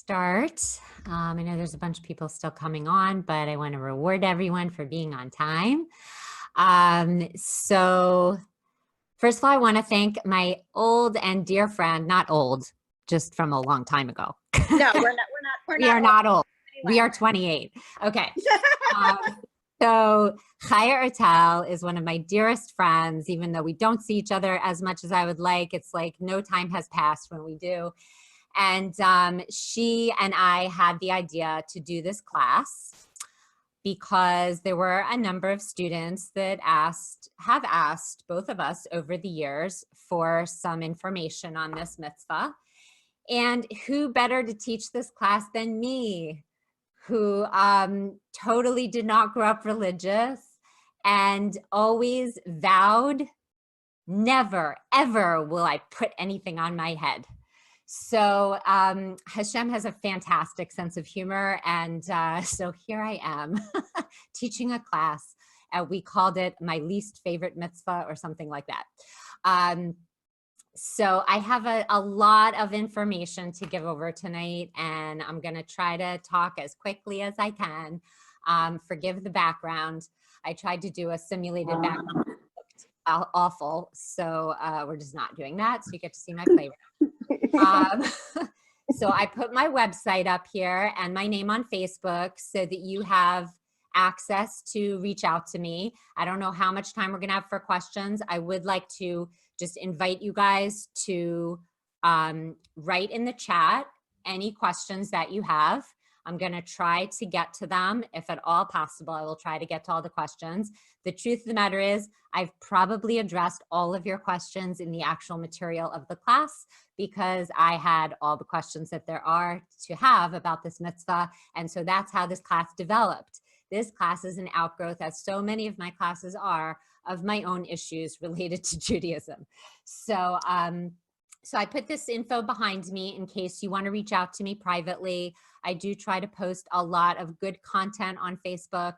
start. I know there's a bunch of people still coming on, but I want to reward everyone for being on time. So first of all, I want to thank my old and dear friend, not old, just from a long time ago. No, we're not. We are not old. Anyway. We are 28. Okay. So Chaya Ertel is one of my dearest friends, even though we don't see each other as much as I would like. It's like no time has passed when we do. And she and I had the idea to do this class because there were a number of students that have asked both of us over the years for some information on this mitzvah. And who better to teach this class than me, who totally did not grow up religious and always vowed, never, ever will I put anything on my head. So Hashem has a fantastic sense of humor. And so here I am teaching a class. We called it my least favorite mitzvah or something like that. So I have a lot of information to give over tonight, and I'm going to try to talk as quickly as I can. Forgive the background. I tried to do a simulated background. It looked awful. So we're just not doing that. So you get to see my playground. So I put my website up here and my name on Facebook so that you have access to reach out to me. I don't know how much time we're going to have for questions. I would like to just invite you guys to write in the chat any questions that you have. I'm going to try to get to them. If at all possible, I will try to get to all the questions. The truth of the matter is, I've probably addressed all of your questions in the actual material of the class because I had all the questions that there are to have about this mitzvah. And so that's how this class developed. This class is an outgrowth, as so many of my classes are, of my own issues related to Judaism. So, so I put this info behind me in case you want to reach out to me privately. I do try to post a lot of good content on Facebook.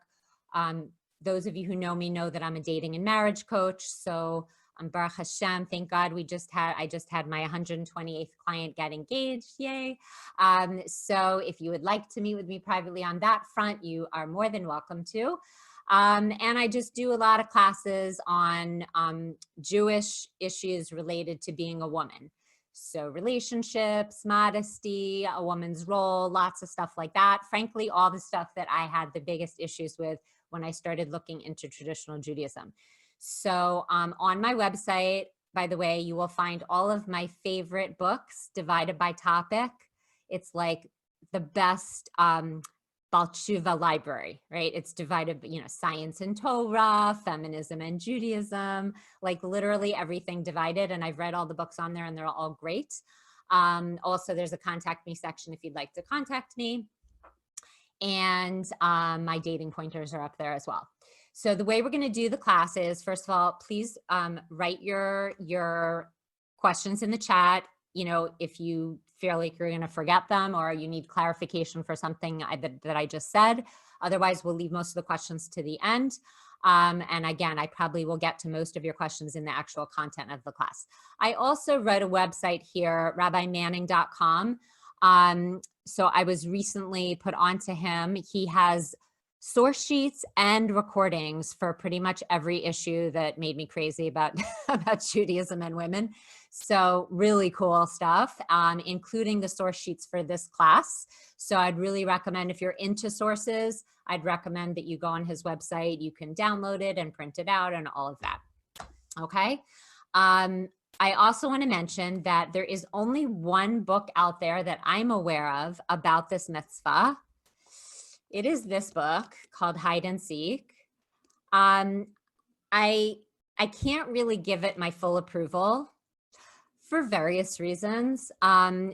Those of you who know me know that I'm a dating and marriage coach. So Baruch Hashem, thank God I just had my 128th client get engaged, yay. So if you would like to meet with me privately on that front, you are more than welcome to. And I just do a lot of classes on Jewish issues related to being a woman. So relationships, modesty, a woman's role, lots of stuff like that. Frankly, all the stuff that I had the biggest issues with when I started looking into traditional Judaism. So on my website, by the way, you will find all of my favorite books divided by topic. It's like the best Baal Tshuva library, right? It's divided, science and Torah, feminism and Judaism, like literally everything divided. And I've read all the books on there and they're all great. Also, there's a contact me section if you'd like to contact me. And my dating pointers are up there as well. So the way we're going to do the class is, first of all, please write your questions in the chat. If you feel like you're going to forget them or you need clarification for something that I just said. Otherwise, we'll leave most of the questions to the end. And again, I probably will get to most of your questions in the actual content of the class. I also wrote a website here, rabbimanning.com. So I was recently put onto him. He has source sheets and recordings for pretty much every issue that made me crazy about Judaism and women. So really cool stuff, including the source sheets for this class. So I'd really recommend, if you're into sources, I'd recommend that you go on his website. You can download it and print it out and all of that. Okay. I also want to mention that there is only one book out there that I'm aware of about this mitzvah. It is this book called Hide and Seek. I can't really give it my full approval for various reasons.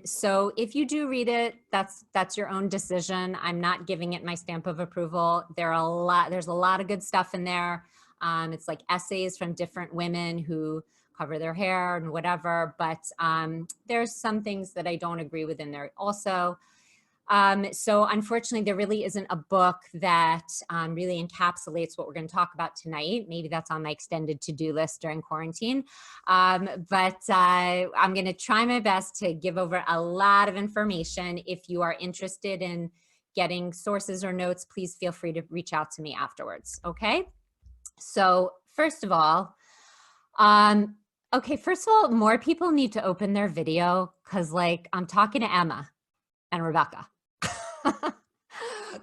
So if you do read it, that's your own decision. I'm not giving it my stamp of approval. There's a lot of good stuff in there. It's like essays from different women who cover their hair and whatever, but there's some things that I don't agree with in there also. So unfortunately, there really isn't a book that really encapsulates what we're going to talk about tonight. Maybe that's on my extended to-do list during quarantine. But I'm going to try my best to give over a lot of information. If you are interested in getting sources or notes, please feel free to reach out to me afterwards. Okay. So first of all, more people need to open their video because like I'm talking to Emma and Rebecca.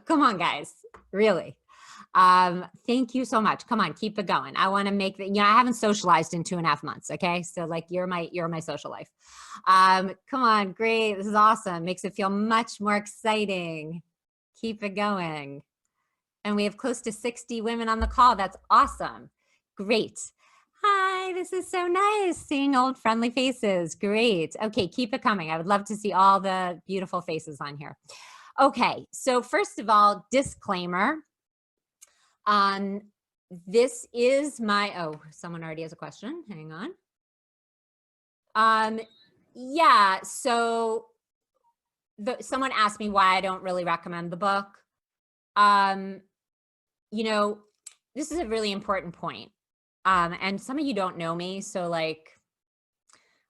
Come on, guys, really. Thank you so much. Come on, keep it going. I want to make the, I haven't socialized in 2.5 months. Okay. So like you're my social life. Come on. Great. This is awesome. Makes it feel much more exciting. Keep it going. And we have close to 60 women on the call. That's awesome. Great. Hi, this is so nice seeing old friendly faces. Great. Okay, keep it coming. I would love to see all the beautiful faces on here. Okay, so first of all, disclaimer. This is my, someone already has a question. Hang on. Yeah, so someone asked me why I don't really recommend the book. This is a really important point. And some of you don't know me, so like,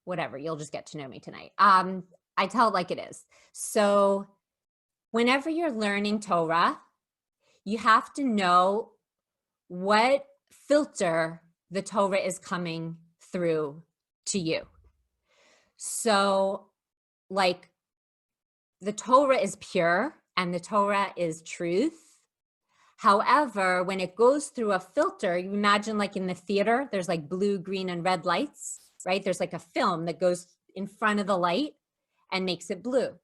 whatever, you'll just get to know me tonight. I tell it like it is. So whenever you're learning Torah, you have to know what filter the Torah is coming through to you. So like the Torah is pure and the Torah is truth. However, when it goes through a filter, you imagine like in the theater, there's like blue, green, and red lights, right? There's like a film that goes in front of the light and makes it blue.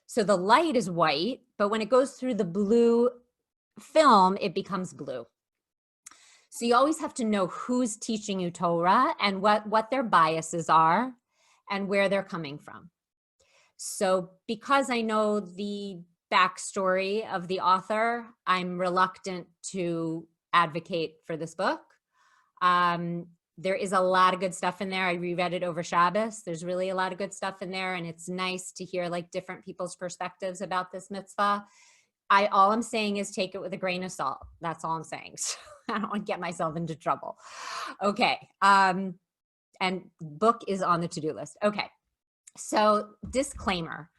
So the light is white, but when it goes through the blue film, it becomes blue. So you always have to know who's teaching you Torah and what their biases are and where they're coming from. So because I know the backstory of the author, I'm reluctant to advocate for this book. There is a lot of good stuff in there. I reread it over Shabbos. There's really a lot of good stuff in there, and it's nice to hear like different people's perspectives about this mitzvah. All I'm saying is take it with a grain of salt. That's all I'm saying. So I don't want to get myself into trouble. Okay. And book is on the to-do list. Okay. So disclaimer.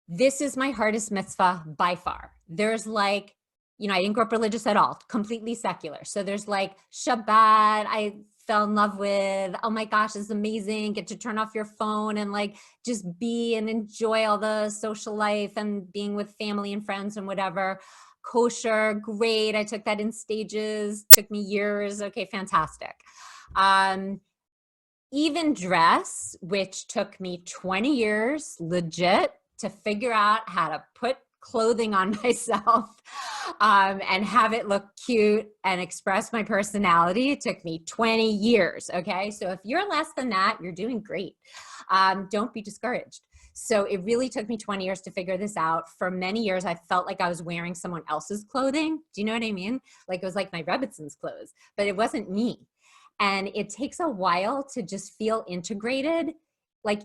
This is my hardest mitzvah by far. There's like, I didn't grow up religious at all, completely secular. So there's like Shabbat, I fell in love with, oh my gosh, it's amazing. Get to turn off your phone and like just be and enjoy all the social life and being with family and friends and whatever. Kosher, great. I took that in stages, took me years. Okay, fantastic. Even dress, which took me 20 years, legit, to figure out how to put clothing on myself and have it look cute and express my personality. It took me 20 years. Okay. So if you're less than that, you're doing great. Don't be discouraged. So it really took me 20 years to figure this out. For many years, I felt like I was wearing someone else's clothing. Do you know what I mean? Like it was like my Rebbitzins clothes, but it wasn't me. And it takes a while to just feel integrated, like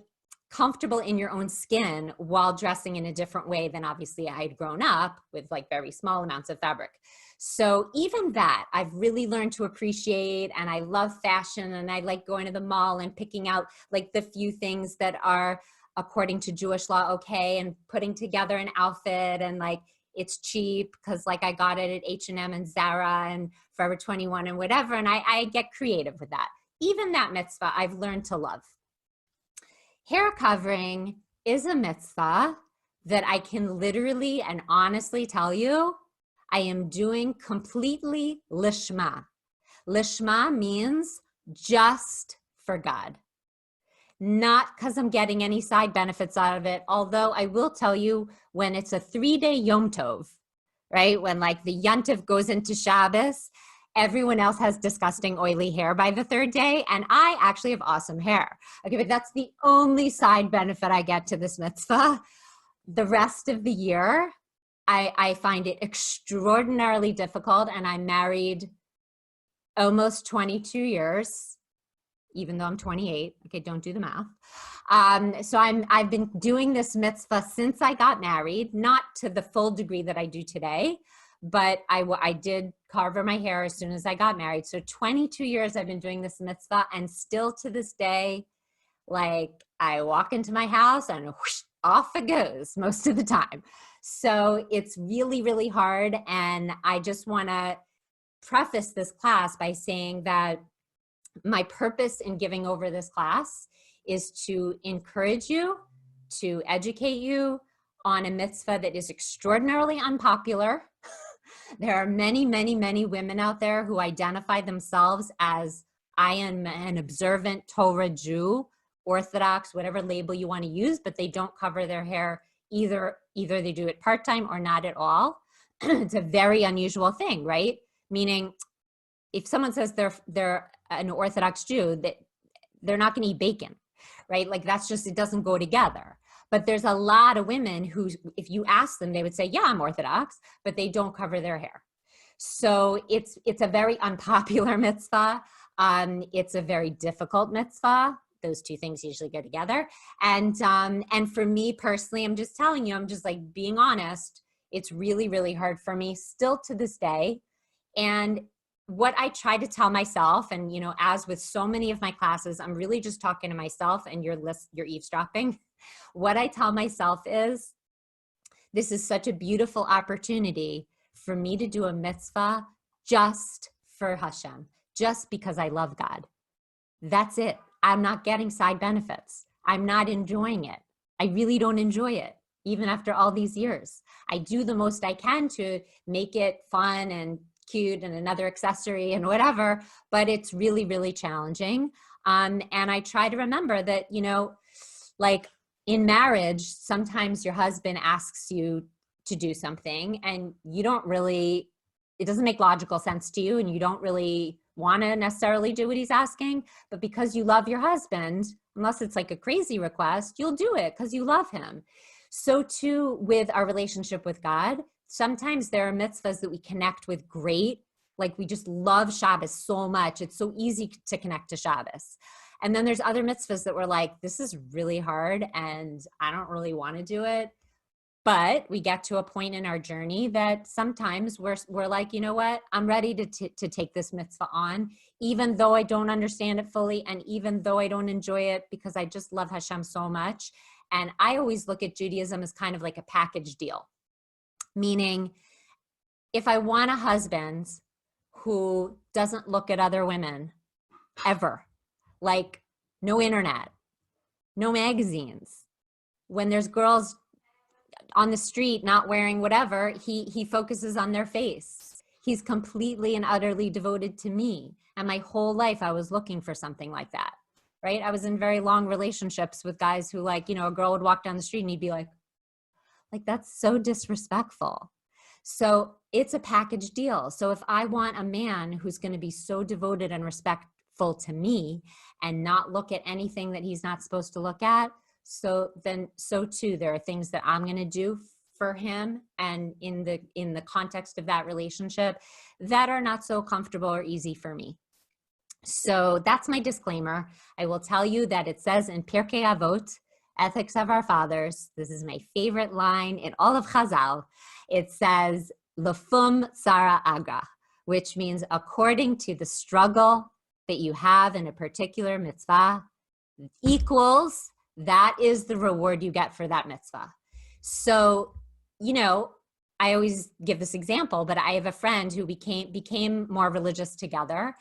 comfortable in your own skin while dressing in a different way than obviously I'd grown up with like very small amounts of fabric. So even that I've really learned to appreciate, and I love fashion, and I like going to the mall and picking out like the few things that are according to Jewish law okay, and putting together an outfit, and like it's cheap because like I got it at H&M and Zara and Forever 21 and whatever, and I get creative with that. Even that mitzvah I've learned to love. Hair covering is a mitzvah that I can literally and honestly tell you I am doing completely lishma. Lishma means just for God. Not because I'm getting any side benefits out of it, although I will tell you when it's a 3-day Yom Tov, right? When like the Yontif goes into Shabbos, everyone else has disgusting oily hair by the 3rd day, and I actually have awesome hair. Okay, but that's the only side benefit I get to this mitzvah. The rest of the year, I find it extraordinarily difficult, and I'm married almost 22 years, even though I'm 28. Okay, don't do the math. So I've been doing this mitzvah since I got married, not to the full degree that I do today, but I did cover my hair as soon as I got married. So 22 years I've been doing this mitzvah, and still to this day, like I walk into my house and whoosh, off it goes most of the time. So it's really, really hard. And I just want to preface this class by saying that my purpose in giving over this class is to encourage you, to educate you on a mitzvah that is extraordinarily unpopular. There are many, many, many women out there who identify themselves as, I am an observant Torah Jew, Orthodox, whatever label you want to use, but they don't cover their hair either they do it part-time or not at all. It's a very unusual thing, right? Meaning if someone says they're an Orthodox Jew, that they're not going to eat bacon, right? Like that's just, it doesn't go together. But there's a lot of women who, if you ask them, they would say, yeah, I'm Orthodox, but they don't cover their hair. So it's a very unpopular mitzvah. It's a very difficult mitzvah. Those two things usually go together. And for me personally, I'm just telling you, I'm just like being honest. It's really, really hard for me still to this day. And what I try to tell myself, and as with so many of my classes, I'm really just talking to myself, and you're eavesdropping. What I tell myself is, this is such a beautiful opportunity for me to do a mitzvah just for Hashem, just because I love God. That's it. I'm not getting side benefits. I'm not enjoying it. I really don't enjoy it, even after all these years. I do the most I can to make it fun and cute and another accessory and whatever, but it's really, really challenging. And I try to remember that, like in marriage, sometimes your husband asks you to do something and you don't really, it doesn't make logical sense to you, and you don't really want to necessarily do what he's asking, but because you love your husband, unless it's like a crazy request, you'll do it because you love him. So too with our relationship with God, sometimes there are mitzvahs that we connect with great, like we just love Shabbos so much. It's so easy to connect to Shabbos. And then there's other mitzvahs that we're like, this is really hard and I don't really want to do it. But we get to a point in our journey that sometimes we're like, you know what, I'm ready to take this mitzvah on, even though I don't understand it fully, and even though I don't enjoy it, because I just love Hashem so much. And I always look at Judaism as kind of like a package deal, meaning if I want a husband who doesn't look at other women ever, like no internet, no magazines, when there's girls on the street not wearing whatever, he focuses on their face. He's completely and utterly devoted to me. And my whole life I was looking for something like that, right? I was in very long relationships with guys who, like, a girl would walk down the street and he'd be like, that's so disrespectful. So it's a package deal. So if I want a man who's going to be so devoted and respectful to me and not look at anything that he's not supposed to look at, so too, there are things that I'm going to do for him and in the context of that relationship that are not so comfortable or easy for me. So that's my disclaimer. I will tell you that it says in Pirkei Avot, Ethics of Our Fathers, this is my favorite line in all of Chazal. It says, Lefum Sara Aga, which means according to the struggle that you have in a particular mitzvah, equals, that is the reward you get for that mitzvah. So, I always give this example, but I have a friend who became more religious together.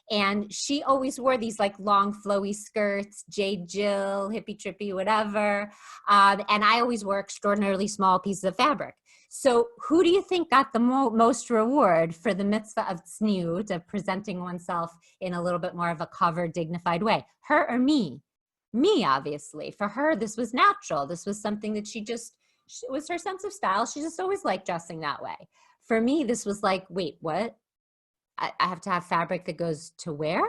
And she always wore these like long flowy skirts, J. Jill, hippie trippy, whatever. And I always wore extraordinarily small pieces of fabric. So who do you think got the most reward for the mitzvah of tzniut, of presenting oneself in a little bit more of a covered, dignified way? Her or me? Me, obviously. For her, this was natural. This was something that it was her sense of style. She just always liked dressing that way. For me, this was like, wait, what? I have to have fabric that goes to where?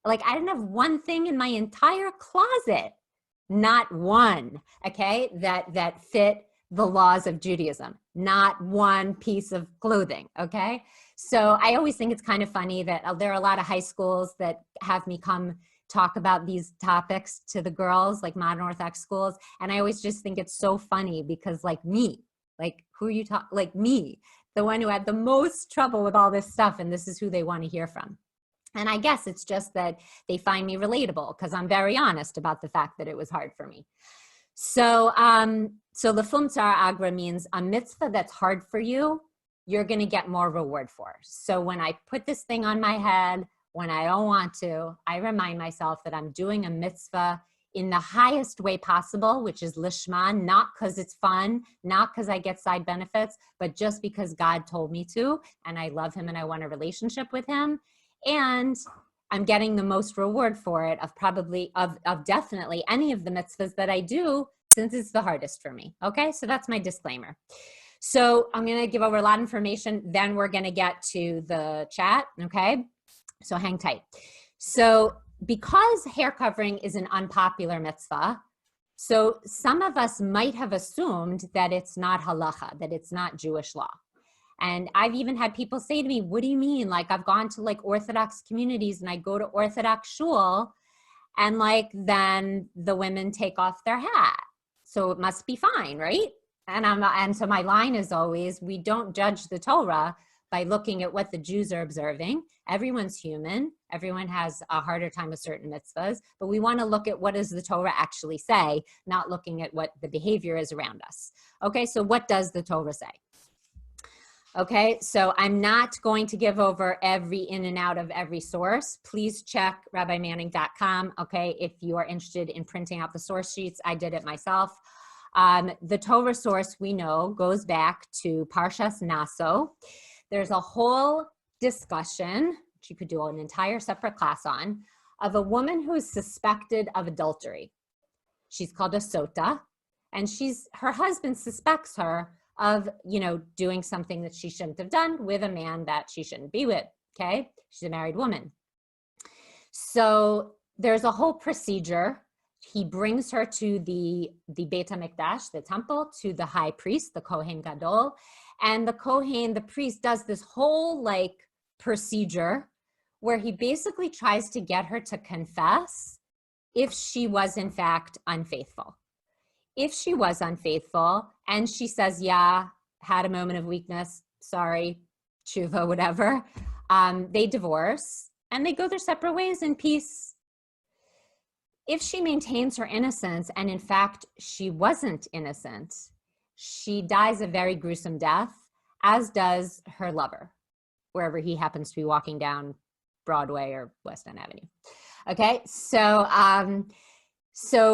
Like, I didn't have one thing in my entire closet, not one, okay, that fit the laws of Judaism, not one piece of clothing, okay? So I always think it's kind of funny that there are a lot of high schools that have me come talk about these topics to the girls, like modern Orthodox schools. And I always just think it's so funny because like me, like who are you talking, like me, the one who had the most trouble with all this stuff. And this is who they want to hear from. And I guess it's just that they find me relatable because I'm very honest about the fact that it was hard for me. So, so Lefum Tzara Agra means a mitzvah that's hard for you, you're going to get more reward for. So when I put this thing on my head, when I don't want to, I remind myself that I'm doing a mitzvah in the highest way possible, which is lishma, not because it's fun, not because I get side benefits, but just because God told me to, and I love him and I want a relationship with him. And I'm getting the most reward for it of probably, of definitely any of the mitzvahs that I do, since it's the hardest for me. Okay, so that's my disclaimer. So I'm gonna give over a lot of information, then we're gonna get to the chat, okay? So hang tight. So because hair covering is an unpopular mitzvah, so some of us might have assumed that it's not halacha, that it's not Jewish law. And I've even had people say to me, what do you mean? Like I've gone to like Orthodox communities and I go to Orthodox shul and like then the women take off their hat. So it must be fine, right? And so my line is always, we don't judge the Torah by looking at what the Jews are observing. Everyone's human. Everyone has a harder time with certain mitzvahs, but we want to look at what does the Torah actually say, not looking at what the behavior is around us. Okay, so what does the Torah say? Okay, so I'm not going to give over every in and out of every source. Please check rabbimanning.com, okay, if you are interested in printing out the source sheets. I did it myself. The Torah source we know goes back to Parshas Naso. There's a whole discussion, which you could do an entire separate class on, of a woman who is suspected of adultery. She's called a sota, and her husband suspects her of, doing something that she shouldn't have done with a man that she shouldn't be with, okay? She's a married woman. So there's a whole procedure. He brings her to the Beit HaMikdash, the temple, to the high priest, the Kohen Gadol. And the Kohen, the priest, does this whole procedure where he basically tries to get her to confess if she was in fact unfaithful. If she was unfaithful and she says, yeah, had a moment of weakness, sorry, tshuva, whatever, they divorce and they go their separate ways in peace. If she maintains her innocence and in fact she wasn't innocent, she dies a very gruesome death, as does her lover, wherever he happens to be walking down Broadway or West End Avenue. Okay, so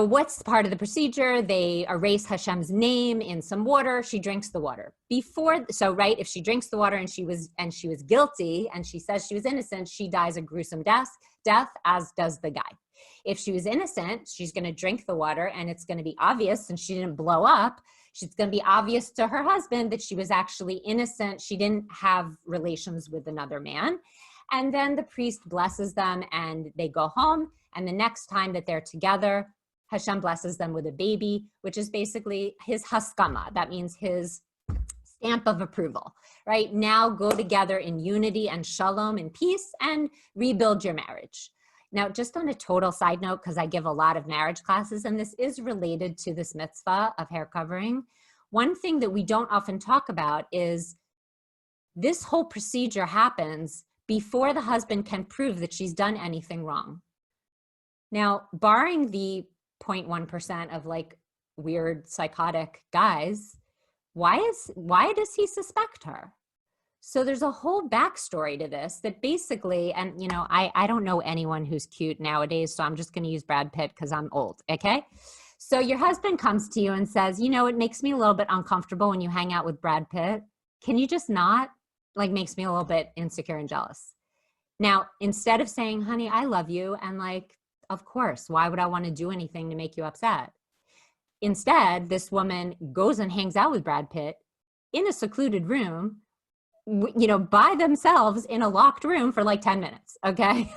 what's part of the procedure? They erase Hashem's name in some water. She drinks the water. If she drinks the water and she was guilty and she says she was innocent, she dies a gruesome death, as does the guy. If she was innocent, she's going to drink the water and it's going to be obvious, and she didn't blow up, it's going to be obvious to her husband that she was actually innocent. She didn't have relations with another man. And then the priest blesses them and they go home. And the next time that they're together, Hashem blesses them with a baby, which is basically his haskama. That means his stamp of approval, right? Now go together in unity and shalom and peace and rebuild your marriage. Now, just on a total side note, because I give a lot of marriage classes, and this is related to this mitzvah of hair covering, one thing that we don't often talk about is this whole procedure happens before the husband can prove that she's done anything wrong. Now, barring the 0.1% of weird psychotic guys, why does he suspect her? So there's a whole backstory to this that basically, and I don't know anyone who's cute nowadays, so I'm just going to use Brad Pitt because I'm old, okay? So your husband comes to you and says, it makes me a little bit uncomfortable when you hang out with Brad Pitt. Can you just not? Makes me a little bit insecure and jealous. Now, instead of saying, honey, I love you, and of course, why would I want to do anything to make you upset? Instead, this woman goes and hangs out with Brad Pitt in a secluded room, by themselves in a locked room for 10 minutes, okay?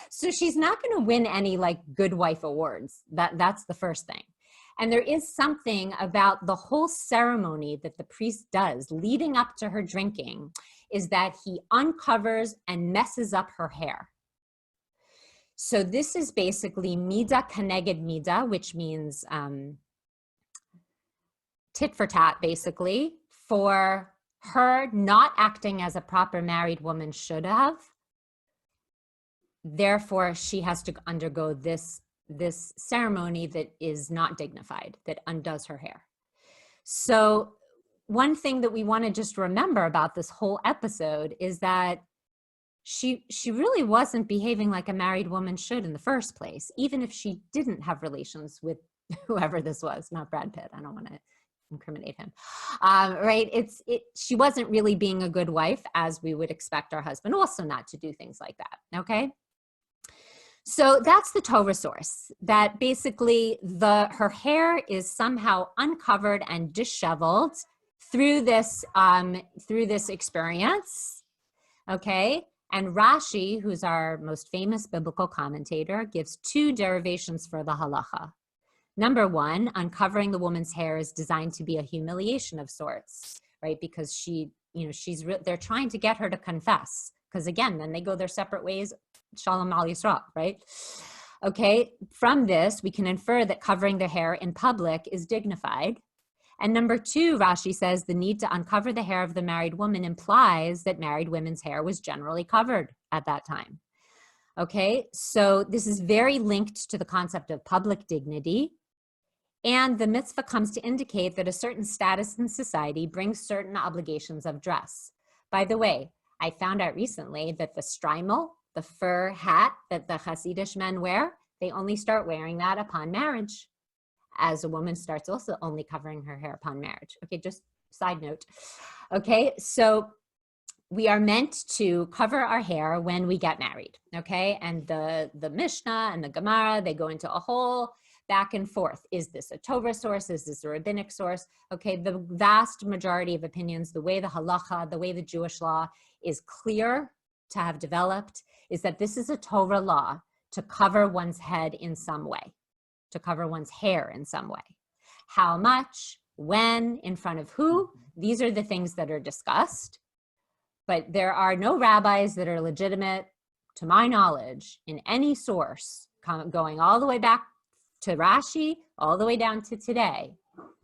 So she's not going to win any good wife awards. That's the first thing. And there is something about the whole ceremony that the priest does leading up to her drinking is that he uncovers and messes up her hair. So this is basically mida keneged mida, which means tit for tat, basically, for her not acting as a proper married woman should have. Therefore, she has to undergo this ceremony that is not dignified, that undoes her hair. So one thing that we want to just remember about this whole episode is that she really wasn't behaving like a married woman should in the first place, even if she didn't have relations with whoever this was, not Brad Pitt. I don't want to incriminate him, right? She wasn't really being a good wife, as we would expect our husband also not to do things like that, okay? So that's the Torah source, that basically her hair is somehow uncovered and disheveled through this experience, okay? And Rashi, who's our most famous biblical commentator, gives two derivations for the halacha. Number one, uncovering the woman's hair is designed to be a humiliation of sorts, right? Because they're trying to get her to confess. Because again, then they go their separate ways, Shalom al Yisrael, right? Okay, from this, we can infer that covering the hair in public is dignified. And number two, Rashi says the need to uncover the hair of the married woman implies that married women's hair was generally covered at that time. Okay, so this is very linked to the concept of public dignity. And the mitzvah comes to indicate that a certain status in society brings certain obligations of dress. By the way, I found out recently that the streimel, the fur hat that the Hasidish men wear, they only start wearing that upon marriage, as a woman starts also only covering her hair upon marriage. Okay, just side note. Okay, so we are meant to cover our hair when we get married, okay? And the Mishnah and the Gemara, they go into a whole back and forth. Is this a Torah source? Is this a rabbinic source? Okay, the vast majority of opinions, the way the halacha, the way the Jewish law is clear to have developed, is that this is a Torah law to cover one's head in some way, to cover one's hair in some way. How much, when, in front of who, these are the things that are discussed. But there are no rabbis that are legitimate, to my knowledge, in any source, going all the way back to Rashi, all the way down to today,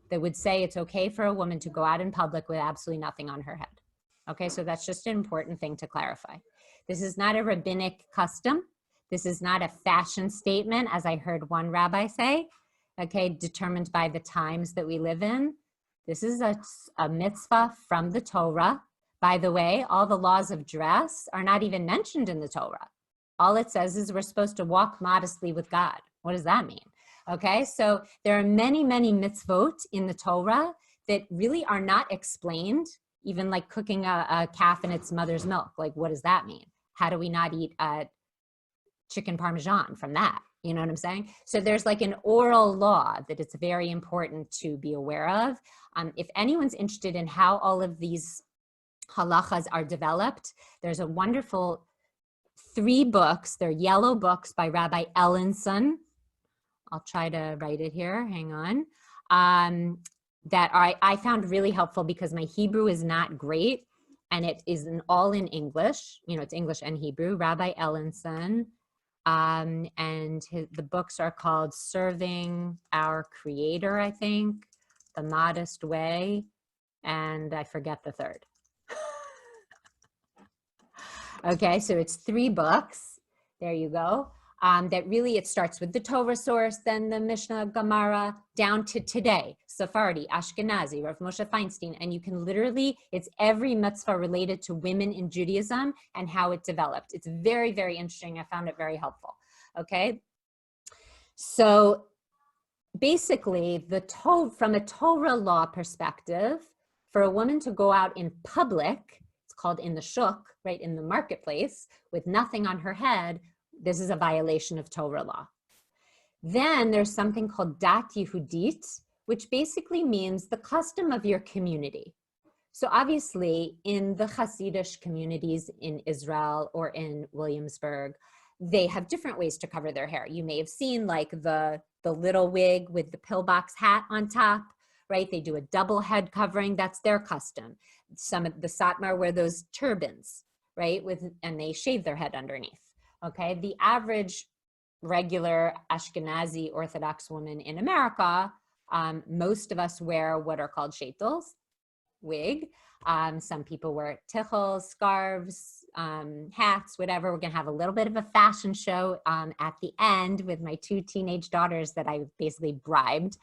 that would say it's okay for a woman to go out in public with absolutely nothing on her head. Okay, so that's just an important thing to clarify. This is not a rabbinic custom. This is not a fashion statement, as I heard one rabbi say, okay, determined by the times that we live in. This is a mitzvah from the Torah. By the way, all the laws of dress are not even mentioned in the Torah. All it says is we're supposed to walk modestly with God. What does that mean? Okay, so there are many, many mitzvot in the Torah that really are not explained, even like cooking a calf in its mother's milk. Like, what does that mean? How do we not eat chicken parmesan from that? You know what I'm saying? So there's like an oral law that it's very important to be aware of. If anyone's interested in how all of these halachas are developed, there's a wonderful 3 books. They're yellow books by Rabbi Ellenson. I'll try to write it here. Hang on. That I found really helpful because my Hebrew is not great and it is all in English. You know, it's English and Hebrew. Rabbi Ellenson. And the books are called Serving Our Creator, I think, The Modest Way, and I forget the third. Okay, so it's 3 books. There you go. That really, it starts with the Torah source, then the Mishnah, Gemara, down to today, Sephardi, Ashkenazi, Rav Moshe Feinstein, and you can literally, it's every mitzvah related to women in Judaism and how it developed. It's very, very interesting. I found it very helpful, okay? So basically, from a Torah law perspective, for a woman to go out in public, it's called in the shuk, right, in the marketplace, with nothing on her head, this is a violation of Torah law. Then there's something called Dat Yehudit, which basically means the custom of your community. So obviously in the Hasidish communities in Israel or in Williamsburg, they have different ways to cover their hair. You may have seen like the little wig with the pillbox hat on top, right? They do a double head covering. That's their custom. Some of the Satmar wear those turbans, right? And they shave their head underneath. Okay, the average regular Ashkenazi Orthodox woman in America, most of us wear what are called shaitels, wig. Some people wear tichels, scarves, hats, whatever. We're going to have a little bit of a fashion show at the end with my 2 teenage daughters that I basically bribed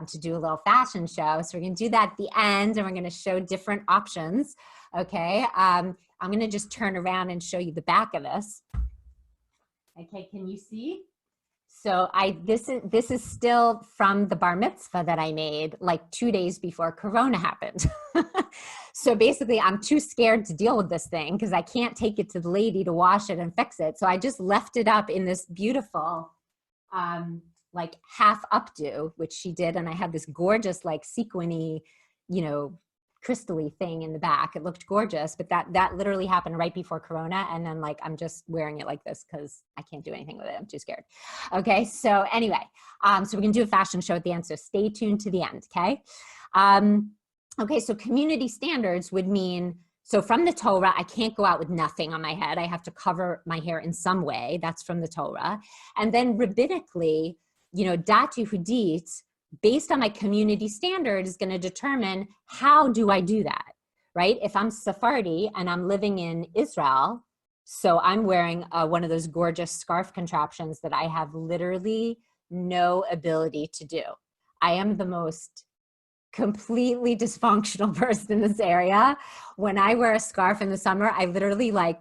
to do a little fashion show. So we're going to do that at the end, and we're going to show different options. Okay. I'm going to just turn around and show you the back of this. Okay. Can you see? So this is still from the bar mitzvah that I made like 2 days before Corona happened. So basically I'm too scared to deal with this thing because I can't take it to the lady to wash it and fix it. So I just left it up in this beautiful, like half updo, which she did. And I had this gorgeous, like sequiny, crystally thing in the back. It looked gorgeous, but that literally happened right before Corona. And then like, I'm just wearing it like this because I can't do anything with it. I'm too scared. Okay. So anyway, so we're going to do a fashion show at the end. So stay tuned to the end. Okay. Okay. So community standards would mean, so from the Torah, I can't go out with nothing on my head. I have to cover my hair in some way. That's from the Torah. And then rabbinically, dat Yehudit, based on my community standard, is going to determine how do I do that, right? If I'm Sephardi and I'm living in Israel, so I'm wearing one of those gorgeous scarf contraptions that I have literally no ability to do. I am the most completely dysfunctional person in this area. When I wear a scarf in the summer, I literally like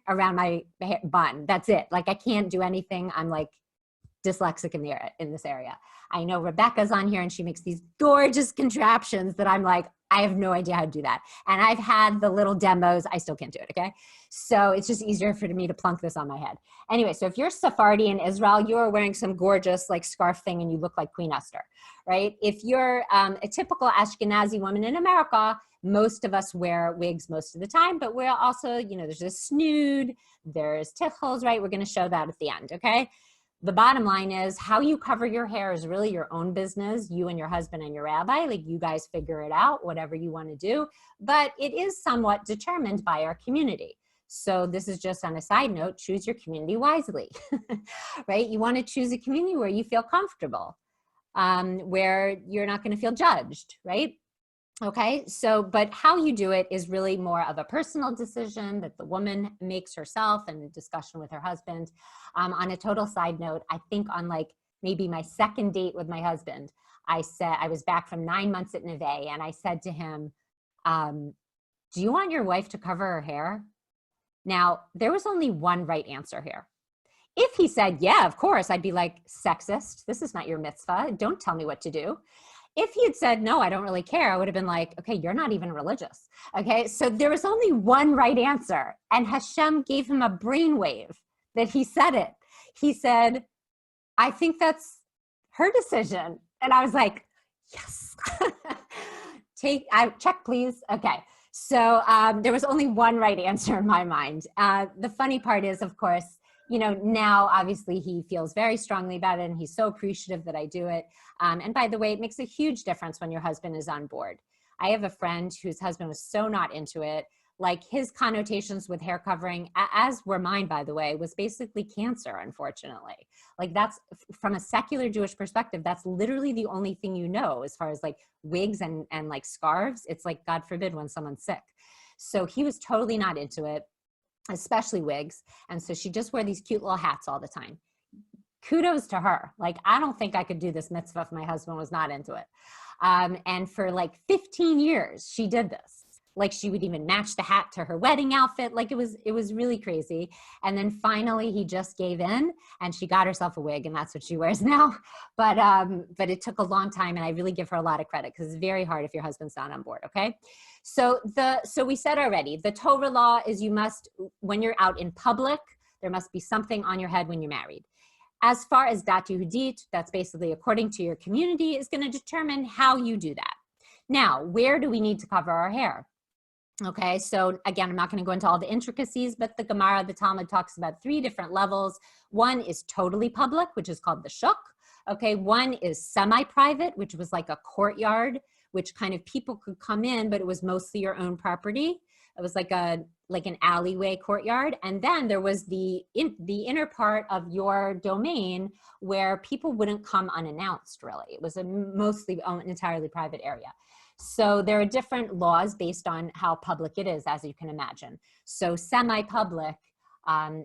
around my bun. That's it. Like I can't do anything. I'm like dyslexic in this area. I know Rebecca's on here and she makes these gorgeous contraptions that I'm like, I have no idea how to do that. And I've had the little demos. I still can't do it. Okay. So it's just easier for me to plunk this on my head. Anyway, so if you're Sephardi in Israel, you're wearing some gorgeous like scarf thing and you look like Queen Esther, right? If you're a typical Ashkenazi woman in America, most of us wear wigs most of the time, but we're also, there's a snood, there's tichels, right? We're going to show that at the end. Okay. The bottom line is how you cover your hair is really your own business, you and your husband and your rabbi, like you guys figure it out, whatever you want to do, but it is somewhat determined by our community. So this is just on a side note, choose your community wisely, right? You want to choose a community where you feel comfortable, where you're not going to feel judged, right? Okay, so, but how you do it is really more of a personal decision that the woman makes herself and a discussion with her husband. On a total side note, I think on like maybe my second date with my husband, I said, I was back from 9 months at Neve and I said to him, do you want your wife to cover her hair? Now, there was only one right answer here. If he said, yeah, of course, I'd be like, sexist, this is not your mitzvah, don't tell me what to do. If he had said, no, I don't really care, I would have been like, okay, you're not even religious. Okay, so there was only one right answer. And Hashem gave him a brainwave that he said it. He said, I think that's her decision. And I was like, yes. Check, please. Okay. So there was only one right answer in my mind. The funny part is, of course, now obviously he feels very strongly about it and he's so appreciative that I do it. And by the way, it makes a huge difference when your husband is on board. I have a friend whose husband was so not into it. Like his connotations with hair covering, as were mine, by the way, was basically cancer, unfortunately. Like that's from a secular Jewish perspective, that's literally the only thing as far as like wigs and like scarves. It's like, God forbid, when someone's sick. So he was totally not into it, especially wigs. And so she just wore these cute little hats all the time. Kudos to her. Like, I don't think I could do this mitzvah if my husband was not into it. And for like 15 years, she did this. Like she would even match the hat to her wedding outfit. Like it was really crazy. And then finally he just gave in and she got herself a wig and that's what she wears now. But it took a long time and I really give her a lot of credit because it's very hard if your husband's not on board. Okay. So we said already, the Torah law is you must, when you're out in public, there must be something on your head when you're married. As far as dat Yehudit, that's basically according to your community, is going to determine how you do that. Now, where do we need to cover our hair? Okay, so again, I'm not going to go into all the intricacies, but the Gemara, the Talmud talks about 3 different levels. One is totally public, which is called the shuk. Okay, one is semi-private, which was like a courtyard, which kind of people could come in, but it was mostly your own property. It was like an alleyway courtyard. And then there was the inner part of your domain where people wouldn't come unannounced, really. It was a mostly entirely private area. So there are different laws based on how public it is, as you can imagine. So semi-public,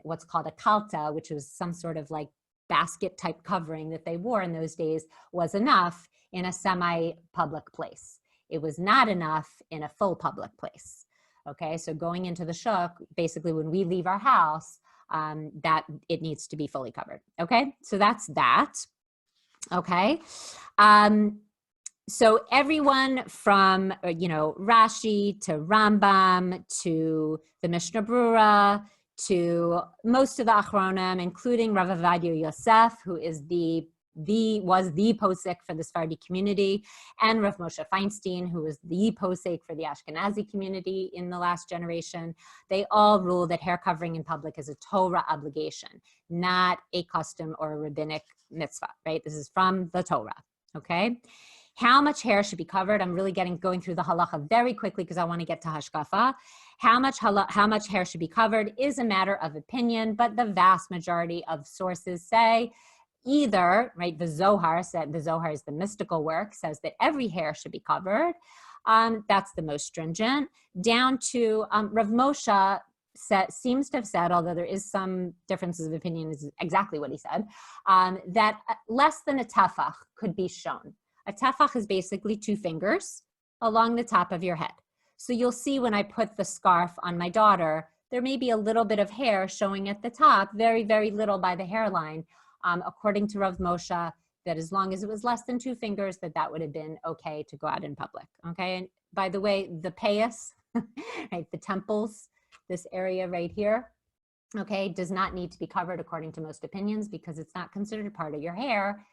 what's called a kalta, which was some sort of like basket type covering that they wore in those days, was enough in a semi-public place. It was not enough in a full public place. Okay, so going into the shuk, basically when we leave our house, that it needs to be fully covered. Okay, so that's that. Okay. So everyone from, Rashi to Rambam to the Mishnah Brura to most of the Achronim, including Rav Ovadia Yosef, who is was the posek for the Sephardi community, and Rav Moshe Feinstein, who was the posek for the Ashkenazi community in the last generation. They all rule that hair covering in public is a Torah obligation, not a custom or a rabbinic mitzvah, right? This is from the Torah, okay? How much hair should be covered? I'm really going through the halacha very quickly because I want to get to hashkafa. How much hair should be covered is a matter of opinion, but the vast majority of sources say either, right, the Zohar is the mystical work, says that every hair should be covered. That's the most stringent. Down to Rav Moshe seems to have said, although there is some differences of opinion, is exactly what he said, that less than a tefach could be shown. A tefach is basically 2 fingers along the top of your head. So you'll see when I put the scarf on my daughter, there may be a little bit of hair showing at the top, very, very little by the hairline. According to Rav Moshe, that as long as it was less than 2 fingers, that would have been okay to go out in public, okay? And by the way, the payas, right, the temples, this area right here, okay, does not need to be covered according to most opinions because it's not considered part of your hair,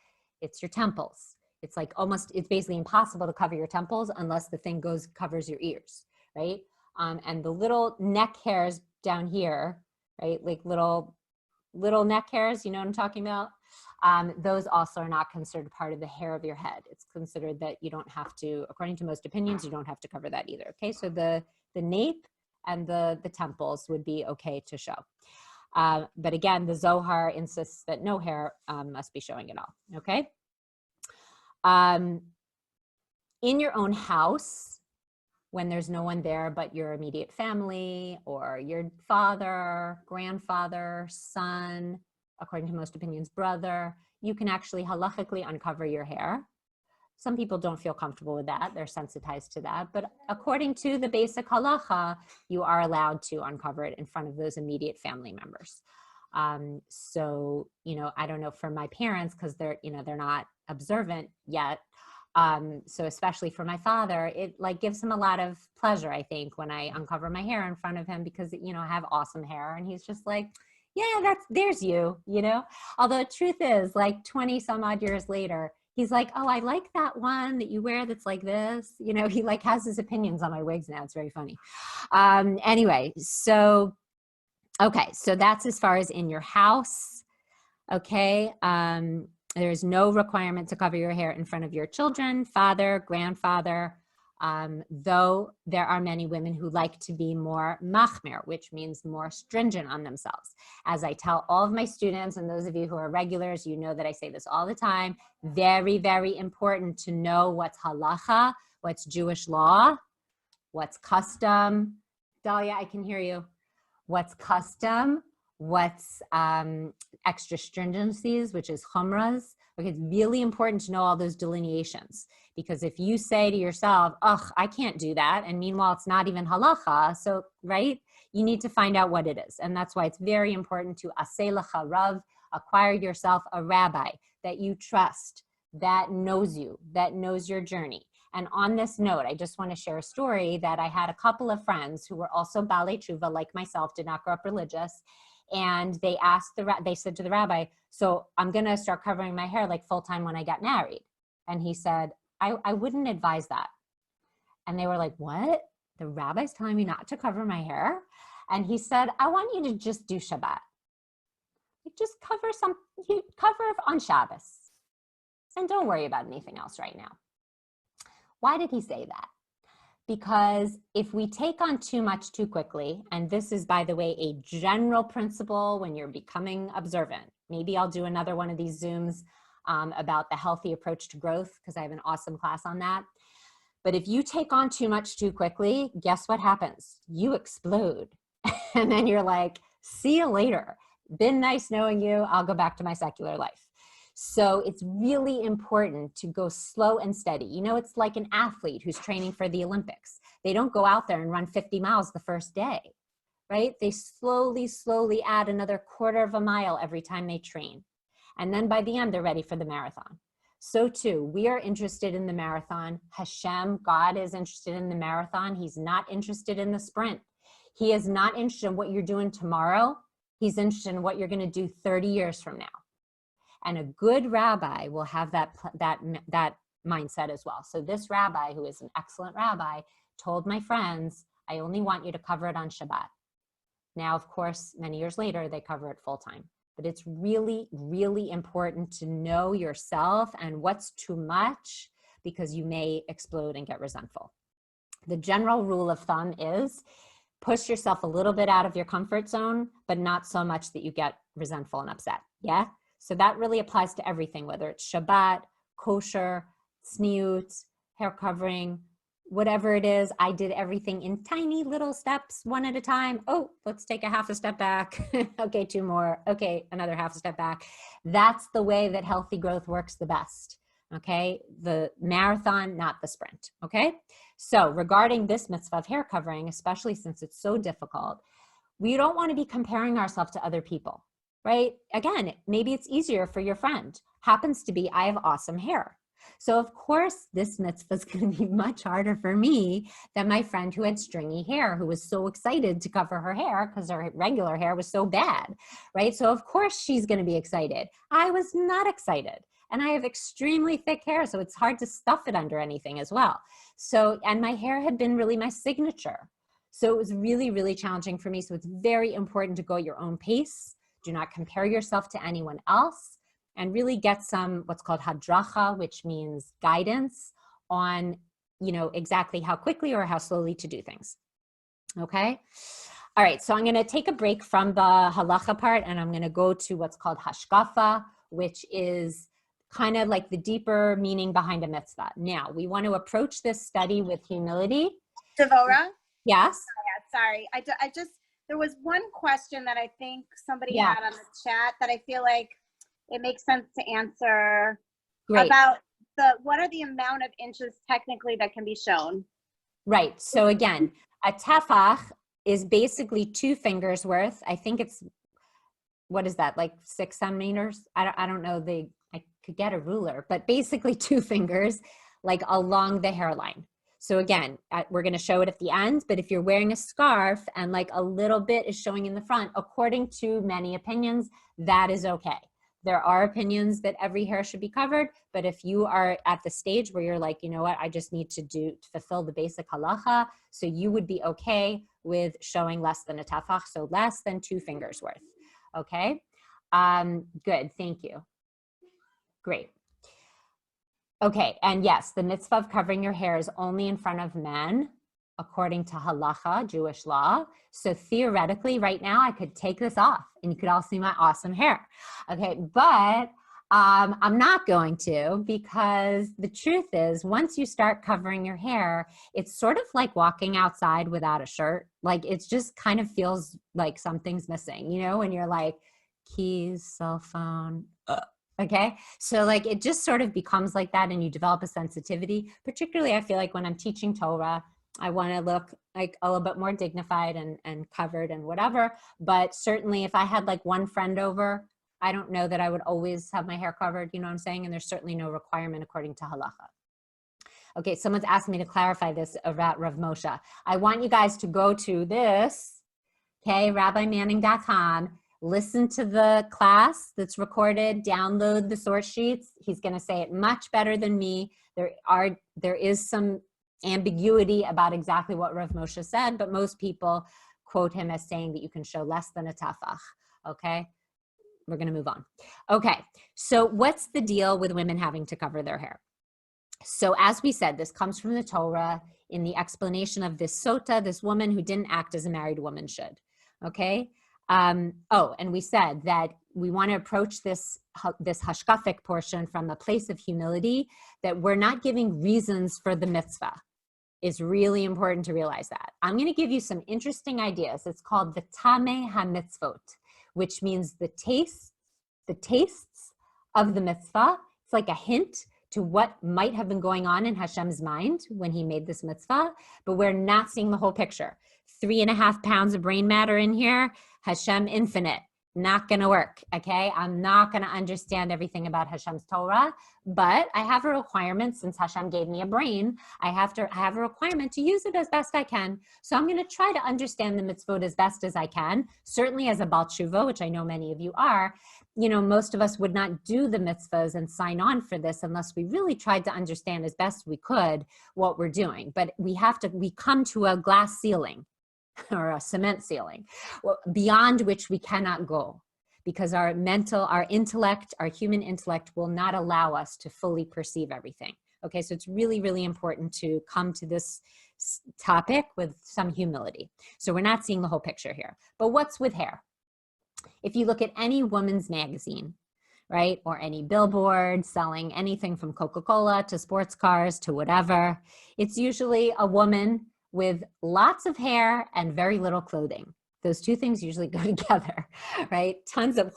it's your temples. It's like it's basically impossible to cover your temples unless the thing covers your ears, right? And the little neck hairs down here, right? Like little neck hairs, you know what I'm talking about? Those also are not considered part of the hair of your head. It's considered that you don't have to, according to most opinions, you don't have to cover that either, okay? So the nape and the temples would be okay to show. But again, the Zohar insists that no hair must be showing at all, okay? In your own house, when there's no one there but your immediate family or your father, grandfather, son, according to most opinions, brother, you can actually halachically uncover your hair. Some people don't feel comfortable with that. They're sensitized to that. But according to the basic halacha, you are allowed to uncover it in front of those immediate family members. So, I don't know for my parents, because they're not observant yet. So especially for my father, it gives him a lot of pleasure, I think, when I uncover my hair in front of him because, I have awesome hair and he's just like, yeah, there's you, although the truth is 20 some odd years later, he's like, oh, I like that one that you wear that's like this, he has his opinions on my wigs now. It's very funny. Anyway, so, okay. So that's as far as in your house. Okay. There's no requirement to cover your hair in front of your children, father, grandfather, though there are many women who like to be more machmir, which means more stringent on themselves. As I tell all of my students, and those of you who are regulars, you know that I say this all the time, very, very important to know what's halacha, what's Jewish law, what's custom. Dahlia, I can hear you. What's custom, what's extra stringencies, which is chumras. Okay, it's really important to know all those delineations, because if you say to yourself, oh, I can't do that, and meanwhile it's not even halacha, so, right, you need to find out what it is. And that's why it's very important to aseh lecha rav, acquire yourself a rabbi that you trust, that knows you, that knows your journey. And on this note, I just want to share a story that I had a couple of friends who were also balei tshuva, like myself, did not grow up religious. And they they said to the rabbi, so I'm going to start covering my hair full time when I get married. And he said, I wouldn't advise that. And they were like, what? The rabbi's telling me not to cover my hair? And he said, I want you to just do Shabbat. Just cover on Shabbos. And don't worry about anything else right now. Why did he say that? Because if we take on too much too quickly, and this is, by the way, a general principle when you're becoming observant. Maybe I'll do another one of these Zooms about the healthy approach to growth, because I have an awesome class on that. But if you take on too much too quickly, guess what happens? You explode. And then you're like, see you later. Been nice knowing you. I'll go back to my secular life. So it's really important to go slow and steady. You know, it's like an athlete who's training for the Olympics. They don't go out there and run 50 miles the first day, right? They slowly add another quarter of a mile every time they train. And then by the end, they're ready for the marathon. So too, we are interested in the marathon. Hashem, God, is interested in the marathon. He's not interested in the sprint. He is not interested in what you're doing tomorrow. He's interested in what you're going to do 30 years from now. And a good rabbi will have that mindset as well. So this rabbi, who is an excellent rabbi, told my friends, I only want you to cover it on Shabbat. Now, of course, many years later, they cover it full time. But it's really, really important to know yourself and what's too much, because you may explode and get resentful. The general rule of thumb is push yourself a little bit out of your comfort zone, but not so much that you get resentful and upset. Yeah? So that really applies to everything, whether it's Shabbat, kosher, tzniut, hair covering, whatever it is. I did everything in tiny little steps, one at a time. Oh, let's take a half a step back. Okay, 2 more. Okay, another half a step back. That's the way that healthy growth works the best. Okay, the marathon, not the sprint. Okay, so regarding this mitzvah of hair covering, especially since it's so difficult, we don't want to be comparing ourselves to other people. Right? Again, maybe it's easier for your friend. Happens to be, I have awesome hair. So of course, this mitzvah is going to be much harder for me than my friend who had stringy hair, who was so excited to cover her hair because her regular hair was so bad, right? So of course she's going to be excited. I was not excited. And I have extremely thick hair, so it's hard to stuff it under anything as well. So, and my hair had been really my signature. So it was really, really challenging for me. So it's very important to go at your own pace. Do not compare yourself to anyone else, and really get some what's called hadracha, which means guidance on, you know, exactly how quickly or how slowly to do things. Okay. All right. So I'm going to take a break from the halacha part, and I'm going to go to what's called hashkafa, which is kind of like the deeper meaning behind a mitzvah. Now, we want to approach this study with humility. Devorah? Yes. Sorry. There was one question that I think somebody had on the chat that I feel like it makes sense to answer. Great. About what are the amount of inches technically that can be shown? Right. So again, a tefach is basically 2 fingers worth. I think it's, what is that, like 6 centimeters? I don't know. I could get a ruler, but basically 2 fingers, like along the hairline. So again, we're going to show it at the end, but if you're wearing a scarf and like a little bit is showing in the front, according to many opinions, that is okay. There are opinions that every hair should be covered, but if you are at the stage where you're like, you know what, I just need to fulfill the basic halacha, so you would be okay with showing less than a tefach, so less than 2 fingers worth. Okay, good, thank you. Great. Okay, and yes, the mitzvah of covering your hair is only in front of men, according to halacha, Jewish law. So theoretically, right now, I could take this off, and you could all see my awesome hair. Okay, but I'm not going to, because the truth is, once you start covering your hair, it's sort of like walking outside without a shirt. Like, it just kind of feels like something's missing, you know, when you're like, keys, cell phone, okay, so like it just sort of becomes like that, and you develop a sensitivity. Particularly, I feel like when I'm teaching Torah, I want to look like a little bit more dignified and covered and whatever. But certainly if I had like one friend over, I don't know that I would always have my hair covered, you know what I'm saying? And there's certainly no requirement according to halacha. Okay, someone's asked me to clarify this about Rav Moshe. I want you guys to go to this, okay, rabbimanning.com. Listen to the class that's recorded, download the source sheets. He's going to say it much better than me. There is some ambiguity about exactly what Rav Moshe said, but most people quote him as saying that you can show less than a tefach. Okay, we're going to move on. Okay, so what's the deal with women having to cover their hair? So as we said, this comes from the Torah. in the explanation of this sota, this woman who didn't act as a married woman should. Okay. Oh, and we said that we want to approach this hashkafic portion from a place of humility, that we're not giving reasons for the mitzvah. It's really important to realize that. I'm going to give you some interesting ideas. It's called the Tameh HaMitzvot, which means the tastes of the mitzvah. It's like a hint to what might have been going on in Hashem's mind when he made this mitzvah, but we're not seeing the whole picture. 3.5 pounds of brain matter in here, Hashem infinite, not gonna work, okay? I'm not gonna understand everything about Hashem's Torah, but I have a requirement, since Hashem gave me a brain, I have a requirement to use it as best I can. So I'm gonna try to understand the mitzvot as best as I can, certainly as a Baal Tshuva, which I know many of you are. You know, most of us would not do the mitzvahs and sign on for this unless we really tried to understand as best we could what we're doing. But we come to a glass ceiling or a cement ceiling beyond which we cannot go, because our intellect, our human intellect will not allow us to fully perceive everything. Okay, so it's really, really important to come to this topic with some humility. So we're not seeing the whole picture here. But what's with hair? If you look at any woman's magazine, right, or any billboard selling anything from Coca-Cola to sports cars to whatever, it's usually a woman with lots of hair and very little clothing. Those two things usually go together, right? Tons of,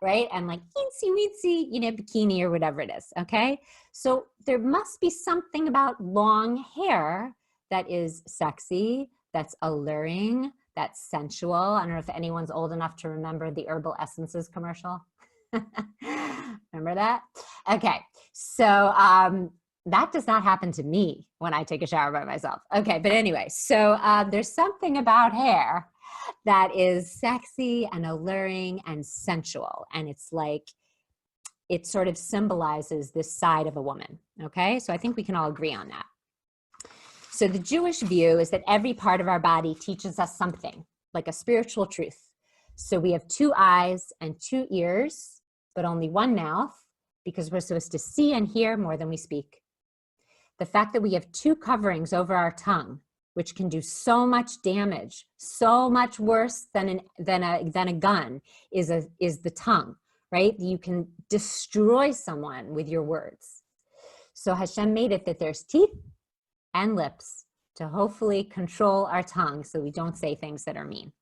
right? And like eensy weensy, you know, bikini or whatever it is, okay? So there must be something about long hair that is sexy, that's alluring, that's sensual. I don't know if anyone's old enough to remember the Herbal Essences commercial. Remember that? Okay, so that does not happen to me when I take a shower by myself. Okay, but anyway, so there's something about hair that is sexy and alluring and sensual. And it's like, it sort of symbolizes this side of a woman. Okay, so I think we can all agree on that. So the Jewish view is that every part of our body teaches us something, like a spiritual truth. So we have 2 eyes and 2 ears, but only 1 mouth, because we're supposed to see and hear more than we speak. The fact that we have 2 coverings over our tongue, which can do so much damage, so much worse than a gun, is the tongue, right? You can destroy someone with your words. So Hashem made it that there's teeth and lips to hopefully control our tongue so we don't say things that are mean.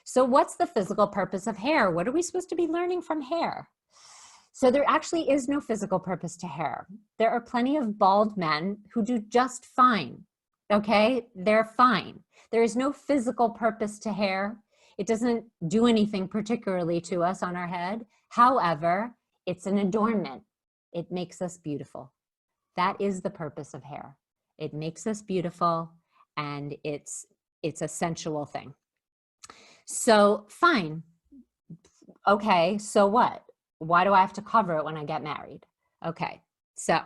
So what's the physical purpose of hair? What are we supposed to be learning from hair? So there actually is no physical purpose to hair. There are plenty of bald men who do just fine, okay? They're fine. There is no physical purpose to hair. It doesn't do anything particularly to us on our head. However, it's an adornment. It makes us beautiful. That is the purpose of hair. It makes us beautiful, and it's a sensual thing. So fine. Okay, so what? Why do I have to cover it when I get married? Okay, so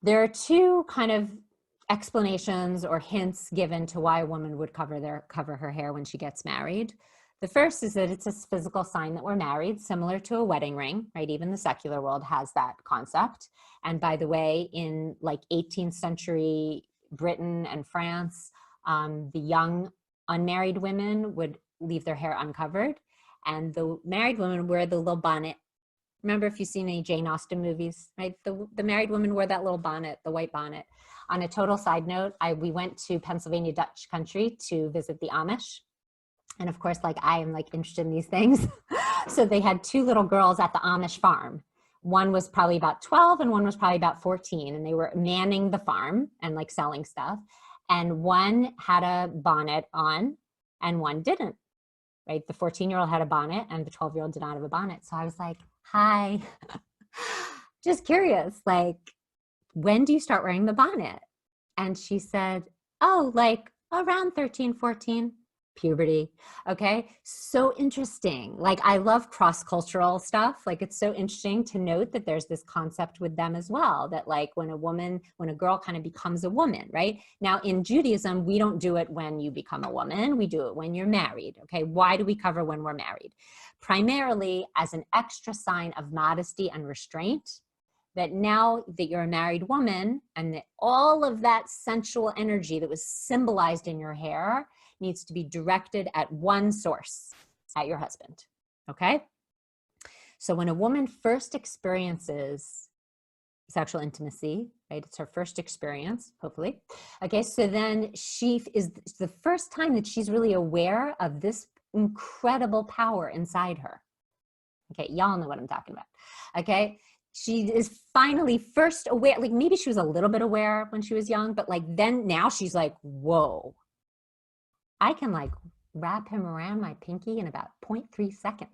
there are 2 kind of explanations or hints given to why a woman would cover her hair when she gets married. The first is that it's a physical sign that we're married, similar to a wedding ring, right? Even the secular world has that concept. And by the way, in like 18th century Britain and France, the young unmarried women would leave their hair uncovered, and the married women wear the little bonnet. Remember, if you've seen any Jane Austen movies, right? The married women wore that little bonnet, the white bonnet. On a total side note, we went to Pennsylvania Dutch country to visit the Amish. And of course, like, I am like interested in these things. So they had 2 little girls at the Amish farm. One was probably about 12 and one was probably about 14. And they were manning the farm and like selling stuff. And one had a bonnet on and one didn't, right? The 14-year-old had a bonnet and the 12-year-old did not have a bonnet. So I was like, hi, just curious, like, when do you start wearing the bonnet? And she said, oh, like around 13, 14. Puberty. Okay. So interesting. Like, I love cross-cultural stuff. Like, it's so interesting to note that there's this concept with them as well, that like when a girl kind of becomes a woman, right? Now in Judaism, we don't do it when you become a woman. We do it when you're married. Okay. Why do we cover when we're married? Primarily as an extra sign of modesty and restraint, that now that you're a married woman and that all of that sensual energy that was symbolized in your hair needs to be directed at one source, at your husband, okay? So when a woman first experiences sexual intimacy, right? It's her first experience, hopefully. Okay, so then she is the first time that she's really aware of this incredible power inside her. Okay, y'all know what I'm talking about. Okay, she is finally first aware, like maybe she was a little bit aware when she was young, but like then now she's like, whoa, I can like wrap him around my pinky in about 0.3 seconds.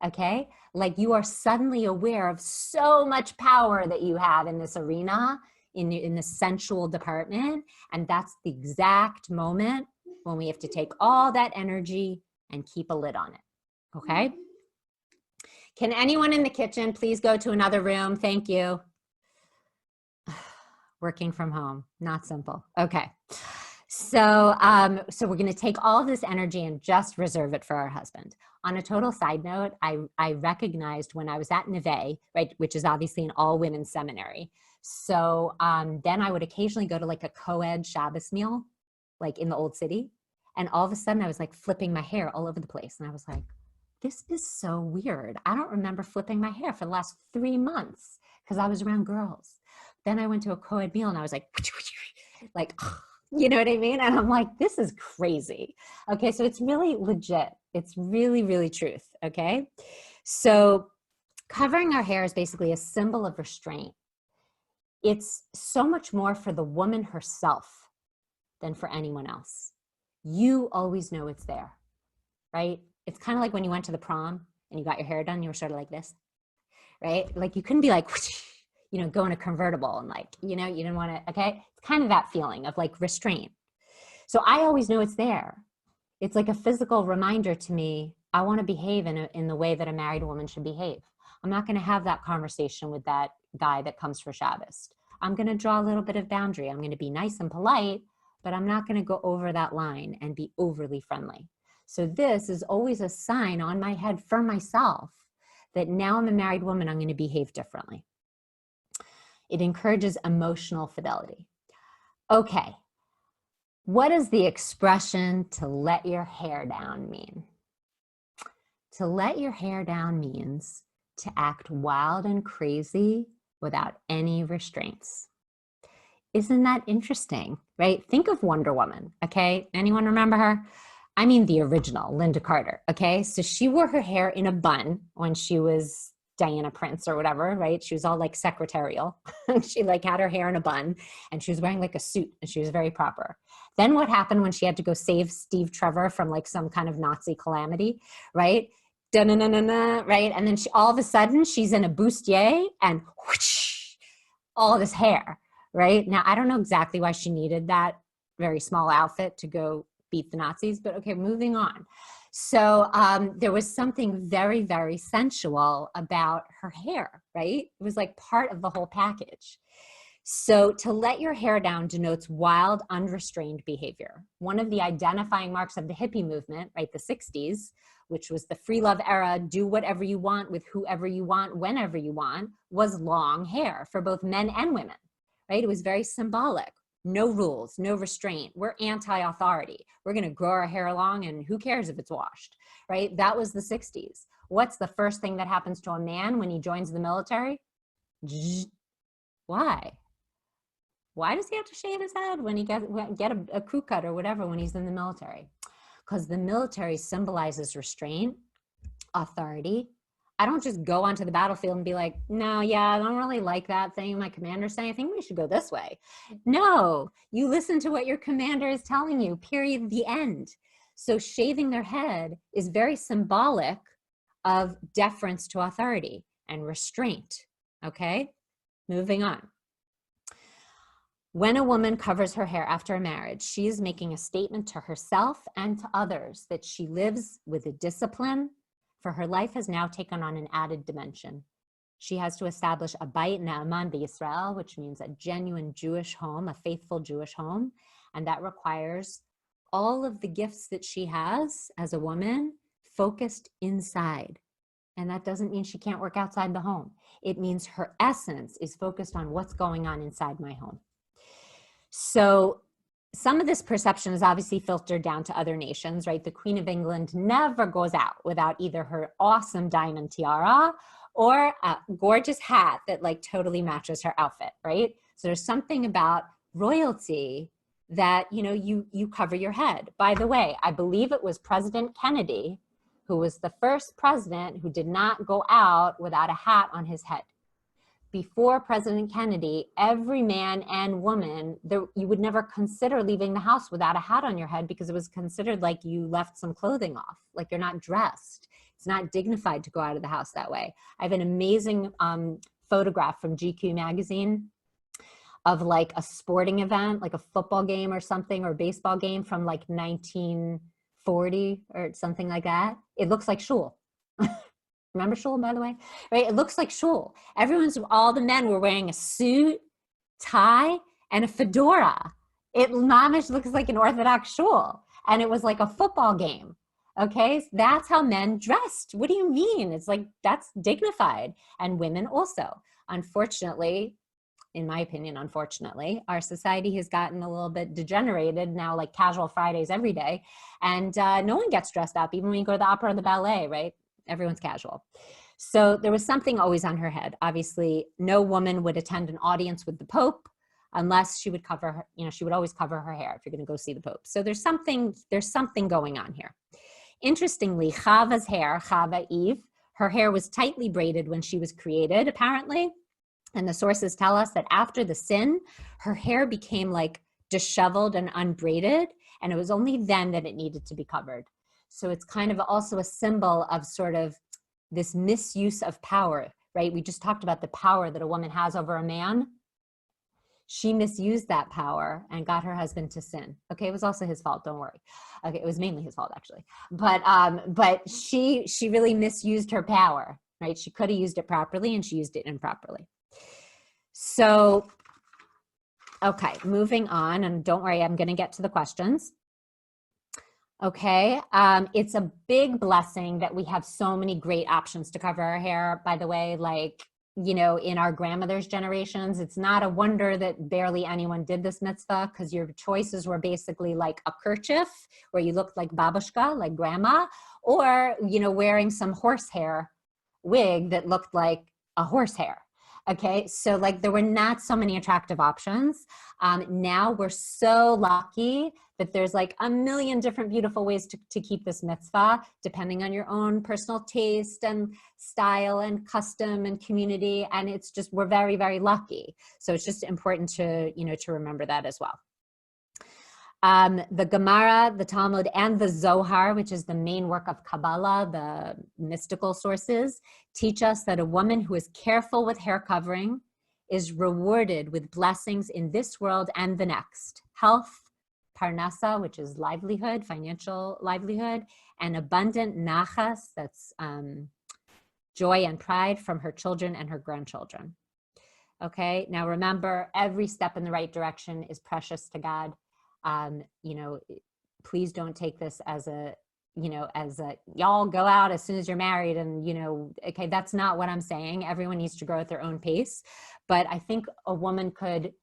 Okay, like you are suddenly aware of so much power that you have in this arena, in the sensual department. And that's the exact moment when we have to take all that energy and keep a lid on it. Okay. Can anyone in the kitchen please go to another room? Thank you. Working from home, not simple. Okay. So we're going to take all of this energy and just reserve it for our husband. On a total side note, I recognized when I was at Neve, right, which is obviously an all-women seminary. So then I would occasionally go to like a co-ed Shabbos meal, like in the old city. And all of a sudden I was like flipping my hair all over the place. And I was like, this is so weird. I don't remember flipping my hair for the last 3 months because I was around girls. Then I went to a co-ed meal and I was like, you know what I mean? And I'm like, this is crazy. Okay, so it's really legit. It's really, really truth, okay? So covering our hair is basically a symbol of restraint. It's so much more for the woman herself than for anyone else. You always know it's there, right? It's kind of like when you went to the prom and you got your hair done, you were sort of like this, right? Like you couldn't be like, you know, go in a convertible and like, you know, you didn't want to, okay? It's kind of that feeling of like restraint. So I always know it's there. It's like a physical reminder to me, I want to behave in the way that a married woman should behave. I'm not going to have that conversation with that guy that comes for Shabbos. I'm going to draw a little bit of boundary. I'm going to be nice and polite, but I'm not going to go over that line and be overly friendly. So this is always a sign on my head for myself that now I'm a married woman, I'm going to behave differently. It encourages emotional fidelity. Okay, what does the expression to let your hair down mean? To let your hair down means to act wild and crazy without any restraints. Isn't that interesting, right? Think of Wonder Woman, okay? Anyone remember her? I mean the original, Linda Carter, okay? So she wore her hair in a bun when she was Diana Prince or whatever, right? She was all like secretarial. She like had her hair in a bun and she was wearing like a suit and she was very proper. Then what happened when she had to go save Steve Trevor from like some kind of Nazi calamity, right? Da-na-na-na-na, right? And then she, all of a sudden she's in a bustier and whoosh, all this hair, right? Now, I don't know exactly why she needed that very small outfit to go beat the Nazis, but okay, moving on. So there was something very, very sensual about her hair, right? It was like part of the whole package. So to let your hair down denotes wild, unrestrained behavior. One of the identifying marks of the hippie movement, right, the 60s, which was the free love era, do whatever you want with whoever you want, whenever you want, was long hair for both men and women, right? It was very symbolic. No rules, no restraint. We're anti-authority. We're going to grow our hair long and who cares if it's washed, right? That was the 60s. What's the first thing that happens to a man when he joins the military? Why? Why does he have to shave his head when he get a crew cut or whatever when he's in the military? Because the military symbolizes restraint, authority. I don't just go onto the battlefield and be like, no, yeah, I don't really like that thing my commander's saying. I think we should go this way. No, you listen to what your commander is telling you, period, the end. So shaving their head is very symbolic of deference to authority and restraint, okay? Moving on. When a woman covers her hair after a marriage, she is making a statement to herself and to others that she lives with a discipline, for her life has now taken on an added dimension. She has to establish a Bayit Na'aman B'Yisrael, which means a genuine Jewish home, a faithful Jewish home, and that requires all of the gifts that she has as a woman focused inside. And that doesn't mean she can't work outside the home. It means her essence is focused on what's going on inside my home. So some of this perception is obviously filtered down to other nations, right? The Queen of England never goes out without either her awesome diamond tiara or a gorgeous hat that like totally matches her outfit, right? So there's something about royalty that, you know, you cover your head. By the way, I believe it was President Kennedy who was the first president who did not go out without a hat on his head. Before President Kennedy, every man and woman, you would never consider leaving the house without a hat on your head because it was considered like you left some clothing off, like you're not dressed. It's not dignified to go out of the house that way. I have an amazing photograph from GQ magazine of like a sporting event, like a football game or something, or a baseball game from like 1940 or something like that. It looks like shul. Remember shul, by the way? Right? It looks like shul. All the men were wearing a suit, tie, and a fedora. It mamish looks like an Orthodox shul. And it was like a football game. Okay? So that's how men dressed. What do you mean? It's like, that's dignified. And women also. Unfortunately, in my opinion, unfortunately, our society has gotten a little bit degenerated now, like casual Fridays every day. And no one gets dressed up, even when you go to the opera or the ballet, right? Everyone's casual. So there was something always on her head. Obviously, no woman would attend an audience with the Pope unless she would cover her, you know, she would always cover her hair if you're going to go see the Pope. So there's something going on here. Interestingly, Chava's hair, Chava Eve, her hair was tightly braided when she was created, apparently. And the sources tell us that after the sin, her hair became like disheveled and unbraided. And it was only then that it needed to be covered. So it's kind of also a symbol of sort of this misuse of power, right? We just talked about the power that a woman has over a man. She misused that power and got her husband to sin. Okay, it was also his fault, don't worry. Okay, it was mainly his fault actually. But she really misused her power, right? She could have used it properly and she used it improperly. So, okay, moving on, and don't worry, I'm gonna get to the questions. Okay, it's a big blessing that we have so many great options to cover our hair. By the way, like, you know, in our grandmother's generations, it's not a wonder that barely anyone did this mitzvah because your choices were basically like a kerchief where you looked like babushka, like grandma, or, you know, wearing some horsehair wig that looked like a horsehair. Okay, so like there were not so many attractive options. Now we're so lucky that there's like a million different beautiful ways to keep this mitzvah, depending on your own personal taste and style and custom and community. And it's just, we're very, very lucky. So it's just important to, you know, to remember that as well. The Gemara, the Talmud, and the Zohar, which is the main work of Kabbalah, the mystical sources, teach us that a woman who is careful with hair covering is rewarded with blessings in this world and the next. Health, parnasa, which is livelihood, financial livelihood, and abundant nachas, that's joy and pride from her children and her grandchildren. Okay, now remember, every step in the right direction is precious to God. You know, please don't take this as a, you know, as a, y'all go out as soon as you're married and, you know, okay, that's not what I'm saying. Everyone needs to grow at their own pace. But I think a woman could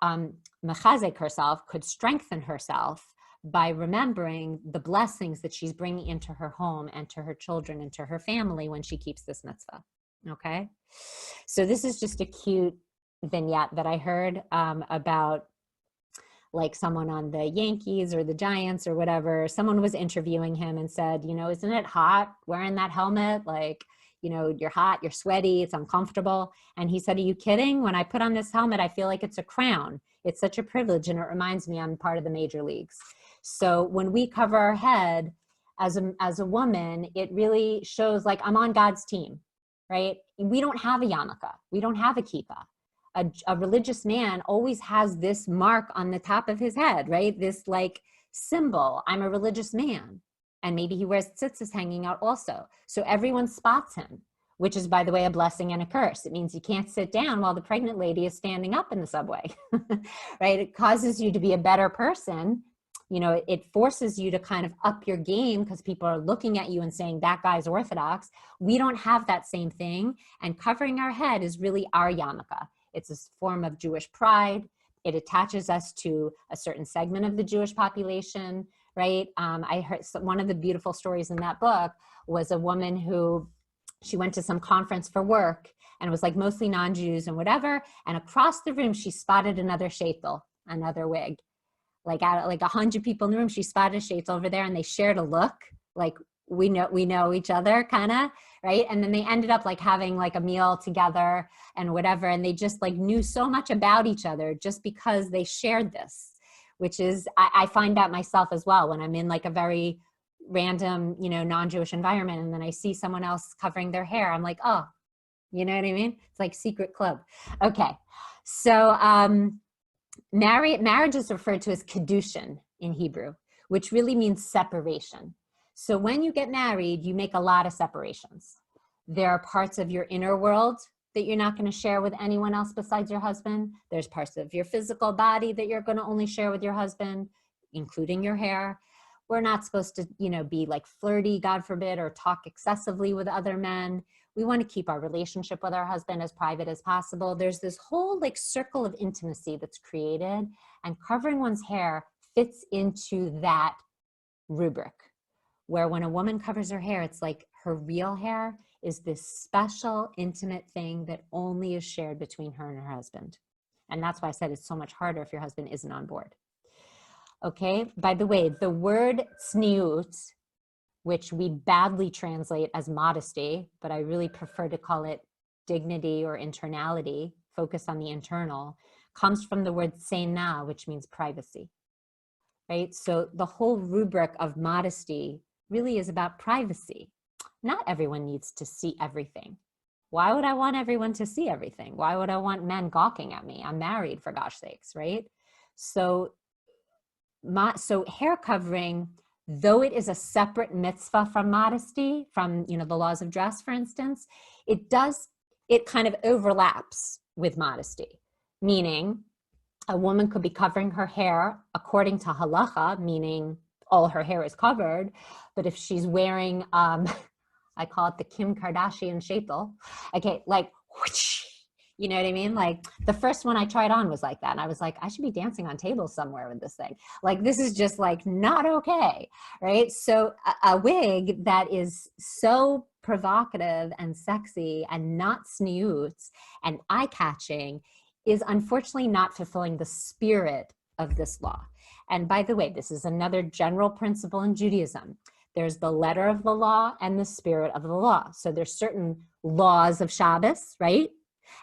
mechazek herself, could strengthen herself by remembering the blessings that she's bringing into her home and to her children and to her family when she keeps this mitzvah. Okay. So this is just a cute vignette that I heard about like someone on the Yankees or the Giants or whatever. Someone was interviewing him and said, you know, isn't it hot wearing that helmet? Like, you know, you're hot, you're sweaty, it's uncomfortable. And he said, are you kidding? When I put on this helmet, I feel like it's a crown. It's such a privilege. And it reminds me I'm part of the major leagues. So when we cover our head as a woman, it really shows like I'm on God's team, right? We don't have a yarmulke. We don't have a kippah. A religious man always has this mark on the top of his head, right? This like symbol, I'm a religious man. And maybe he wears tzitzis hanging out also. So everyone spots him, which is, by the way, a blessing and a curse. It means you can't sit down while the pregnant lady is standing up in the subway, right? It causes you to be a better person you know, it forces you to kind of up your game because people are looking at you and saying that guy's Orthodox. We don't have that same thing. And covering our head is really our yarmulke. It's a form of Jewish pride. It attaches us to a certain segment of the Jewish population, right? I heard one of the beautiful stories in that book was a woman who, she went to some conference for work and it was like mostly non-Jews and whatever. And across the room, she spotted another sheitel, another wig. Like out of like 100 people in the room, she spotted a sheitel over there and they shared a look. Like we know each other kind of, right? And then they ended up like having like a meal together and whatever. And they just like knew so much about each other just because they shared this, which is, I find that myself as well when I'm in like a very random, you know, non-Jewish environment. And then I see someone else covering their hair. I'm like, oh, you know what I mean? It's like secret club. Okay. So, marriage is referred to as kedushin in Hebrew, which really means separation. So when you get married, you make a lot of separations. There are parts of your inner world that you're not going to share with anyone else besides your husband. There's parts of your physical body that you're going to only share with your husband, including your hair. We're not supposed to, you know, be like flirty, God forbid, or talk excessively with other men. We want to keep our relationship with our husband as private as possible. There's this whole like circle of intimacy that's created, and covering one's hair fits into that rubric, where when a woman covers her hair, it's like her real hair is this special, intimate thing that only is shared between her and her husband. And that's why I said it's so much harder if your husband isn't on board. Okay, by the way, the word tzniut, which we badly translate as modesty, but I really prefer to call it dignity or internality, focus on the internal, comes from the word sena, which means privacy, right? So the whole rubric of modesty really is about privacy. Not everyone needs to see everything. Why would I want everyone to see everything? Why would I want men gawking at me? I'm married, for gosh sakes, right? So hair covering, though it is a separate mitzvah from modesty, from, you know, the laws of dress, for instance, it kind of overlaps with modesty, meaning a woman could be covering her hair according to halacha, meaning all her hair is covered, but if she's wearing, I call it the Kim Kardashian sheitel, okay, like, whoosh, you know what I mean? Like the first one I tried on was like that. And I was like, I should be dancing on tables somewhere with this thing. Like, this is just like not okay, right? So a wig that is so provocative and sexy and not snoots and eye-catching is unfortunately not fulfilling the spirit of this law. And by the way, this is another general principle in Judaism. There's the letter of the law and the spirit of the law. So there's certain laws of Shabbos, right?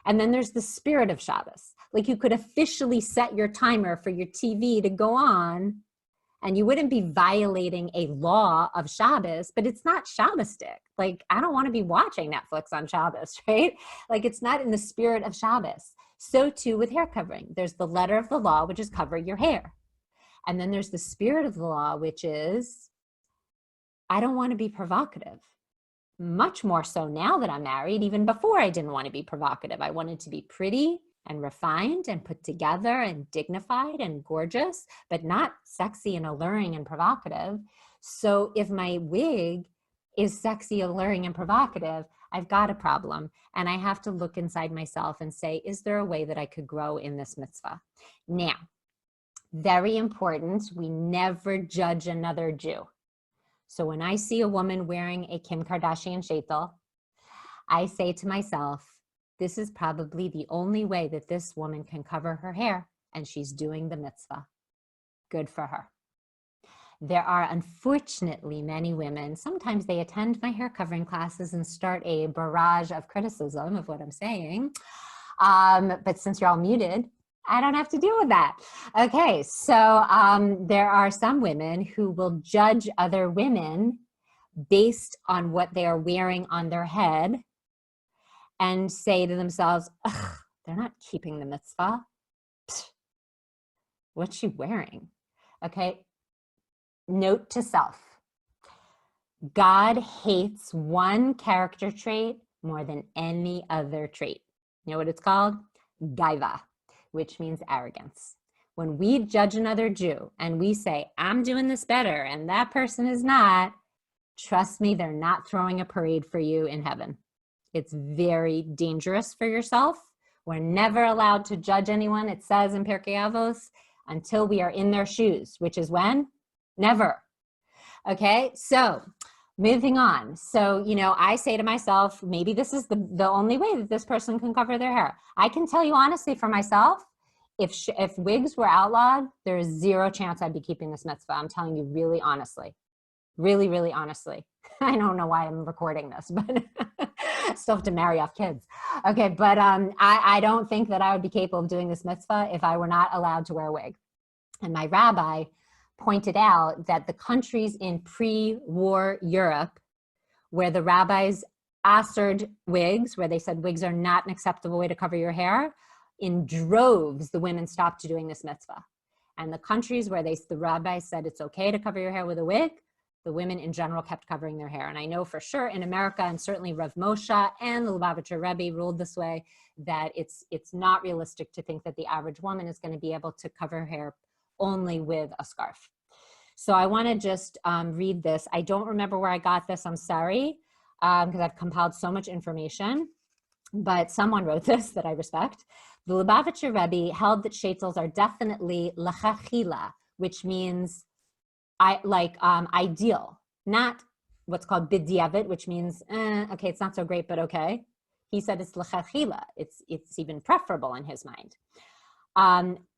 And then there's the spirit of Shabbos. Like you could officially set your timer for your TV to go on and you wouldn't be violating a law of Shabbos, but it's not Shabbostic. Like, I don't want to be watching Netflix on Shabbos, right? Like, it's not in the spirit of Shabbos. So too with hair covering. There's the letter of the law, which is cover your hair. And then there's the spirit of the law, which is, I don't want to be provocative. Much more so now that I'm married. Even before, I didn't want to be provocative. I wanted to be pretty and refined and put together and dignified and gorgeous, but not sexy and alluring and provocative. So if my wig is sexy, alluring, and provocative, I've got a problem. And I have to look inside myself and say, is there a way that I could grow in this mitzvah? Now, very important, we never judge another Jew. So when I see a woman wearing a Kim Kardashian sheitel, I say to myself, this is probably the only way that this woman can cover her hair, and she's doing the mitzvah. Good for her. There are unfortunately many women, sometimes they attend my hair covering classes and start a barrage of criticism of what I'm saying. But since you're all muted, I don't have to deal with that. Okay, so there are some women who will judge other women based on what they are wearing on their head and say to themselves, ugh, they're not keeping the mitzvah. Psst, what's she wearing? Okay, note to self. God hates one character trait more than any other trait. You know what it's called? Gaiva, which means arrogance. when we judge another Jew and we say, I'm doing this better and that person is not, trust me, they're not throwing a parade for you in heaven. It's very dangerous for yourself. We're never allowed to judge anyone, it says in Pirkei Avos, until we are in their shoes, which is when? Never. Okay, so moving on. So, I say to myself, maybe this is the only way that this person can cover their hair. I can tell you honestly for myself, if wigs were outlawed, there is zero chance I'd be keeping this mitzvah. I'm telling you really honestly. Really, really honestly. I don't know why I'm recording this, but still have to marry off kids. Okay, but I don't think that I would be capable of doing this mitzvah if I were not allowed to wear a wig. And my rabbi pointed out that the countries in pre-war Europe where the rabbis assered wigs, where they said wigs are not an acceptable way to cover your hair, in droves, the women stopped doing this mitzvah. And the countries where the rabbis said it's okay to cover your hair with a wig, the women in general kept covering their hair. And I know for sure in America, and certainly Rav Moshe and the Lubavitcher Rebbe ruled this way, that it's not realistic to think that the average woman is going to be able to cover her hair only with a scarf. So I want to just read this. I don't remember where I got this. I'm sorry, because I've compiled so much information, but someone wrote this that I respect. The Lubavitcher Rebbe held that sheitels are definitely lechachila, which means ideal, not what's called b'diavad, which means, okay, it's not so great, but okay. He said it's l'chachila. It's even preferable in his mind.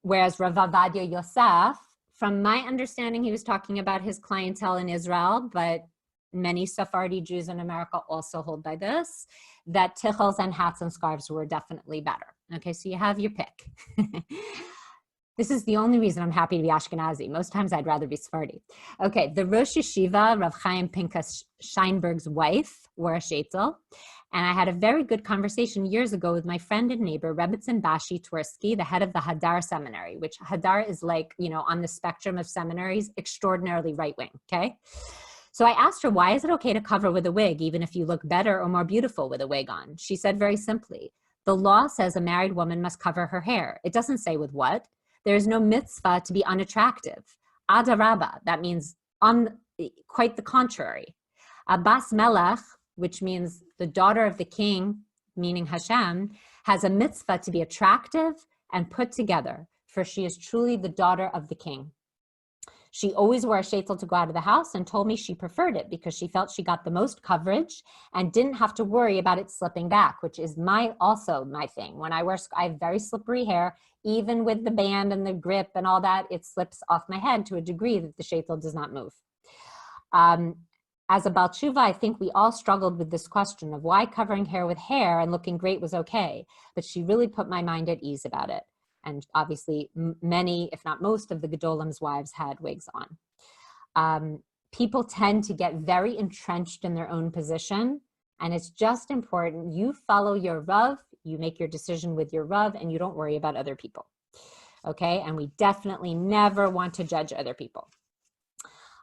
Whereas Rav Avadia Yosef, from my understanding, he was talking about his clientele in Israel, but many Sephardi Jews in America also hold by this, that tichels and hats and scarves were definitely better. Okay, so you have your pick. This is the only reason I'm happy to be Ashkenazi. Most times I'd rather be Sephardi. Okay, the Rosh Yeshiva, Rav Chaim Pinkas Scheinberg's wife, wore a sheitel. And I had a very good conversation years ago with my friend and neighbor, Rebbetzin Bashi Twersky, the head of the Hadar Seminary, which Hadar is like, on the spectrum of seminaries, extraordinarily right-wing, okay? So I asked her, why is it okay to cover with a wig, even if you look better or more beautiful with a wig on? She said very simply, the law says a married woman must cover her hair. It doesn't say with what. There is no mitzvah to be unattractive. Adarabba, that means quite the contrary. Abbas Melech, which means the daughter of the king, meaning Hashem, has a mitzvah to be attractive and put together, for she is truly the daughter of the king. She always wore a sheitel to go out of the house and told me she preferred it because she felt she got the most coverage and didn't have to worry about it slipping back, which is also my thing. When I have very slippery hair, even with the band and the grip and all that, it slips off my head to a degree that the sheitel does not move. As a Baal Tshuva, I think we all struggled with this question of why covering hair with hair and looking great was okay, but she really put my mind at ease about it. And obviously many, if not most, of the Gedolim's wives had wigs on. People tend to get very entrenched in their own position, and it's just important you follow your Rav, you make your decision with your Rav, and you don't worry about other people. Okay, and we definitely never want to judge other people.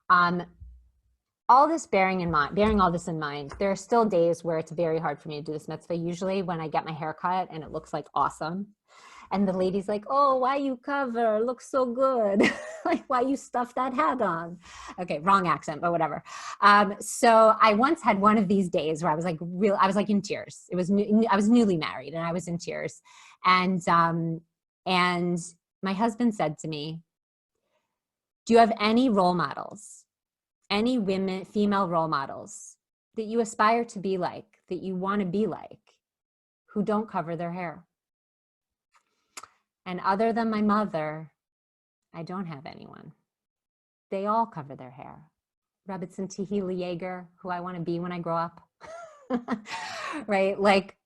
All this bearing all this in mind, there are still days where it's very hard for me to do this mitzvah. Usually when I get my hair cut and it looks like awesome, and the lady's like, oh, why you cover? It looks so good. Like, why you stuff that hat on? Okay, wrong accent, but whatever. So I once had one of these days where I was like in tears. I was newly married and I was in tears. And my husband said to me, do you have any role models, any female role models that you aspire to be like, that you want to be like, who don't cover their hair? And other than my mother, I don't have anyone. They all cover their hair. Rebbetzin Tehila Yeager, who I want to be when I grow up, right? Like,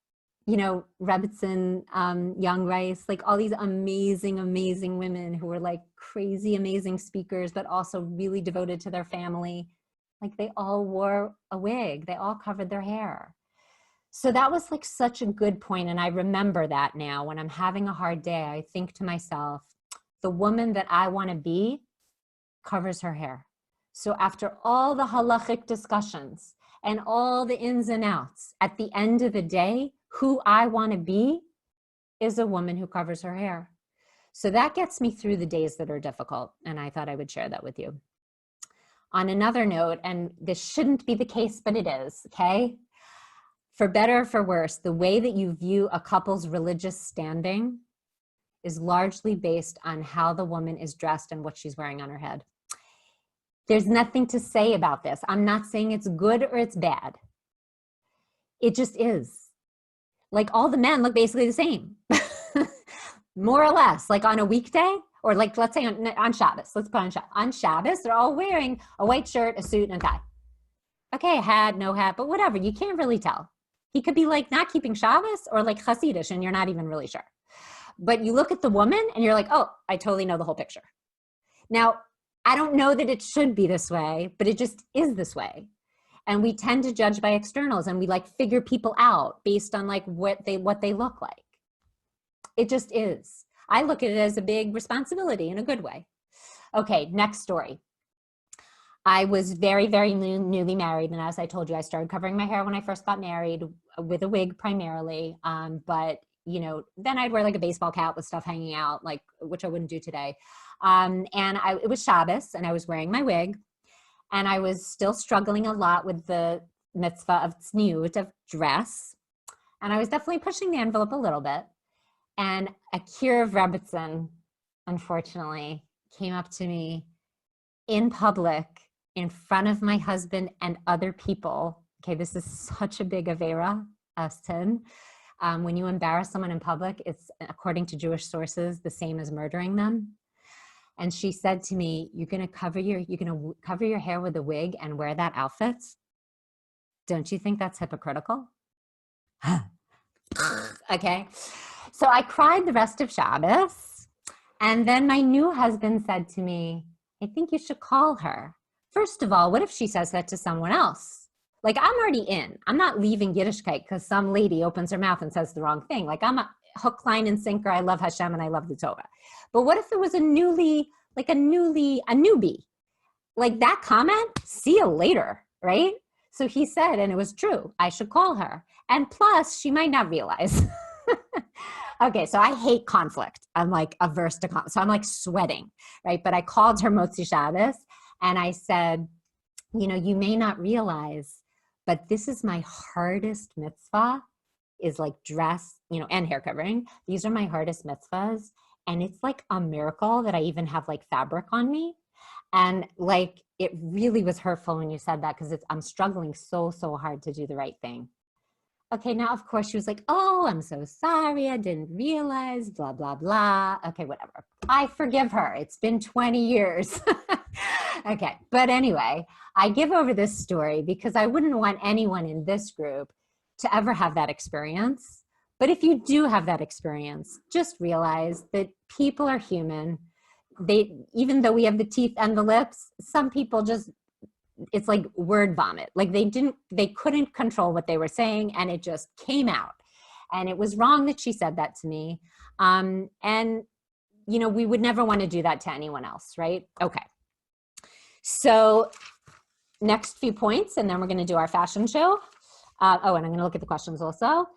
Rebbetzin Young Rice, like all these amazing, amazing women who were like crazy, amazing speakers, but also really devoted to their family. Like they all wore a wig. They all covered their hair. So that was like such a good point. And I remember that now when I'm having a hard day, I think to myself, the woman that I want to be covers her hair. So after all the halachic discussions and all the ins and outs, at the end of the day, who I want to be is a woman who covers her hair. So that gets me through the days that are difficult. And I thought I would share that with you. On another note, and this shouldn't be the case, but it is, okay? For better or for worse, the way that you view a couple's religious standing is largely based on how the woman is dressed and what she's wearing on her head. There's nothing to say about this. I'm not saying it's good or it's bad. It just is. Like, all the men look basically the same, more or less, like on a weekday, or like, let's say on Shabbos, let's put on Shabbos. On Shabbos, they're all wearing a white shirt, a suit, and a tie. Okay, a hat, no hat, but whatever, you can't really tell. He could be like not keeping Shabbos or like Hasidish, and you're not even really sure. But you look at the woman and you're like, oh, I totally know the whole picture. Now, I don't know that it should be this way, but it just is this way. And we tend to judge by externals, and we like figure people out based on like what they look like. It just is. I look at it as a big responsibility in a good way. Okay, next story. I was very, very newly married. And as I told you, I started covering my hair when I first got married with a wig primarily. But, you know, then I'd wear like a baseball cap with stuff hanging out, like, which I wouldn't do today. It was Shabbos, and I was wearing my wig. And I was still struggling a lot with the mitzvah of tzniut, of dress. And I was definitely pushing the envelope a little bit. And Akira Rebbitzin, unfortunately, came up to me in public in front of my husband and other people. Okay, this is such a big avera, sin. When you embarrass someone in public, it's, according to Jewish sources, the same as murdering them. And she said to me, you're gonna cover your hair with a wig and wear that outfit? Don't you think that's hypocritical? Okay. So I cried the rest of Shabbos. And then my new husband said to me, I think you should call her. First of all, what if she says that to someone else? Like, I'm already in. I'm not leaving Yiddishkeit because some lady opens her mouth and says the wrong thing. Like, I'm a hook, line, and sinker. I love Hashem and I love the Torah. But what if it was a newbie? Like, that comment, see you later, right? So he said, and it was true, I should call her. And plus, she might not realize. Okay, so I hate conflict. I'm like averse to conflict. So I'm like sweating, right? But I called her Motzi Shabbos and I said, you know, you may not realize, but this is my hardest mitzvah, is like dress, you know, and hair covering. These are my hardest mitzvahs. And it's like a miracle that I even have like fabric on me. And like, it really was hurtful when you said that, because I'm struggling so hard to do the right thing. Okay, now, of course, she was like, oh, I'm so sorry. I didn't realize, blah, blah, blah. Okay, whatever. I forgive her. It's been 20 years. Okay, but anyway, I give over this story because I wouldn't want anyone in this group to ever have that experience. But if you do have that experience, just realize that people are human. Even though we have the teeth and the lips, some people just, it's like word vomit. Like they couldn't control what they were saying, and it just came out. And it was wrong that she said that to me. And, you know, we would never want to do that to anyone else, right? Okay. So next few points, and then we're going to do our fashion show. And I'm going to look at the questions also.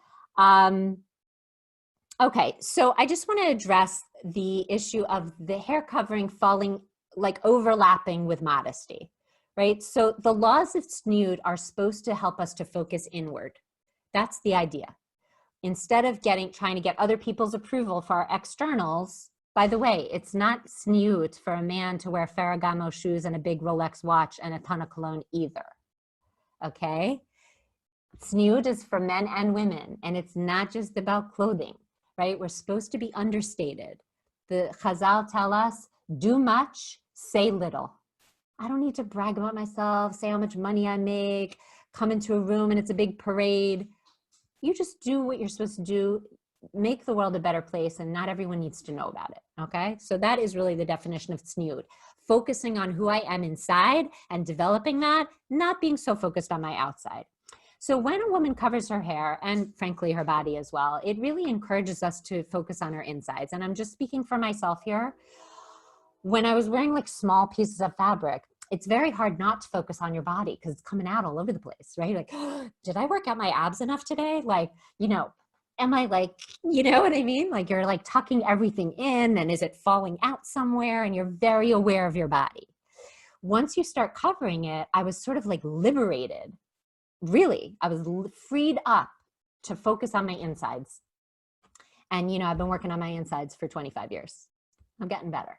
Okay, so I just want to address the issue of the hair covering falling, like overlapping with modesty. Right? So the laws of tzniut are supposed to help us to focus inward. That's the idea. Instead of trying to get other people's approval for our externals, by the way, it's not tzniut for a man to wear Ferragamo shoes and a big Rolex watch and a ton of cologne either. Okay? Tzniut is for men and women, and it's not just about clothing, right? We're supposed to be understated. The Chazal tell us, do much, say little. I don't need to brag about myself, say how much money I make, come into a room and it's a big parade. You just do what you're supposed to do, make the world a better place, and not everyone needs to know about it, okay? So that is really the definition of tzniut, focusing on who I am inside and developing that, not being so focused on my outside. So when a woman covers her hair, and frankly her body as well, it really encourages us to focus on our insides. And I'm just speaking for myself here. When I was wearing like small pieces of fabric, it's very hard not to focus on your body because it's coming out all over the place, right? Like, oh, did I work out my abs enough today? Like, you know, am I like, you know what I mean? Like you're like tucking everything in, and is it falling out somewhere? And you're very aware of your body. Once you start covering it, I was sort of like liberated. Really, I was freed up to focus on my insides. And, you know, I've been working on my insides for 25 years. I'm getting better.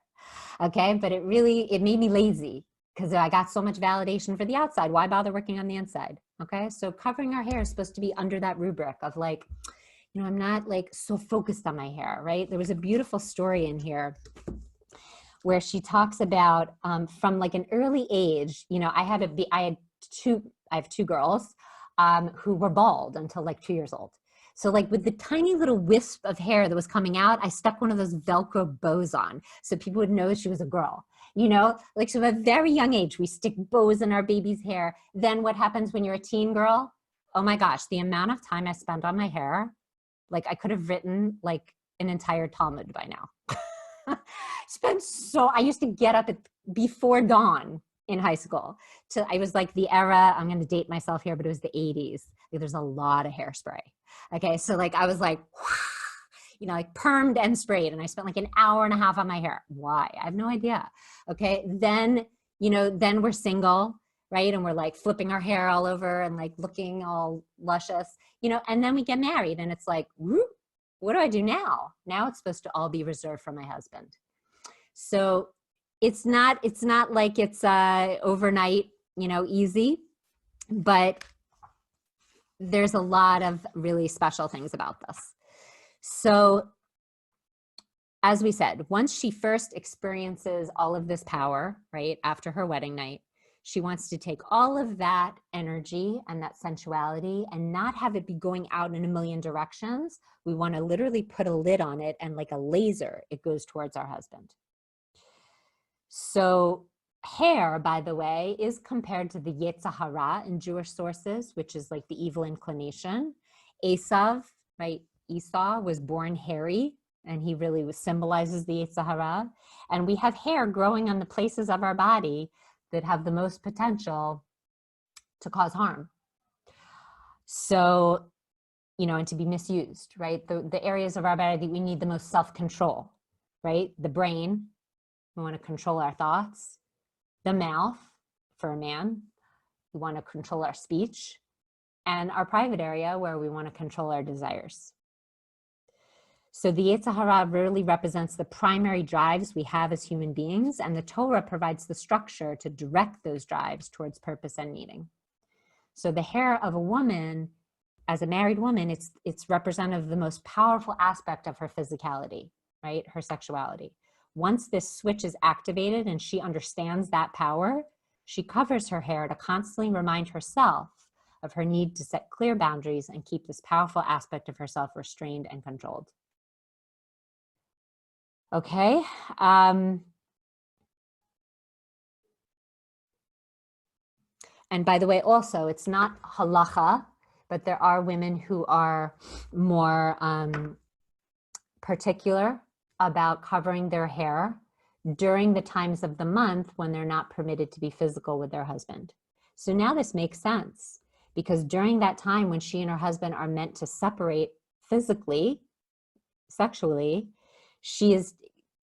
Okay. But it made me lazy because I got so much validation for the outside. Why bother working on the inside? Okay. So covering our hair is supposed to be under that rubric of like, you know, I'm not like so focused on my hair, right? There was a beautiful story in here where she talks about from like an early age, you know, I have two girls who were bald until like 2 years old. So like with the tiny little wisp of hair that was coming out, I stuck one of those Velcro bows on so people would know she was a girl, you know, like so at a very young age, we stick bows in our baby's hair. Then what happens when you're a teen girl? Oh my gosh, the amount of time I spent on my hair, like I could have written like an entire Talmud by now. I used to get up before dawn in high school. I was like the era, I'm going to date myself here, but it was the 80s. Like, there's a lot of hairspray. Okay. So like, I was like, you know, like permed and sprayed. And I spent like an hour and a half on my hair. Why? I have no idea. Okay. Then, you know, then we're single, right? And we're like flipping our hair all over and like looking all luscious, you know, and then we get married and it's like, whoop, what do I do now? Now it's supposed to all be reserved for my husband. So it's not like it's overnight, you know, easy, but there's a lot of really special things about this. So as we said, once she first experiences all of this power, right, after her wedding night, she wants to take all of that energy and that sensuality and not have it be going out in a million directions. We want to literally put a lid on it, and like a laser, it goes towards our husband. So hair, by the way, is compared to the Yetzer Hara in Jewish sources, which is like the evil inclination. Esav, right? Esau was born hairy, and he really symbolizes the Yetzer Hara. And we have hair growing on the places of our body that have the most potential to cause harm. So, you know, and to be misused, right? The areas of our body that we need the most self-control, right? The brain, we want to control our thoughts. The mouth, for a man, we want to control our speech. And our private area, where we want to control our desires. So the Yetzer Hara really represents the primary drives we have as human beings, and the Torah provides the structure to direct those drives towards purpose and meaning. So the hair of a woman, as a married woman, it's representative of the most powerful aspect of her physicality, right? Her sexuality. Once this switch is activated and she understands that power, she covers her hair to constantly remind herself of her need to set clear boundaries and keep this powerful aspect of herself restrained and controlled. Okay. And by the way, also, it's not halacha, but there are women who are more particular about covering their hair during the times of the month when they're not permitted to be physical with their husband. So now this makes sense, because during that time when she and her husband are meant to separate physically, sexually, she is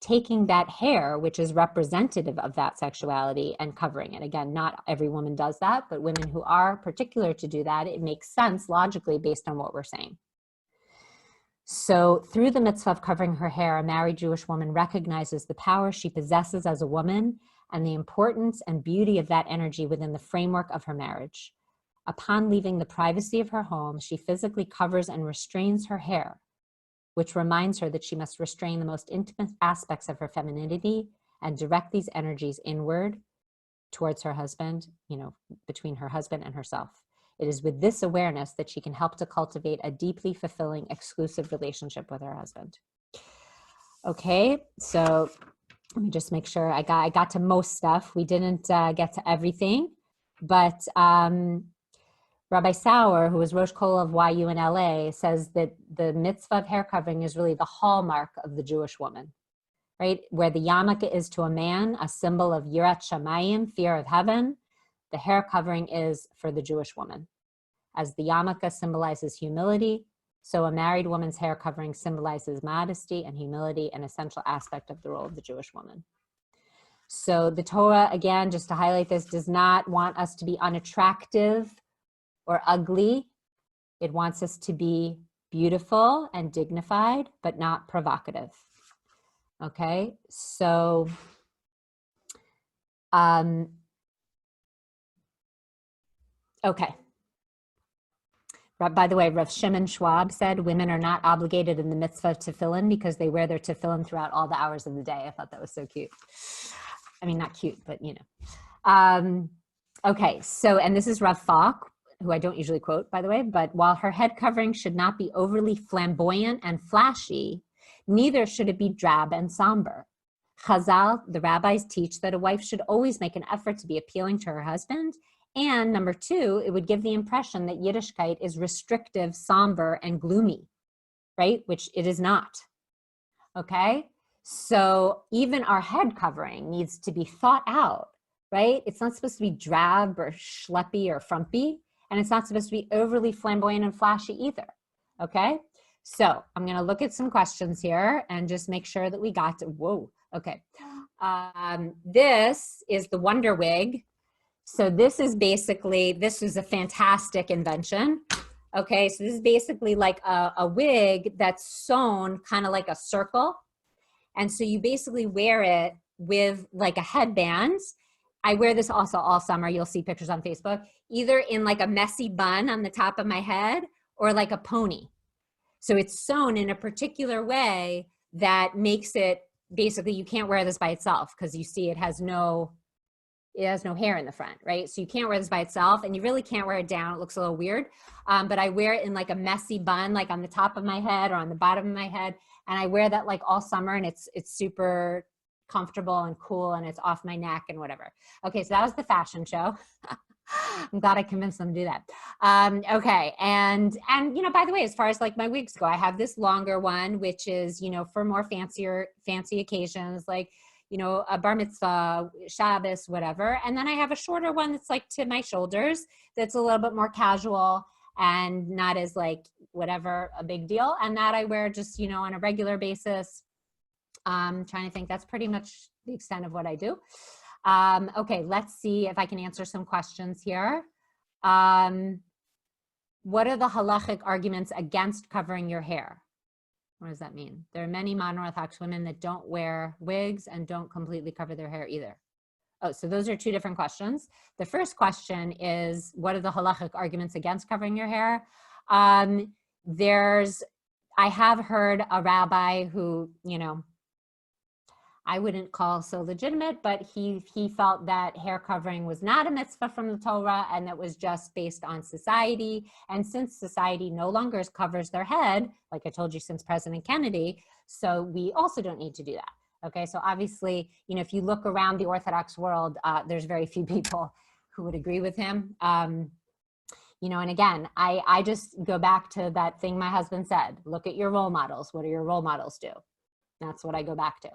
taking that hair, which is representative of that sexuality, and covering it. Again, not every woman does that, but women who are particular to do that, it makes sense logically based on what we're saying. So through the mitzvah of covering her hair, a married Jewish woman recognizes the power she possesses as a woman and the importance and beauty of that energy within the framework of her marriage. Upon leaving the privacy of her home, she physically covers and restrains her hair, which reminds her that she must restrain the most intimate aspects of her femininity and direct these energies inward towards her husband, you know, between her husband and herself. It is with this awareness that she can help to cultivate a deeply fulfilling, exclusive relationship with her husband. Okay, so let me just make sure I got to most stuff. We didn't get to everything, but Rabbi Sauer, who was Rosh Kol of YU in LA, says that the mitzvah of hair covering is really the hallmark of the Jewish woman, right? Where the yarmulke is to a man, a symbol of yirat shamayim, fear of heaven, the hair covering is for the Jewish woman. As the yarmulke symbolizes humility, So a married woman's hair covering symbolizes modesty and humility, an essential aspect of the role of the Jewish woman. So the Torah, again, just to highlight this, does not want us to be unattractive or ugly. It wants us to be beautiful and dignified, but not provocative. Okay, so okay. By the way, Rav Shimon Schwab said women are not obligated in the mitzvah tefillin because they wear their tefillin throughout all the hours of the day. I thought that was so cute. I mean, not cute, but you know. Okay, so, and this is Rav Falk, who I don't usually quote, by the way, but while her head covering should not be overly flamboyant and flashy, neither should it be drab and somber. Chazal, the rabbis, teach that a wife should always make an effort to be appealing to her husband. And number two, it would give the impression that Yiddishkeit is restrictive, somber, and gloomy, right? Which it is not, okay? So even our head covering needs to be thought out, right? It's not supposed to be drab or schleppy or frumpy, and it's not supposed to be overly flamboyant and flashy either, okay? So I'm gonna look at some questions here and just make sure that we got to, whoa, okay. This is the Wonder Wig. So this is basically, this is a fantastic invention. Okay, so this is basically like a wig that's sewn kind of like a circle. And so you basically wear it with like a headband. I wear this also all summer. You'll see pictures on Facebook, either in like a messy bun on the top of my head or like a pony. So it's sewn in a particular way that makes it, basically you can't wear this by itself because you see it has no hair in the front, right? So you can't wear this by itself and you really can't wear it down. It looks a little weird, but I wear it in like a messy bun, like on the top of my head or on the bottom of my head. And I wear that like all summer and it's super comfortable and cool and it's off my neck and whatever. Okay, so that was the fashion show. I'm glad I convinced them to do that. Okay, and you know, by the way, as far as like my wigs go, I have this longer one, which is, you know, for more fancy occasions, like, you know, a bar mitzvah, Shabbos, whatever. And then I have a shorter one that's like to my shoulders, that's a little bit more casual and not as like whatever, a big deal. And that I wear just, you know, on a regular basis. Trying to think, that's pretty much the extent of what I do. Okay, let's see if I can answer some questions here. What are the halachic arguments against covering your hair? What does that mean? There are many modern Orthodox women that don't wear wigs and don't completely cover their hair either. Oh, so those are two different questions. The first question is, what are the halachic arguments against covering your hair? I have heard a rabbi who, you know, I wouldn't call so legitimate, but he felt that hair covering was not a mitzvah from the Torah and that was just based on society. And since society no longer covers their head, like I told you, since President Kennedy, so we also don't need to do that. Okay, so obviously, you know, if you look around the Orthodox world, there's very few people who would agree with him. You know, and again, I just go back to that thing my husband said, look at your role models. What do your role models do? That's what I go back to.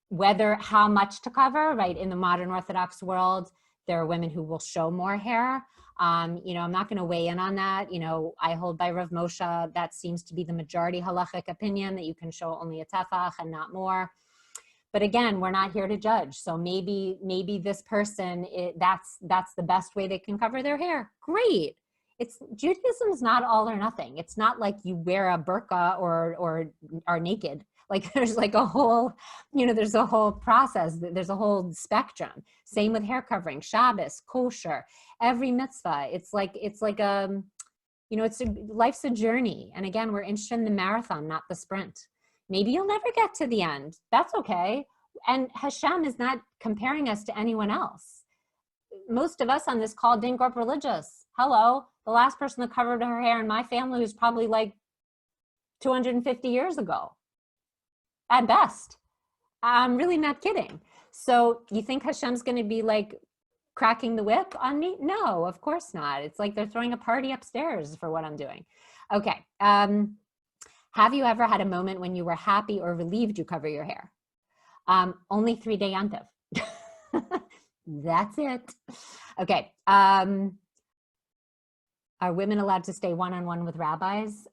Whether how much to cover, right? In the modern Orthodox world, there are women who will show more hair. You know, I'm not going to weigh in on that. You know, I hold by Rav Moshe. That seems to be the majority halachic opinion, that you can show only a tefach and not more. But again, we're not here to judge. So maybe this person, that's the best way they can cover their hair. Great. Judaism is not all or nothing. It's not like you wear a burqa or are naked. Like there's like a whole, you know, there's a whole process, there's a whole spectrum. Same with hair covering, Shabbos, kosher, every mitzvah. It's like you know, life's a journey. And again, we're interested in the marathon, not the sprint. Maybe you'll never get to the end. That's okay. And Hashem is not comparing us to anyone else. Most of us on this call didn't grow up religious. Hello, the last person that covered her hair in my family was probably like 250 years ago. At best. I'm really not kidding. So you think Hashem's going to be like cracking the whip on me? No, of course not. It's like they're throwing a party upstairs for what I'm doing. Okay. Have you ever had a moment when you were happy or relieved you cover your hair? Only 3-day Yontif. That's it. Okay. Are women allowed to stay one-on-one with rabbis?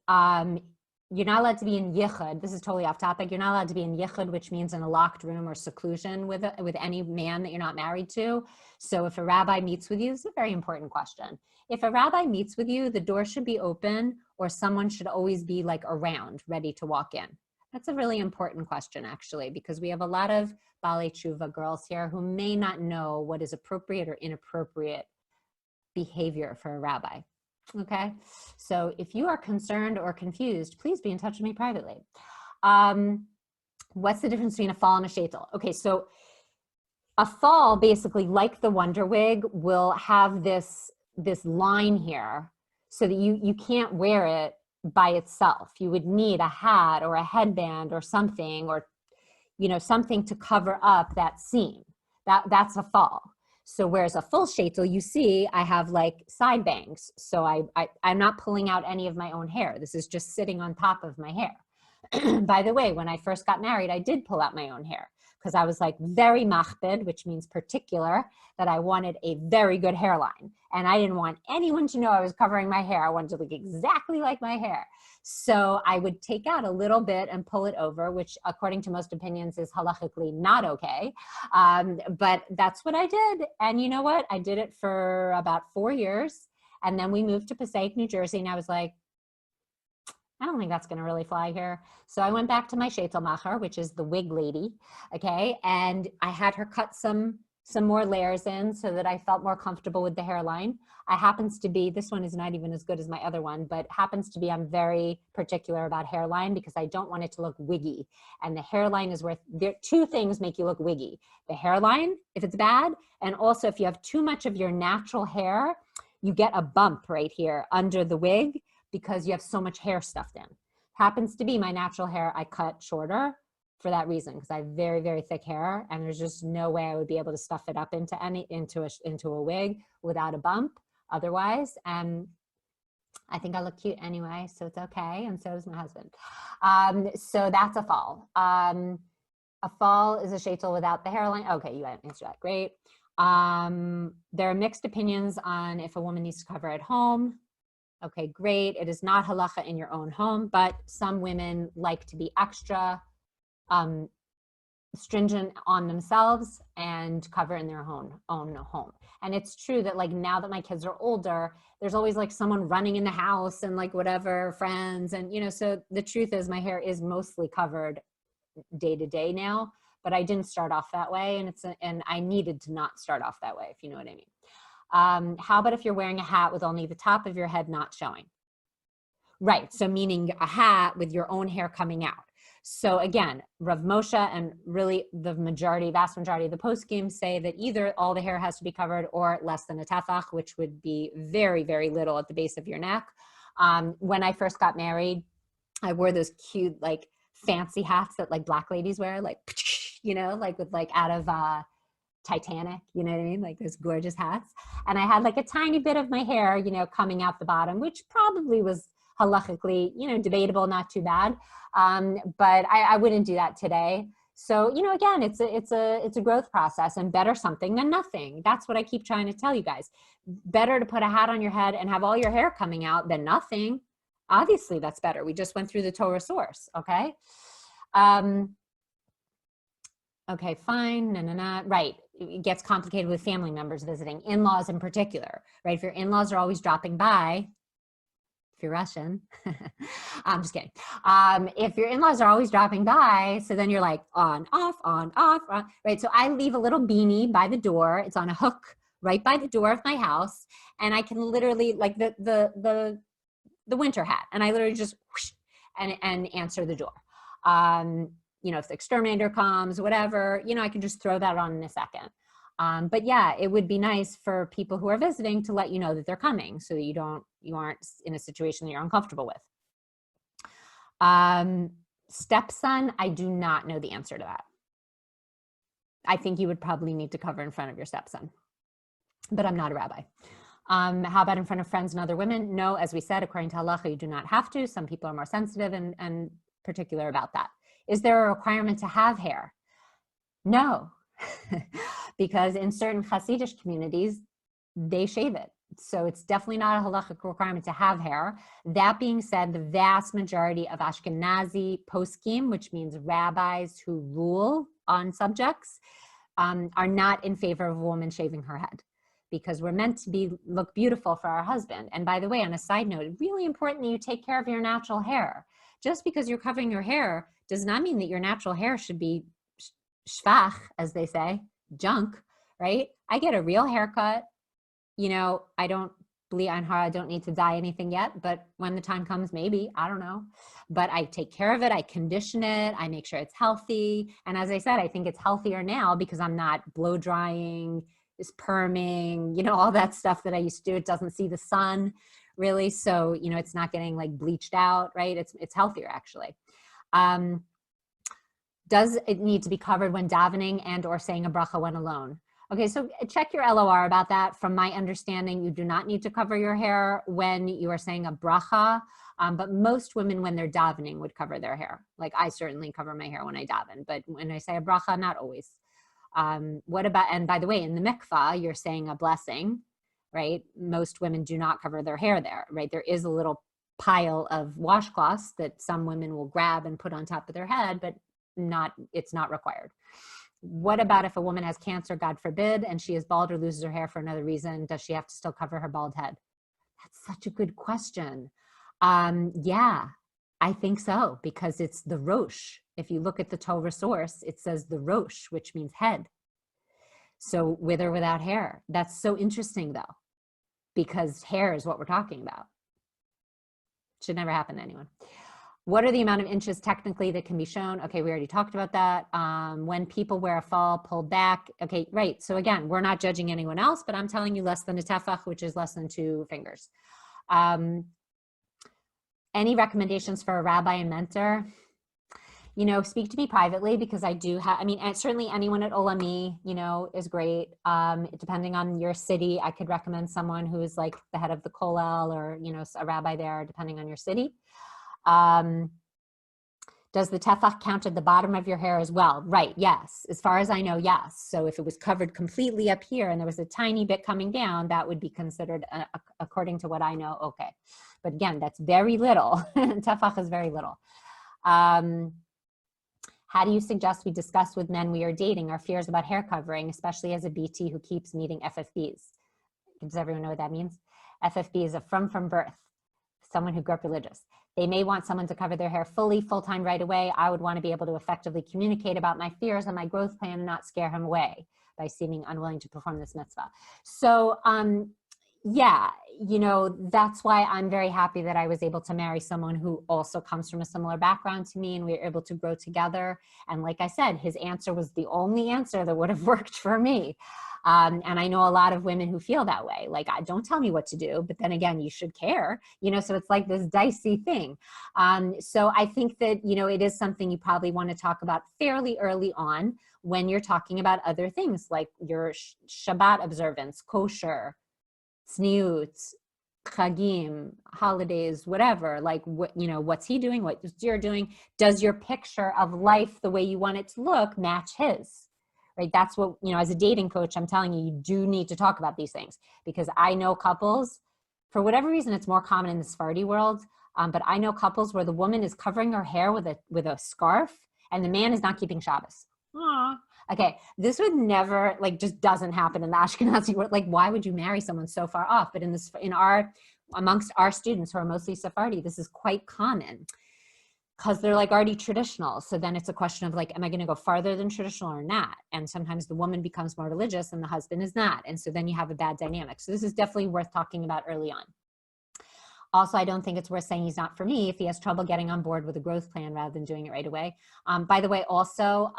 You're not allowed to be in yichud. This is totally off topic. You're not allowed to be in yichud, which means in a locked room or seclusion with any man that you're not married to. So if a rabbi meets with you, this is a very important question. If a rabbi meets with you, the door should be open, or someone should always be like around, ready to walk in. That's a really important question, actually, because we have a lot of Balei Tshuva girls here who may not know what is appropriate or inappropriate behavior for a rabbi. Okay, so if you are concerned or confused, please be in touch with me privately. What's the difference between a fall and a sheitel? Okay, so a fall, basically, like the Wonder Wig, will have this line here so that you can't wear it by itself. You would need a hat or a headband or something, or something to cover up that seam. That's a fall. So whereas a full sheitel, you see, I have like side bangs. So I'm not pulling out any of my own hair. This is just sitting on top of my hair. By the way, when I first got married, I did pull out my own hair because I was like very machbid, which means particular, that I wanted a very good hairline. And I didn't want anyone to know I was covering my hair. I wanted to look exactly like my hair. So I would take out a little bit and pull it over, which according to most opinions is halachically not okay. But that's what I did. And you know what? I did it for about 4 years. And then we moved to Passaic, New Jersey. And I was like, I don't think that's going to really fly here. So I went back to my sheitel macher, which is the wig lady. Okay. And I had her cut some more layers in so that I felt more comfortable with the hairline. This one is not even as good as my other one, but happens to be, I'm very particular about hairline because I don't want it to look wiggy. And the hairline is two things make you look wiggy. The hairline, if it's bad, and also if you have too much of your natural hair, you get a bump right here under the wig because you have so much hair stuffed in. Happens to be my natural hair, I cut shorter for that reason, because I have very, very thick hair, and there's just no way I would be able to stuff it up into a wig without a bump otherwise. And I think I look cute anyway, so it's okay. And so does my husband. So that's a fall. A fall is a sheitel without the hairline. Okay, you answered that. Great. There are mixed opinions on if a woman needs to cover at home. Okay, great. It is not halacha in your own home, but some women like to be extra stringent on themselves and cover in their own home. And it's true that like now that my kids are older, there's always like someone running in the house and like whatever, friends. And, so the truth is my hair is mostly covered day to day now, but I didn't start off that way. And I needed to not start off that way, if you know what I mean. How about if you're wearing a hat with only the top of your head not showing? Right. So meaning a hat with your own hair coming out. So again, Rav Moshe and really the vast majority of the poskim say that either all the hair has to be covered or less than a tefach, which would be very, very little at the base of your neck. When I first got married, I wore those cute, like fancy hats that like black ladies wear, like, like with like out of Titanic, you know what I mean? Like those gorgeous hats. And I had like a tiny bit of my hair, coming out the bottom, which probably was halachically, debatable, not too bad. But I wouldn't do that today. So, again, it's a growth process, and better something than nothing. That's what I keep trying to tell you guys. Better to put a hat on your head and have all your hair coming out than nothing. Obviously, that's better. We just went through the Torah source. Okay. Okay, fine. No. Right. It gets complicated with family members visiting, in-laws in particular, right? If your in-laws are always dropping by, if you're Russian, I'm just kidding. If your in-laws are always dropping by, so then you're like on, off, right? So I leave a little beanie by the door. It's on a hook right by the door of my house. And I can literally like the winter hat. And I literally just whoosh, and answer the door. If the exterminator comes, whatever, I can just throw that on in a second. But yeah, it would be nice for people who are visiting to let you know that they're coming so that you aren't in a situation that you're uncomfortable with. Stepson, I do not know the answer to that. I think you would probably need to cover in front of your stepson, but I'm not a rabbi. How about in front of friends and other women? No, as we said, according to halacha, you do not have to. Some people are more sensitive and particular about that. Is there a requirement to have hair? No. Because in certain Hasidic communities, they shave it. So it's definitely not a halachic requirement to have hair. That being said, the vast majority of Ashkenazi poskim, which means rabbis who rule on subjects, are not in favor of a woman shaving her head, because we're meant to look beautiful for our husband. And by the way, on a side note, it's really important that you take care of your natural hair. Just because you're covering your hair does not mean that your natural hair should be shvach, as they say, junk, right? I get a real haircut. I don't bleed on her. I don't need to dye anything yet, but when the time comes, maybe, I don't know. But I take care of it. I condition it. I make sure it's healthy. And as I said, I think it's healthier now because I'm not blow drying, is perming, all that stuff that I used to do. It doesn't see the sun really. So, it's not getting like bleached out, right? It's healthier actually. Does it need to be covered when davening and or saying a bracha when alone? Okay, so check your LOR about that. From my understanding, you do not need to cover your hair when you are saying a bracha, but most women, when they're davening, would cover their hair. Like I certainly cover my hair when I daven, but when I say a bracha, not always. What about, and by the way, in the mikvah, you're saying a blessing, right? Most women do not cover their hair there, right? There is a little pile of washcloths that some women will grab and put on top of their head, but it's not required. What about if a woman has cancer, God forbid, and she is bald or loses her hair for another reason? Does she have to still cover her bald head? That's such a good question. Yeah, I think so, because it's the rosh. If you look at the Torah source, it says the rosh, which means head. So with or without hair. That's so interesting though, because hair is what we're talking about. Should never happen to anyone. What are the amount of inches technically that can be shown? Okay, we already talked about that. When people wear a fall, pull back. Okay, right. So again, we're not judging anyone else, but I'm telling you less than a tefach, which is less than 2 fingers. Any recommendations for a rabbi and mentor? Speak to me privately, because I do have, certainly anyone at Olami, is great. Depending on your city, I could recommend someone who is like the head of the kollel or, a rabbi there, depending on your city. Does the tefach count at the bottom of your hair as well? Right, yes. As far as I know, yes. So if it was covered completely up here and there was a tiny bit coming down, that would be considered, according to what I know, okay. But again, that's very little. Tefach is very little. How do you suggest we discuss with men we are dating our fears about hair covering, especially as a BT who keeps meeting FFBs? Does everyone know what that means? FFB is a from birth, someone who grew up religious. They may want someone to cover their hair fully, full-time right away. I would want to be able to effectively communicate about my fears and my growth plan and not scare him away by seeming unwilling to perform this mitzvah. So yeah, that's why I'm very happy that I was able to marry someone who also comes from a similar background to me, and we were able to grow together. And like I said, his answer was the only answer that would have worked for me. And I know a lot of women who feel that way. Like, don't tell me what to do, but then again, you should care, so it's like this dicey thing. So I think that, it is something you probably want to talk about fairly early on when you're talking about other things like your Shabbat observance, kosher, tzniut, chagim, holidays, whatever, like what's he doing, what you're doing, does your picture of life, the way you want it to look, match his? Right? That's what, as a dating coach, I'm telling you, you do need to talk about these things, because I know couples, for whatever reason, it's more common in the Sephardi world, but I know couples where the woman is covering her hair with a scarf and the man is not keeping Shabbos. Aww. Okay, this would never, just doesn't happen in the Ashkenazi world. Like, why would you marry someone so far off? But amongst our students who are mostly Sephardi, this is quite common, because they're already traditional. So then it's a question of am I going to go farther than traditional or not? And sometimes the woman becomes more religious and the husband is not. And so then you have a bad dynamic. So this is definitely worth talking about early on. Also, I don't think it's worth saying he's not for me if he has trouble getting on board with a growth plan rather than doing it right away. By the way, also,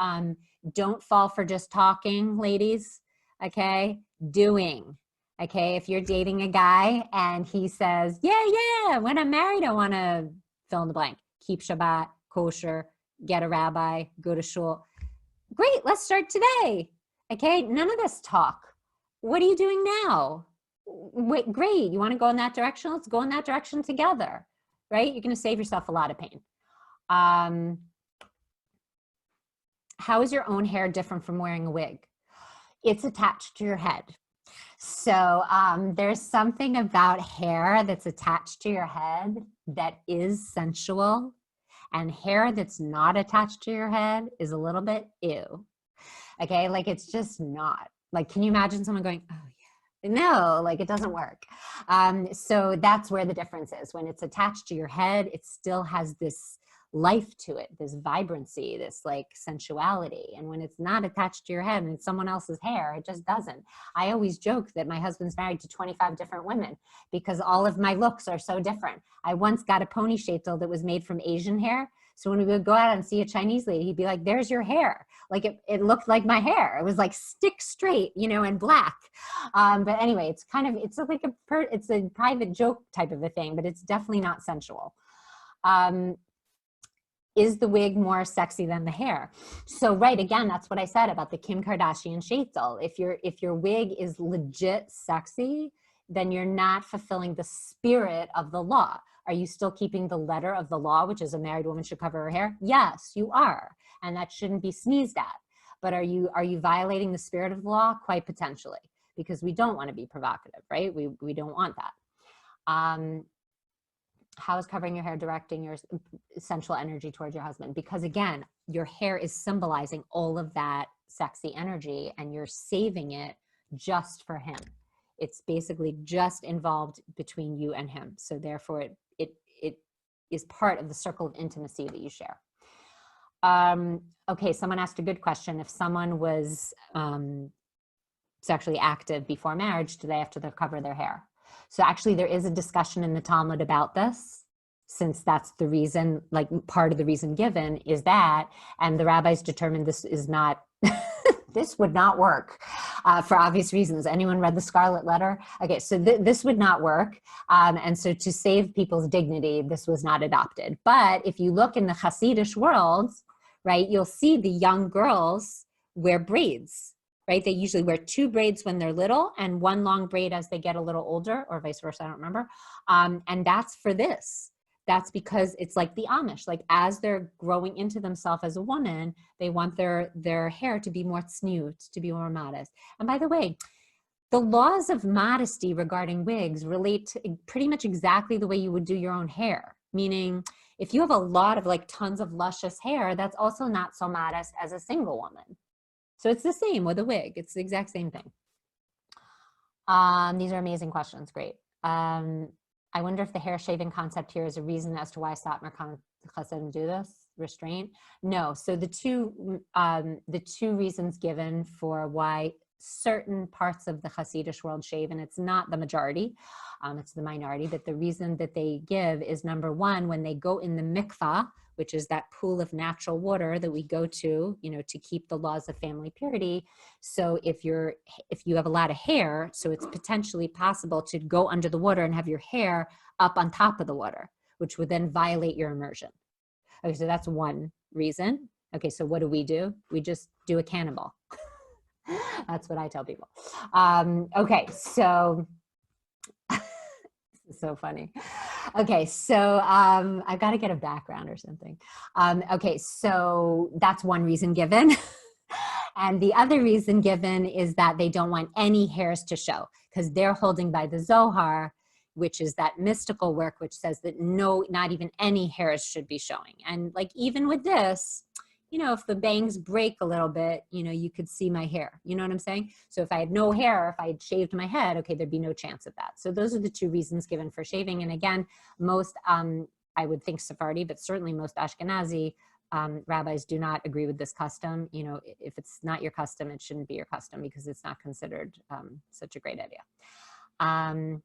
don't fall for just talking, ladies, okay? Doing, okay? If you're dating a guy and he says, yeah, when I'm married, I want to fill in the blank. Keep Shabbat, kosher, get a rabbi, go to shul. Great, let's start today. Okay, none of this talk. What are you doing now? Wait, great, you want to go in that direction? Let's go in that direction together, right? You're going to save yourself a lot of pain. How is your own hair different from wearing a wig? It's attached to your head. So there's something about hair that's attached to your head that is sensual, and hair that's not attached to your head is a little bit ew. Okay, like it's just not. Like, can you imagine someone going, oh yeah, no, like it doesn't work. So that's where the difference is. When it's attached to your head, it still has this life to it, this vibrancy, this like sensuality. And when it's not attached to your head and it's someone else's hair, it just doesn't. I always joke that my husband's married to 25 different women because all of my looks are so different. I once got a ponytail that was made from Asian hair. So when we would go out and see a Chinese lady, he'd be like, there's your hair. Like it looked like my hair. It was like stick straight, you know, and black. But anyway, it's kind of, it's like it's a private joke type of a thing, but it's definitely not sensual. Is the wig more sexy than the hair? So right, again, that's what I said about the Kim Kardashian sheitel. If your wig is legit sexy, then you're not fulfilling the spirit of the law. Are you still keeping the letter of the law, which is a married woman should cover her hair? Yes, you are. And that shouldn't be sneezed at. But are you violating the spirit of the law? Quite potentially, because we don't want to be provocative, right? We don't want that. How is covering your hair directing your sensual energy towards your husband? Because again, your hair is symbolizing all of that sexy energy and you're saving it just for him. It's basically just involved between you and him. So therefore it is part of the circle of intimacy that you share. Okay, someone asked a good question. If someone was sexually active before marriage, do they have to cover their hair? So actually there is a discussion in the Talmud about this, since that's the reason, like part of the reason given is that, and the rabbis determined this is not, this would not work for obvious reasons. Anyone read the Scarlet Letter? Okay, so this would not work. And so to save people's dignity, this was not adopted. But if you look in the Hasidic world, right, you'll see the young girls wear braids. Right? They usually wear 2 braids when they're little and 1 long braid as they get a little older, or vice versa, I don't remember. And that's for this. That's because it's like the Amish, like as they're growing into themselves as a woman, they want their hair to be more snoot, to be more modest. And by the way, the laws of modesty regarding wigs relate to pretty much exactly the way you would do your own hair. Meaning, if you have a lot of like tons of luscious hair, that's also not so modest as a single woman. So it's the same with a wig. It's the exact same thing. These are amazing questions. Great. I wonder if the hair shaving concept here is a reason as to why Satmar Chassid do this, restraint. No. So the two reasons given for why certain parts of the Hasidic world shave, and it's not the majority, it's the minority, but the reason that they give is number one, when they go in the mikvah, which is that pool of natural water that we go to, you know, to keep the laws of family purity. So if you have a lot of hair, so it's potentially possible to go under the water and have your hair up on top of the water, which would then violate your immersion. Okay, so that's one reason. Okay, so what do? We just do a cannonball. That's what I tell people. Okay, so this is so funny. Okay, so I've got to get a background or something. Okay, so that's one reason given. And the other reason given is that they don't want any hairs to show because they're holding by the Zohar, which is that mystical work, which says that no, not even any hairs should be showing. And like, even with this, you know, if the bangs break a little bit, you know, you could see my hair. You know what I'm saying? So if I had no hair, if I had shaved my head, okay, there'd be no chance of that. So those are the two reasons given for shaving. And again, most, I would think Sephardi, but certainly most Ashkenazi rabbis do not agree with this custom. You know, if it's not your custom, it shouldn't be your custom because it's not considered such a great idea.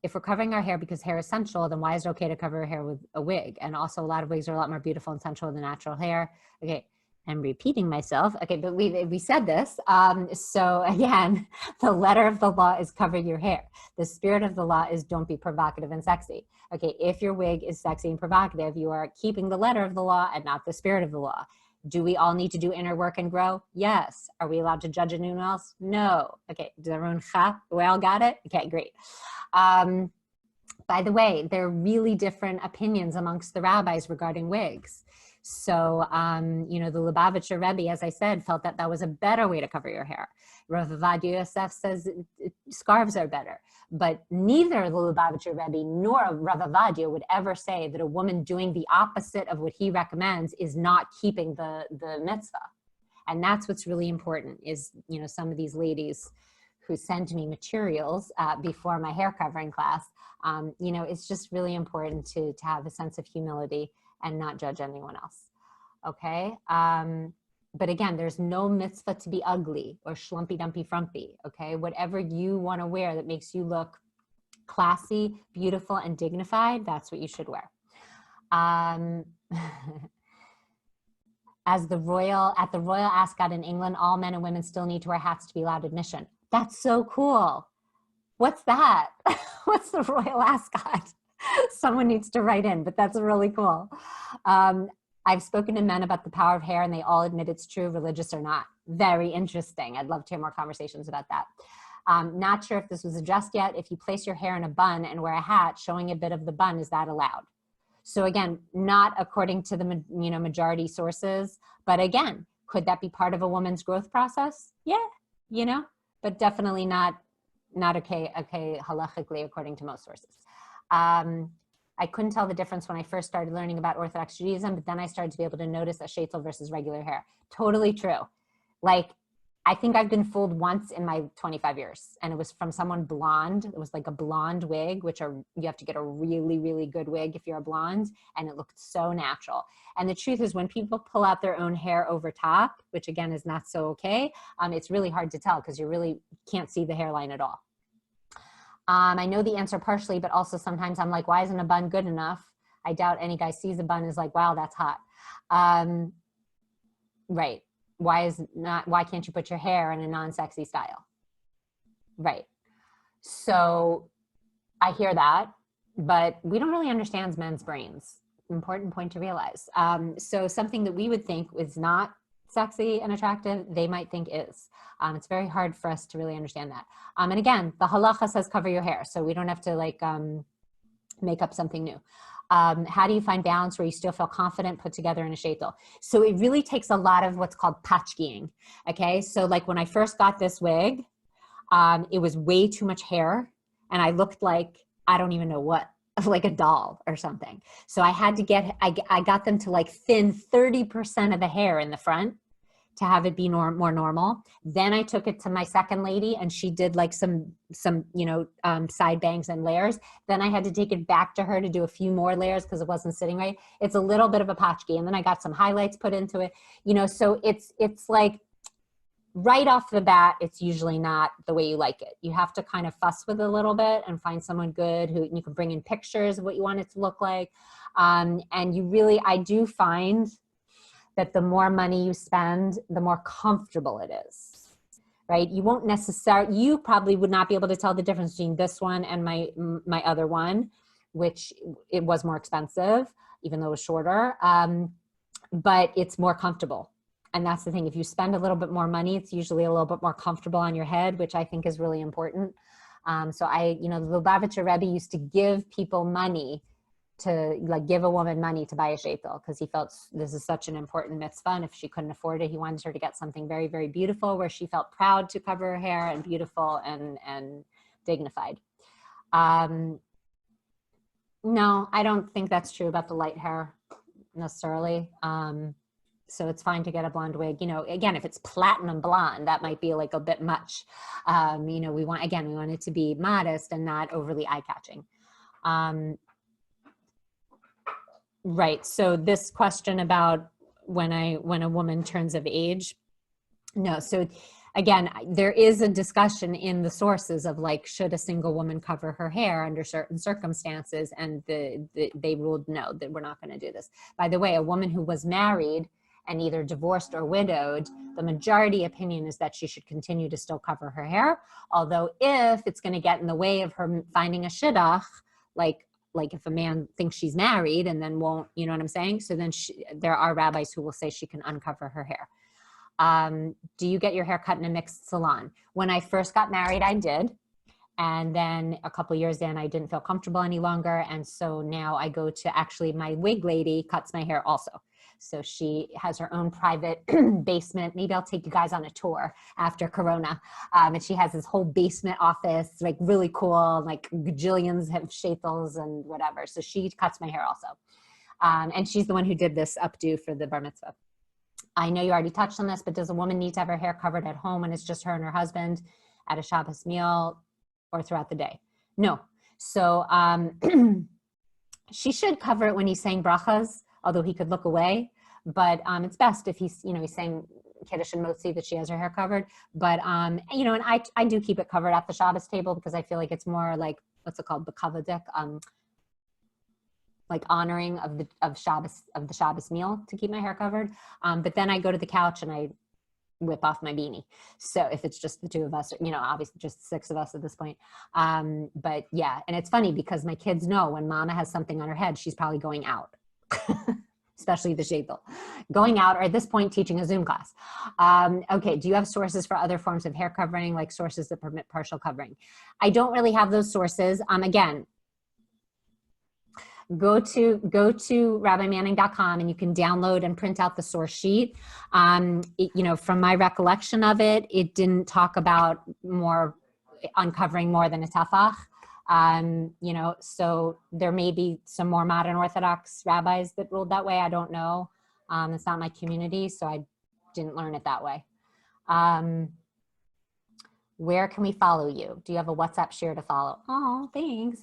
If we're covering our hair because hair is sensual, then why is it okay to cover our hair with a wig? And also a lot of wigs are a lot more beautiful and sensual than natural hair. Okay, I'm repeating myself. Okay, but we said this. So again, the letter of the law is cover your hair. The spirit of the law is don't be provocative and sexy. Okay, if your wig is sexy and provocative, you are keeping the letter of the law and not the spirit of the law. Do we all need to do inner work and grow? Yes. Are we allowed to judge anyone else? No. Okay, does everyone we all got it? Okay, great. By the way, there are really different opinions amongst the rabbis regarding wigs. So, you know, the Lubavitcher Rebbe, as I said, felt that that was a better way to cover your hair. Rav Ovadia Yosef says scarves are better. But neither the Lubavitcher Rebbe nor Rav Ovadia would ever say that a woman doing the opposite of what he recommends is not keeping the mitzvah. And that's what's really important is, you know, some of these ladies who send me materials before my hair covering class, you know, it's just really important to have a sense of humility and not judge anyone else, okay? But again, there's no mitzvah to be ugly or schlumpy dumpy frumpy, okay? Whatever you wanna wear that makes you look classy, beautiful, and dignified, that's what you should wear. At the Royal Ascot in England, all men and women still need to wear hats to be allowed admission. That's so cool. What's that? What's the Royal Ascot? Someone needs to write in, but that's really cool. I've spoken to men about the power of hair and they all admit it's true, religious or not. Very interesting. I'd love to hear more conversations about that. Not sure if this was addressed yet. If you place your hair in a bun and wear a hat, showing a bit of the bun, is that allowed? So again, not according to the majority sources, but again, could that be part of a woman's growth process? Yeah, but definitely not okay halachically according to most sources. I couldn't tell the difference when I first started learning about Orthodox Judaism, but then I started to be able to notice a sheitel versus regular hair. Totally true. Like, I think I've been fooled once in my 25 years, and it was from someone blonde. It was like a blonde wig, you have to get a really, really good wig if you're a blonde, and it looked so natural. And the truth is when people pull out their own hair over top, which again is not so okay, it's really hard to tell because you really can't see the hairline at all. I know the answer partially, but also sometimes I'm like, why isn't a bun good enough? I doubt any guy sees a bun is like, wow, that's hot. Right. Why can't you put your hair in a non-sexy style? Right. So I hear that, but we don't really understand men's brains. Important point to realize. So something that we would think is not sexy and attractive, they might think is. It's very hard for us to really understand that. And again, the halacha says cover your hair, so we don't have to like make up something new. How do you find balance where you still feel confident put together in a sheitel? So it really takes a lot of what's called patchkiing. Okay, so like when I first got this wig, it was way too much hair, and I looked like I don't even know what, like a doll or something. So I had to I got them to like thin 30% of the hair in the front to have it be more normal. Then I took it to my second lady and she did like some side bangs and layers. Then I had to take it back to her to do a few more layers because it wasn't sitting right. It's a little bit of a patchkey. And then I got some highlights put into it, so it's like right off the bat, it's usually not the way you like it. You have to kind of fuss with it a little bit and find someone good who you can bring in pictures of what you want it to look like. And I do find that the more money you spend, the more comfortable it is, right? You probably would not be able to tell the difference between this one and my other one, which it was more expensive, even though it was shorter, but it's more comfortable. And that's the thing. If you spend a little bit more money, it's usually a little bit more comfortable on your head, which I think is really important. So the Lubavitcher Rebbe used to give people money to give a woman money to buy a sheitel because he felt this is such an important mitzvah. And if she couldn't afford it, he wanted her to get something very, very beautiful where she felt proud to cover her hair and beautiful and dignified. No, I don't think that's true about the light hair necessarily. So it's fine to get a blonde wig. Again, if it's platinum blonde, that might be like a bit much. We want it to be modest and not overly eye-catching. Right. So this question about when a woman turns of age, no. So again, there is a discussion in the sources of like, should a single woman cover her hair under certain circumstances? And they ruled no, that we're not going to do this. By the way, a woman who was married and either divorced or widowed, the majority opinion is that she should continue to still cover her hair. Although if it's going to get in the way of her finding a shidduch, like if a man thinks she's married and then won't, you know what I'm saying? So then there are rabbis who will say she can uncover her hair. Do you get your hair cut in a mixed salon? When I first got married, I did. And then a couple of years in, I didn't feel comfortable any longer. And so now I go to my wig lady cuts my hair also. So she has her own private basement. Maybe I'll take you guys on a tour after Corona. And she has this whole basement office, like really cool, like gajillions have sheikhs and whatever. So she cuts my hair also. And she's the one who did this updo for the bar mitzvah. I know you already touched on this, but does a woman need to have her hair covered at home when it's just her and her husband at a Shabbos meal or throughout the day? No. So she should cover it when he's saying brachas, although he could look away. But it's best if he's, he's saying Kiddush and Motzi that she has her hair covered. But, and I do keep it covered at the Shabbos table because I feel like it's more like, what's it called? B'kavadik, like honoring of the Shabbos meal to keep my hair covered. But then I go to the couch and I whip off my beanie. So if it's just the two of us, obviously just 6 of us at this point. But yeah, and it's funny because my kids know when mama has something on her head, she's probably going out, especially the sheitel, going out, or at this point teaching a Zoom class. Okay, do you have sources for other forms of hair covering, like sources that permit partial covering? I don't really have those sources. Again, go to rabbimanning.com and you can download and print out the source sheet. From my recollection of it, it didn't talk about uncovering more than a tefach. So there may be some more modern Orthodox rabbis that ruled that way. I don't know. It's not my community, so I didn't learn it that way. Where can we follow you? Do you have a WhatsApp share to follow? Oh, thanks.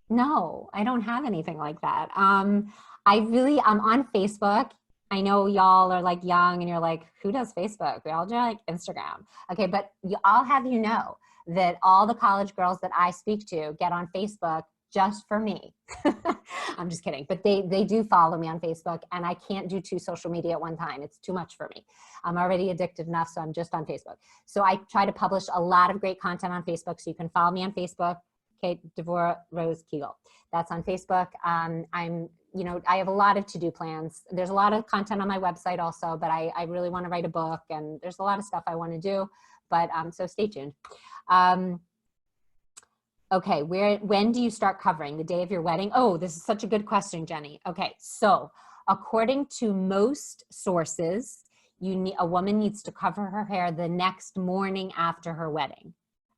No, I don't have anything like that. I'm on Facebook. I know y'all are like young and you're like, who does Facebook? We all do like Instagram. Okay, but I'll have you know that all the college girls that I speak to get on Facebook just for me. I'm just kidding, but they do follow me on Facebook, and I can't do 2 social media at one time. It's too much for me. I'm already addicted enough, so I'm just on Facebook. So I try to publish a lot of great content on Facebook, so you can follow me on Facebook. Okay, Devorah Rose Kigel. That's on Facebook. I have a lot of to-do plans. There's a lot of content on my website also, but I really want to write a book, and there's a lot of stuff I want to do, but so stay tuned. Okay, when do you start covering? The day of your wedding? Oh, this is such a good question, Jenny. Okay, so according to most sources, a woman needs to cover her hair the next morning after her wedding,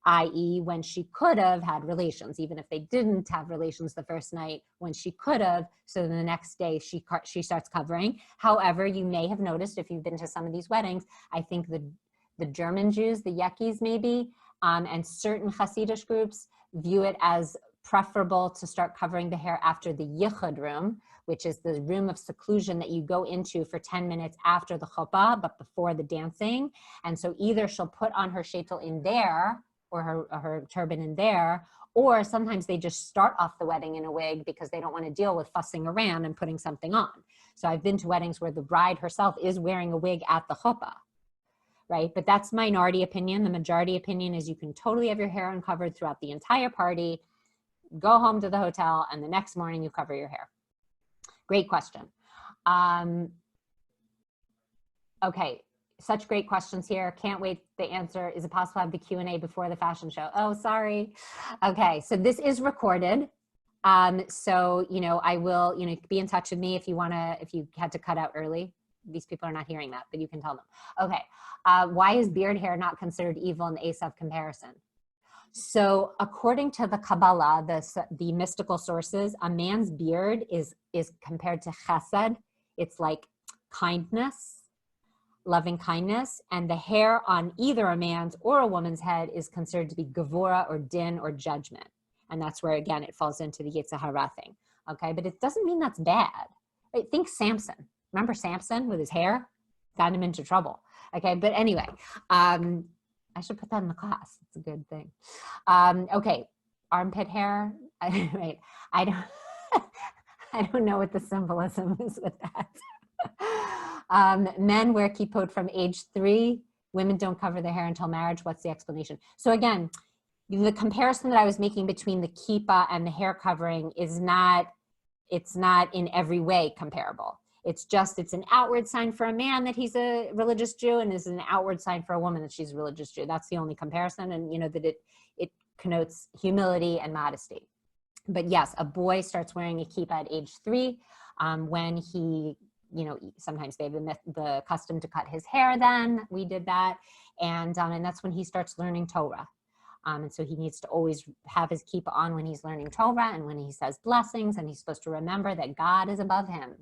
i.e. when she could have had relations, even if they didn't have relations the first night, when she could have, so the next day she starts covering. However, you may have noticed if you've been to some of these weddings, I think the German Jews, the Yekis maybe, and certain Hasidic groups view it as preferable to start covering the hair after the yichud room, which is the room of seclusion that you go into for 10 minutes after the chuppah, but before the dancing. And so either she'll put on her sheitel in there, or her turban in there, or sometimes they just start off the wedding in a wig because they don't want to deal with fussing around and putting something on. So I've been to weddings where the bride herself is wearing a wig at the chuppah, right? But that's minority opinion. The majority opinion is you can totally have your hair uncovered throughout the entire party, go home to the hotel, and the next morning you cover your hair. Great question. Okay. Such great questions here. Can't wait the answer. Is it possible to have the Q&A before the fashion show? Oh, sorry. Okay, so this is recorded. So, I will, be in touch with me if you had to cut out early. These people are not hearing that, but you can tell them. Okay, why is beard hair not considered evil in the Esav comparison? So according to the Kabbalah, the mystical sources, a man's beard is compared to chesed. It's like kindness, loving kindness, and the hair on either a man's or a woman's head is considered to be Devorah or din or judgment. And that's where, again, it falls into the Yetzer Hara thing. Okay, but it doesn't mean that's bad. Right? Think Samson. Remember Samson with his hair? Got him into trouble. Okay, but anyway, I should put that in the class. It's a good thing. Okay, armpit hair. Right, I don't know what the symbolism is with that. Men wear kippot from age 3. Women don't cover their hair until marriage. What's the explanation? So again, the comparison that I was making between the kippah and the hair covering is not in every way comparable. It's an outward sign for a man that he's a religious Jew, and is an outward sign for a woman that she's a religious Jew. That's the only comparison, and that it connotes humility and modesty. But yes, a boy starts wearing a kippah at age 3 when he sometimes they have the custom to cut his hair then. We did that. And that's when he starts learning Torah. And so he needs to always have his kippah on when he's learning Torah and when he says blessings, and he's supposed to remember that God is above him.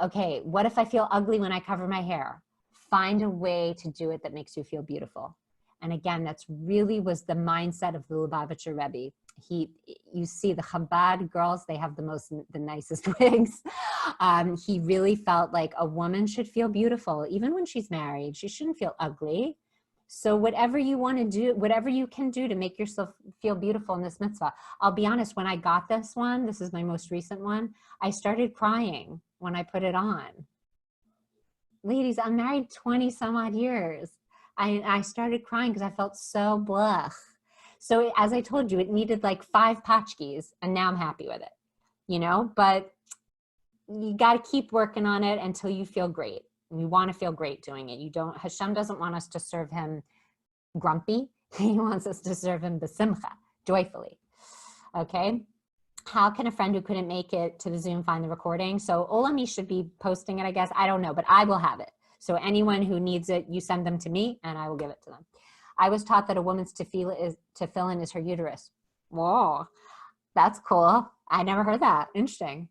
Okay, what if I feel ugly when I cover my hair? Find a way to do it that makes you feel beautiful. And again, that's really was the mindset of the Lubavitcher Rebbe. You see the Chabad girls, they have the nicest wigs. He really felt like a woman should feel beautiful. Even when she's married, she shouldn't feel ugly. So whatever you want to do, whatever you can do to make yourself feel beautiful in this mitzvah. I'll be honest, when I got this is my most recent one, I started crying when I put it on. Ladies, I'm married 20 some odd years. I started crying because I felt so blah. So as I told you, it needed like 5 patchkis, and now I'm happy with it, but you got to keep working on it until you feel great. You want to feel great doing it. Hashem doesn't want us to serve him grumpy. He wants us to serve him b'simcha, joyfully. Okay. How can a friend who couldn't make it to the Zoom find the recording? So Olami should be posting it, I guess. I don't know, but I will have it. So anyone who needs it, you send them to me and I will give it to them. I was taught that a woman's tefillin is her uterus. Whoa, that's cool. I never heard that. Interesting.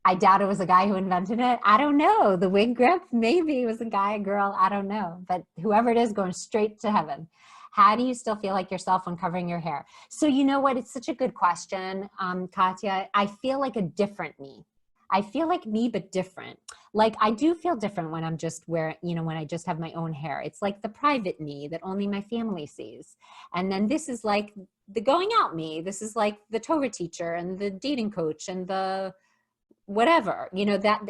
I doubt it was a guy who invented it. I don't know. The wig grip, maybe it was a guy, a girl. I don't know. But whoever it is, going straight to heaven. How do you still feel like yourself when covering your hair? So you know what? It's such a good question, Katya. I feel like a different me. I feel like me, but different. Like I do feel different when I'm just when I just have my own hair. It's like the private me that only my family sees. And then this is like the going out me. This is like the Torah teacher and the dating coach and the whatever,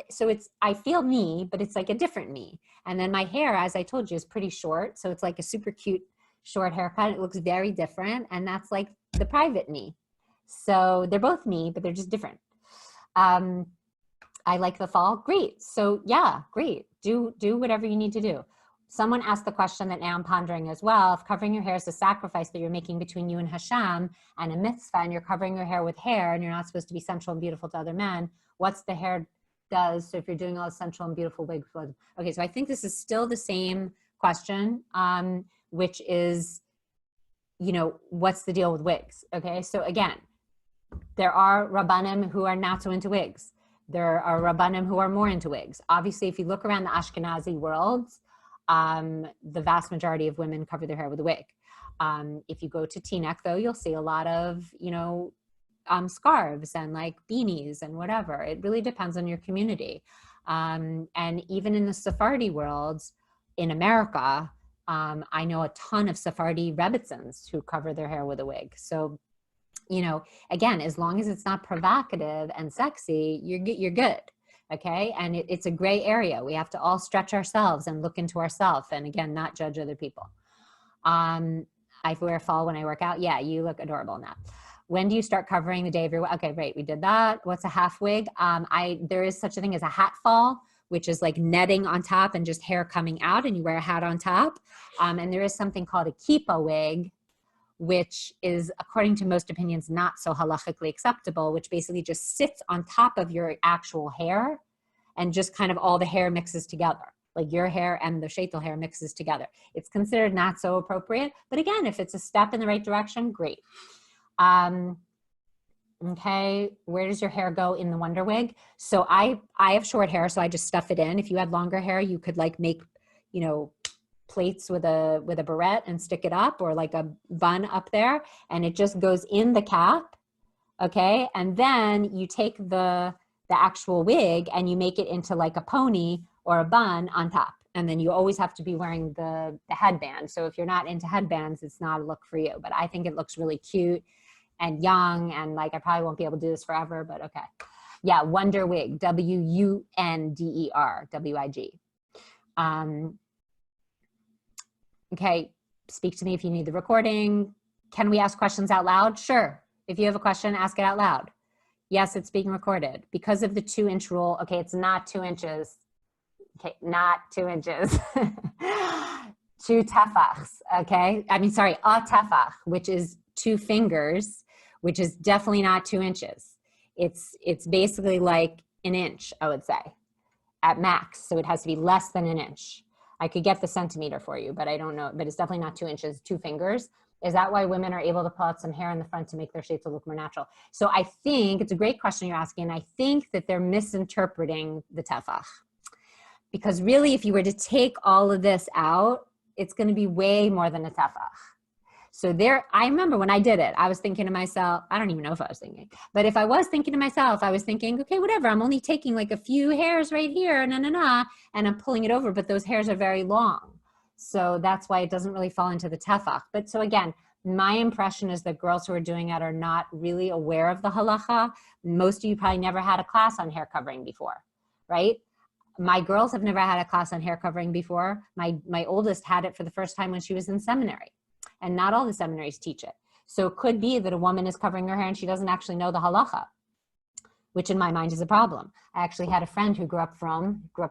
so I feel me, but it's like a different me. And then my hair, as I told you, is pretty short. So it's like a super cute short haircut. It looks very different. And that's like the private me. So they're both me, but they're just different. I like the fall. Great. So yeah, great. Do whatever you need to do. Someone asked the question that now I'm pondering as well. If covering your hair is a sacrifice that you're making between you and Hashem and a mitzvah, and you're covering your hair with hair and you're not supposed to be sensual and beautiful to other men, what's the hair does? So if you're doing all the sensual and beautiful wigs. Okay, so I think this is still the same question, which is, what's the deal with wigs? Okay, so again, there are Rabbanim who are not so into wigs. There are Rabbanim who are more into wigs. Obviously, if you look around the Ashkenazi world, the vast majority of women cover their hair with a wig. If you go to Teaneck, though, you'll see a lot of, scarves and like beanies and whatever. It really depends on your community. And even in the Sephardi world, in America, I know a ton of Sephardi Rebbitzins who cover their hair with a wig. So, again, as long as it's not provocative and sexy, you're good. Okay. And it's a gray area. We have to all stretch ourselves and look into ourselves. And again, not judge other people. I wear a fall when I work out. Yeah. You look adorable in that. When do you start covering the day of your, okay, great. We did that. What's a half wig? There is such a thing as a hat fall, which is like netting on top and just hair coming out, and you wear a hat on top. And there is something called a kippah wig, which is, according to most opinions, not so halachically acceptable, which basically just sits on top of your actual hair and just kind of all the hair mixes together. Like your hair and the sheitel hair mixes together. It's considered not so appropriate, but again, if it's a step in the right direction, great. Okay, where does your hair go in the Wonder Wig? So I have short hair, so I just stuff it in. If you had longer hair, you could like make, plates with a barrette and stick it up, or like a bun up there, and it just goes in the cap. Okay, and then you take the actual wig and you make it into like a pony or a bun on top, and then you always have to be wearing the headband. So if you're not into headbands, it's not a look for you, but I think it looks really cute and young, and like I probably won't be able to do this forever, but okay. Yeah, Wonder Wig, WUNDER, WIG. Okay, speak to me if you need the recording. Can we ask questions out loud? Sure. If you have a question, ask it out loud. Yes, it's being recorded. Because of the 2-inch rule, okay, it's not 2 inches. Okay, not 2 inches. 2 tefachs, okay? I mean, sorry, a tefach, which is 2 fingers, which is definitely not 2 inches. It's basically like an inch, I would say, at max. So it has to be less than an inch. I could get the centimeter for you, but I don't know. But it's definitely not 2 inches, 2 fingers. Is that why women are able to pull out some hair in the front to make their shapes look more natural? So I think it's a great question you're asking. I think that they're misinterpreting the tefach. Because really, if you were to take all of this out, it's going to be way more than a tefach. So I remember when I did it, I was thinking to myself, I don't even know if I was thinking, but if I was thinking to myself, I was thinking, okay, whatever, I'm only taking like a few hairs right here, and I'm pulling it over, but those hairs are very long. So that's why it doesn't really fall into the tefach. But so again, my impression is that girls who are doing it are not really aware of the halacha. Most of you probably never had a class on hair covering before, right? My girls have never had a class on hair covering before. My oldest had it for the first time when she was in seminary. And not all the seminaries teach it. So it could be that a woman is covering her hair and she doesn't actually know the halacha, which in my mind is a problem. I actually had a friend who grew up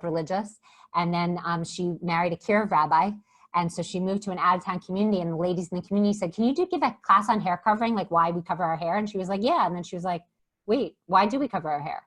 religious, and then she married a Kiruv rabbi. And so she moved to an out-of-town community, and the ladies in the community said, can you give a class on hair covering, like why we cover our hair? And she was like, yeah. And then she was like, wait, why do we cover our hair?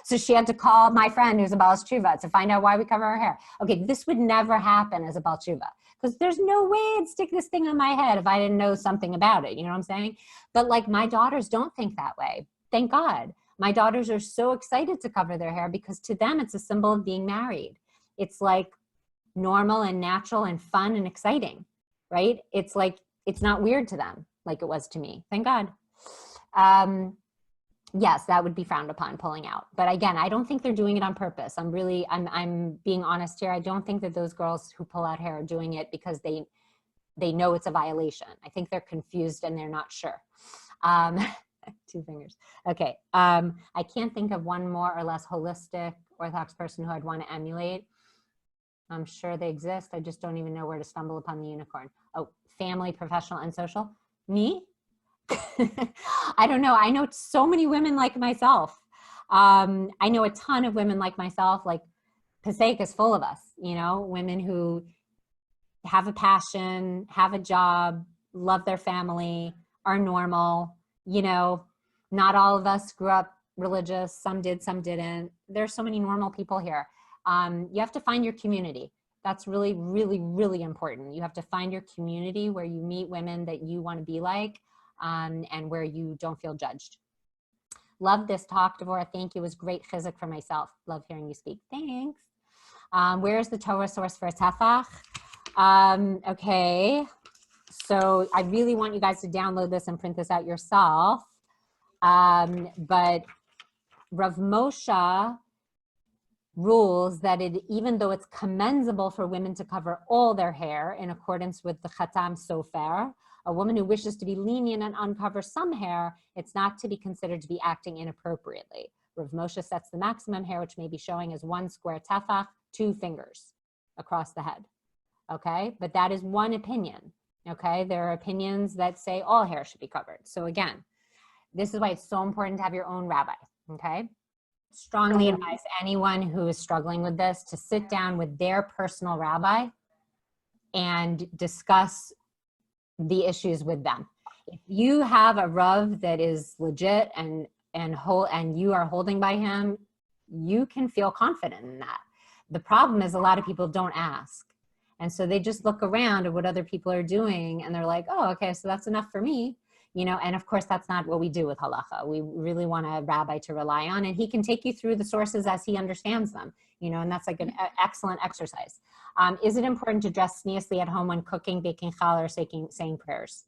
So she had to call my friend who's a Baal Tshuva to find out why we cover our hair. Okay, this would never happen as a Baal Tshuva, because there's no way I'd stick this thing on my head if I didn't know something about it. You know what I'm saying? But like, my daughters don't think that way. Thank God. My daughters are so excited to cover their hair because to them, it's a symbol of being married. It's like normal and natural and fun and exciting, right? It's like, it's not weird to them like it was to me. Thank God. Yes, that would be frowned upon, pulling out. But again, I don't think they're doing it on purpose. I'm being honest here. I don't think that those girls who pull out hair are doing it because they know it's a violation. I think they're confused and they're not sure. 2 fingers. Okay. I can't think of one more or less holistic Orthodox person who I'd want to emulate. I'm sure they exist. I just don't even know where to stumble upon the unicorn. Oh, family, professional, and social. Me? I don't know. I know so many women like myself. I know a ton of women like myself. Like Passaic is full of us, women who have a passion, have a job, love their family, are normal. Not all of us grew up religious. Some did, some didn't. There's so many normal people here. You have to find your community. That's really, really, really important. You have to find your community where you meet women that you want to be like. And where you don't feel judged. Love this talk, Devorah. Thank you. It was great chizuk for myself. Love hearing you speak. Thanks. Where's the Torah source for a tefach? Okay. So I really want you guys to download this and print this out yourself. But Rav Moshe rules that even though it's commendable for women to cover all their hair in accordance with the Khatam Sofer, a woman who wishes to be lenient and uncover some hair, it's not to be considered to be acting inappropriately. Rav Moshe sets the maximum hair, which may be showing as 1 square tefach, 2 fingers across the head. Okay, but that is one opinion. Okay, there are opinions that say all hair should be covered. So again, this is why it's so important to have your own rabbi. Okay, strongly advise anyone who is struggling with this to sit down with their personal rabbi and discuss the issues with them. If you have a Rav that is legit and you are holding by him, you can feel confident in that. The problem is a lot of people don't ask. And so they just look around at what other people are doing and they're like, oh, okay, so that's enough for me. And of course that's not what we do with halacha. We really want a rabbi to rely on, and he can take you through the sources as he understands them, and that's like an excellent exercise. Is it important to dress tzniusly at home when cooking, baking challah, or saying prayers?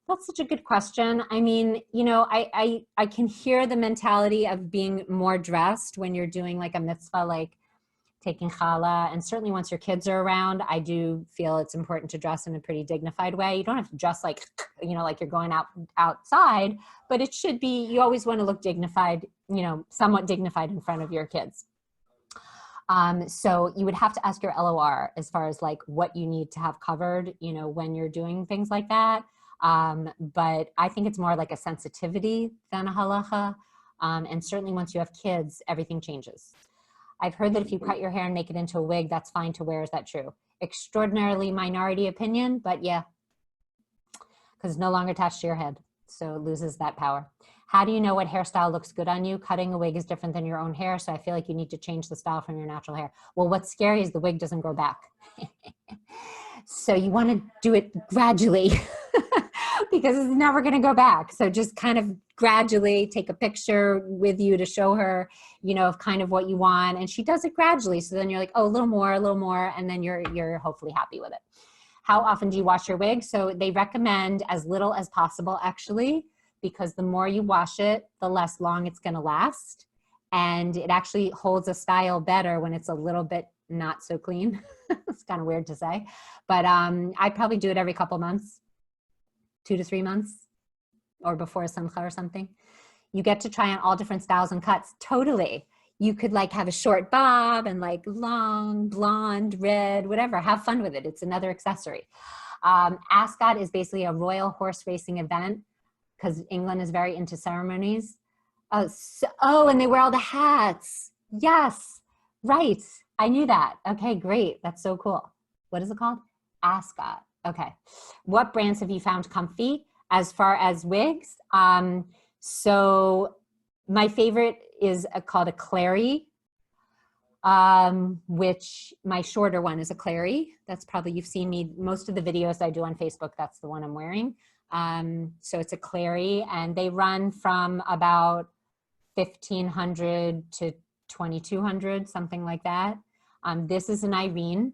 That's such a good question. I mean, I can hear the mentality of being more dressed when you're doing like a mitzvah, like taking challah, and certainly once your kids are around, I do feel it's important to dress in a pretty dignified way. You don't have to dress like, like you're going outside, but it should be, you always want to look dignified, somewhat dignified in front of your kids. So you would have to ask your LOR as far as like what you need to have covered, when you're doing things like that. But I think it's more like a sensitivity than a halacha. And certainly once you have kids, everything changes. I've heard that if you cut your hair and make it into a wig, that's fine to wear. Is that true? Extraordinarily minority opinion, but yeah, because it's no longer attached to your head. So it loses that power. How do you know what hairstyle looks good on you? Cutting a wig is different than your own hair, so I feel like you need to change the style from your natural hair. Well, what's scary is the wig doesn't grow back. So you want to do it gradually because it's never going to go back. So just kind of gradually take a picture with you to show her, you know, of kind of what you want. And she does it gradually. So then you're like, oh, a little more, and then you're hopefully happy with it. How often do you wash your wig? So they recommend as little as possible, actually, because the more you wash it, the less long it's going to last. And it actually holds a style better when it's a little bit not so clean. It's kind of weird to say, but I probably do it every couple months, 2 to 3 months, or before a simcha or something. You get to try on all different styles and cuts. Totally. You could like have a short bob and like long, blonde, red, whatever. Have fun with it. It's another accessory. Ascot is basically a royal horse racing event because England is very into ceremonies. Oh, and they wear all the hats. Yes, right. I knew that. Okay, great. That's so cool. What is it called? Ascot. Okay. What brands have you found comfy as far as wigs? So my favorite is called a Clary, which my shorter one is a Clary. That's probably, you've seen me, most of the videos I do on Facebook, that's the one I'm wearing. So it's a Clary, and they run from about 1,500 to 2,200, something like that. This is an Irene,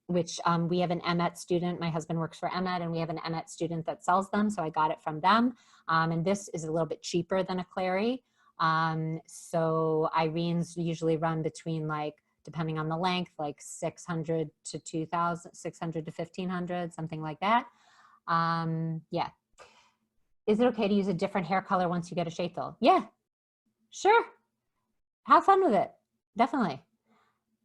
which we have an Emet student. My husband works for Emet, and we have an Emet student that sells them. So I got it from them. And this is a little bit cheaper than a Clary. So Irenes usually run between, like, depending on the length, like 600 to 2,000, 600 to 1,500, something like that. Yeah. Is it okay to use a different hair color once you get a sheitel? Yeah, sure. Have fun with it. Definitely.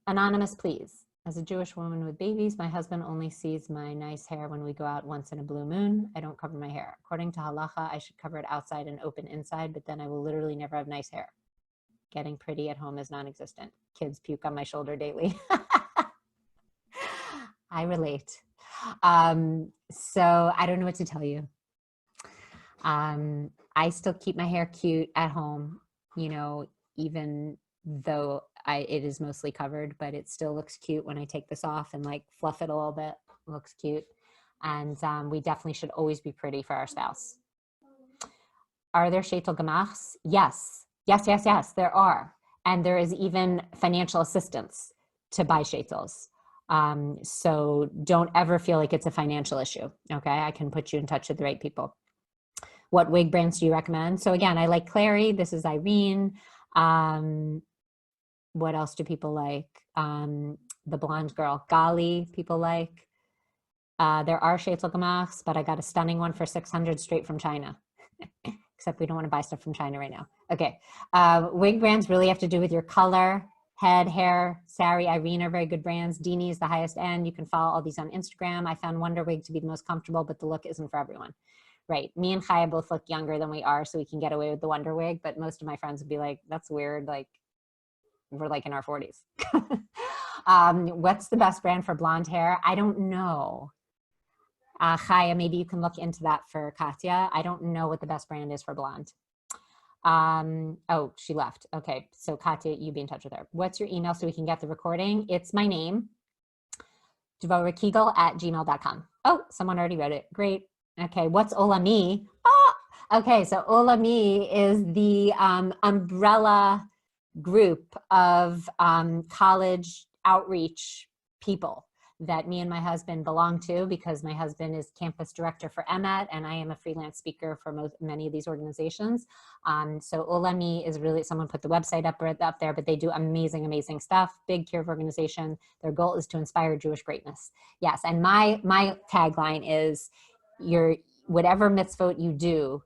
Anonymous, please. As a Jewish woman with babies, my husband only sees my nice hair when we go out once in a blue moon. I don't cover my hair. According to halacha, I should cover it outside and open inside, but then I will literally never have nice hair. Getting pretty at home is non-existent. Kids puke on my shoulder daily. I relate. So I don't know what to tell you. I still keep my hair cute at home, you know, even though it is mostly covered, but it still looks cute when I take this off and like fluff it a little bit. It looks cute. And we definitely should always be pretty for our spouse. Are there sheitel gemachs? Yes. Yes, yes, yes, there are. And there is even financial assistance to buy sheitels. So don't ever feel like it's a financial issue. Okay, I can put you in touch with the right people. What wig brands do you recommend? So again, I like Clary. This is Irene. What else do people like? The blonde girl, Gali, people like. There are sheitel gemachs, but I got a stunning one for 600 straight from China. Except we don't want to buy stuff from China right now. Okay, wig brands really have to do with your color, head, hair. Sari, Irene are very good brands. Dini is the highest end. You can follow all these on Instagram. I found Wonder Wig to be the most comfortable, but the look isn't for everyone. Right, me and Chaya both look younger than we are, so we can get away with the Wonder Wig, but most of my friends would be like, that's weird, like, we're like in our 40s. What's the best brand for blonde hair? I don't know. Chaya, maybe you can look into that for Katya. I don't know what the best brand is for blonde. Oh, she left. Okay, so Katya, you be in touch with her. What's your email so we can get the recording? It's my name, Devorah Kigel @gmail.com. Oh, someone already wrote it. Great. Okay, what's Olami? Oh, okay, so Olami is the umbrella group of college outreach people that me and my husband belong to, because my husband is campus director for Emet and I am a freelance speaker for many of these organizations. So Olami is really, someone put the website up there, but they do amazing, amazing stuff. Big Kiev organization. Their goal is to inspire Jewish greatness. Yes, and my tagline is, whatever mitzvot you do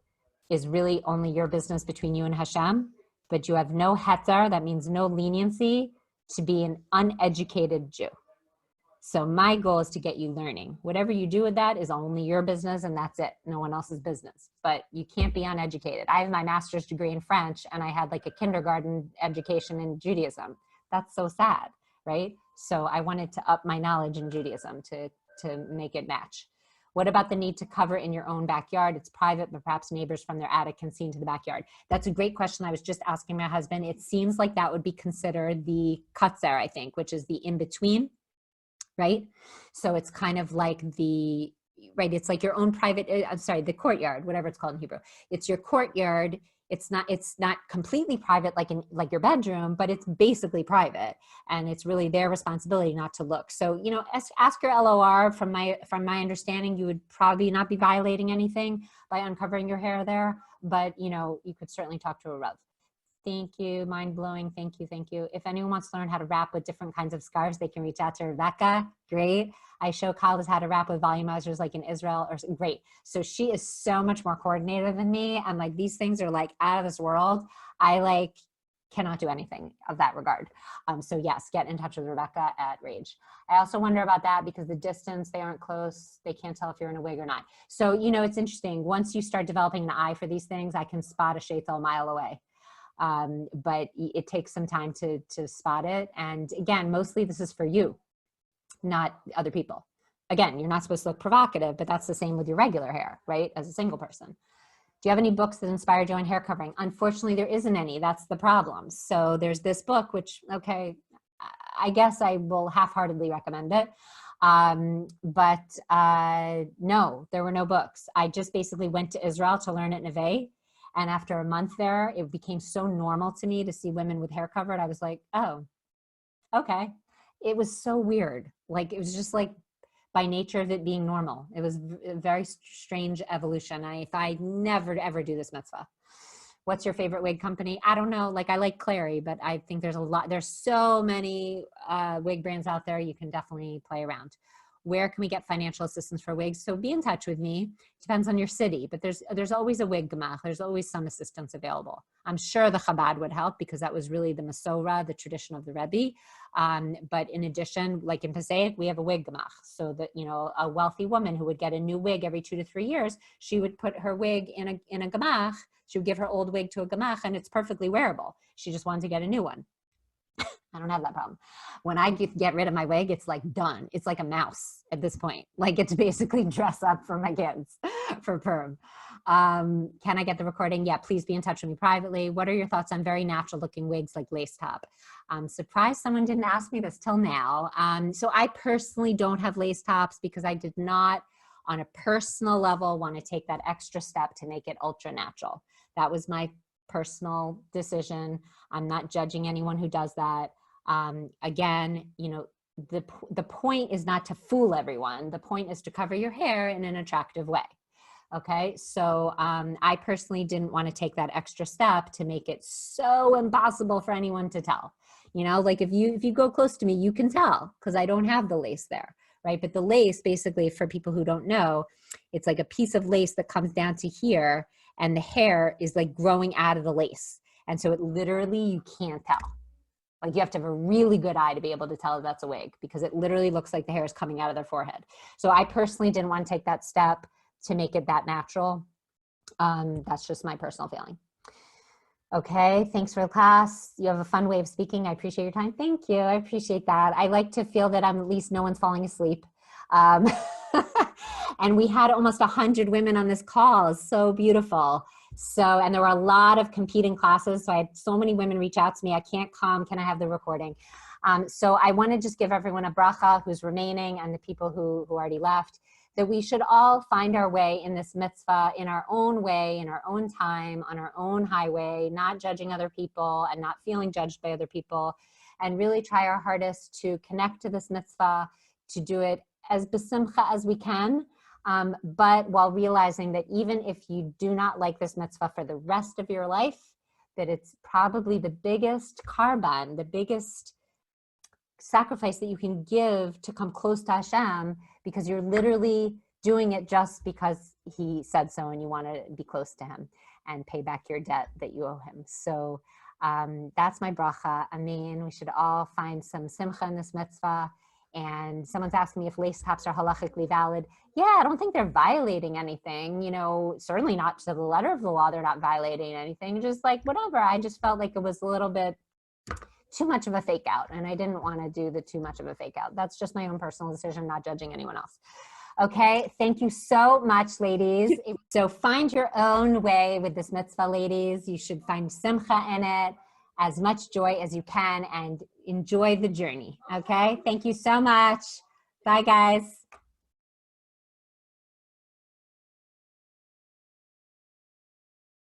is really only your business between you and Hashem, but you have no heter, that means no leniency, to be an uneducated Jew. So my goal is to get you learning. Whatever you do with that is only your business, and that's it. No one else's business. But you can't be uneducated. I have my master's degree in French, and I had like a kindergarten education in Judaism. That's so sad, right? So I wanted to up my knowledge in Judaism to make it match. What about the need to cover in your own backyard? It's private, but perhaps neighbors from their attic can see into the backyard. That's a great question. I was just asking my husband. It seems like that would be considered the katzer, I think, which is the in-between, right? So it's kind of like the, right, it's like your own private, I'm sorry, the courtyard, whatever it's called in Hebrew. It's your courtyard. It's not completely private like like your bedroom, but it's basically private, and it's really their responsibility not to look. So, you know, ask your LOR. From my understanding, you would probably not be violating anything by uncovering your hair there, but you know, you could certainly talk to a Rav. Thank you, mind blowing. Thank you, thank you. If anyone wants to learn how to wrap with different kinds of scarves, they can reach out to Rebecca. Great. I show Kyle how to wrap with volumizers like in Israel, or great. So she is so much more coordinated than me. And like, these things are like out of this world. I like cannot do anything of that regard. So yes, get in touch with Rebecca at Rage. I also wonder about that because the distance, they aren't close. They can't tell if you're in a wig or not. So, you know, it's interesting. Once you start developing an eye for these things, I can spot a shaitel a mile away. But it takes some time to spot it. And again, mostly this is for you, not other people. Again, you're not supposed to look provocative, but that's the same with your regular hair, right? As a single person. Do you have any books that inspired you on hair covering? Unfortunately, there isn't any. That's the problem. So there's this book, which, okay, I guess I will half-heartedly recommend it. No, there were no books. I just basically went to Israel to learn at Neve. And after a month there, it became so normal to me to see women with hair covered. I was like, oh, okay. It was so weird. Like, it was just like by nature of it being normal. It was a very strange evolution. I never ever do this mitzvah. What's your favorite wig company? I don't know. Like, I like Clary, but I think there's so many wig brands out there. You can definitely play around. Where can we get financial assistance for wigs? So be in touch with me. Depends on your city, but there's always a wig gemach. There's always some assistance available. I'm sure the Chabad would help because that was really the Masorah, the tradition of the Rebbe. But in addition, like in Passaic, we have a wig gemach. So that, you know, a wealthy woman who would get a new wig every 2 to 3 years, she would put her wig in a gemach. She would give her old wig to a gemach, and it's perfectly wearable. She just wanted to get a new one. I don't have that problem. When I get rid of my wig, it's like done. It's like a mouse at this point. Like, it's basically dress up for my kids for perm. Can I get the recording? Yeah, please be in touch with me privately. What are your thoughts on very natural looking wigs like lace top? I'm surprised someone didn't ask me this till now. So I personally don't have lace tops because I did not, on a personal level, want to take that extra step to make it ultra natural. That was my personal decision. I'm not judging anyone who does that. Again, you know, the point is not to fool everyone. The point is to cover your hair in an attractive way. Okay. So, I personally didn't want to take that extra step to make it so impossible for anyone to tell, you know, like if you go close to me, you can tell because I don't have the lace there. Right. But the lace, basically, for people who don't know, it's like a piece of lace that comes down to here, and the hair is like growing out of the lace. And so it literally, you can't tell. Like, you have to have a really good eye to be able to tell if that's a wig because it literally looks like the hair is coming out of their forehead. So I personally didn't want to take that step to make it that natural. That's just my personal feeling. Okay, thanks for the class. You have a fun way of speaking. I appreciate your time. Thank you. I appreciate that. I like to feel that I'm at least no one's falling asleep. And we had almost 100 women on this call. It's so beautiful. So, and there were a lot of competing classes. So I had so many women reach out to me. I can't come. Can I have the recording? So I want to just give everyone a bracha who's remaining and the people who already left, that we should all find our way in this mitzvah in our own way, in our own time, on our own highway, not judging other people and not feeling judged by other people, and really try our hardest to connect to this mitzvah, to do it as besimcha as we can, but while realizing that even if you do not like this mitzvah for the rest of your life, that it's probably the biggest karban, the biggest sacrifice that you can give to come close to Hashem, because you're literally doing it just because he said so and you want to be close to him and pay back your debt that you owe him. So that's my bracha. Amen. We should all find some simcha in this mitzvah. And someone's asking me if lace tops are halachically valid. Yeah, I don't think they're violating anything, you know, certainly not to the letter of the law. They're not violating anything, just like whatever. I just felt like it was a little bit too much of a fake out, and I didn't want to do the too much of a fake out. That's just my own personal decision, not judging anyone else. Okay, thank you so much, ladies. So find your own way with this mitzvah, ladies. You should find simcha in it, as much joy as you can, and enjoy the journey. Okay, thank you so much. Bye, guys.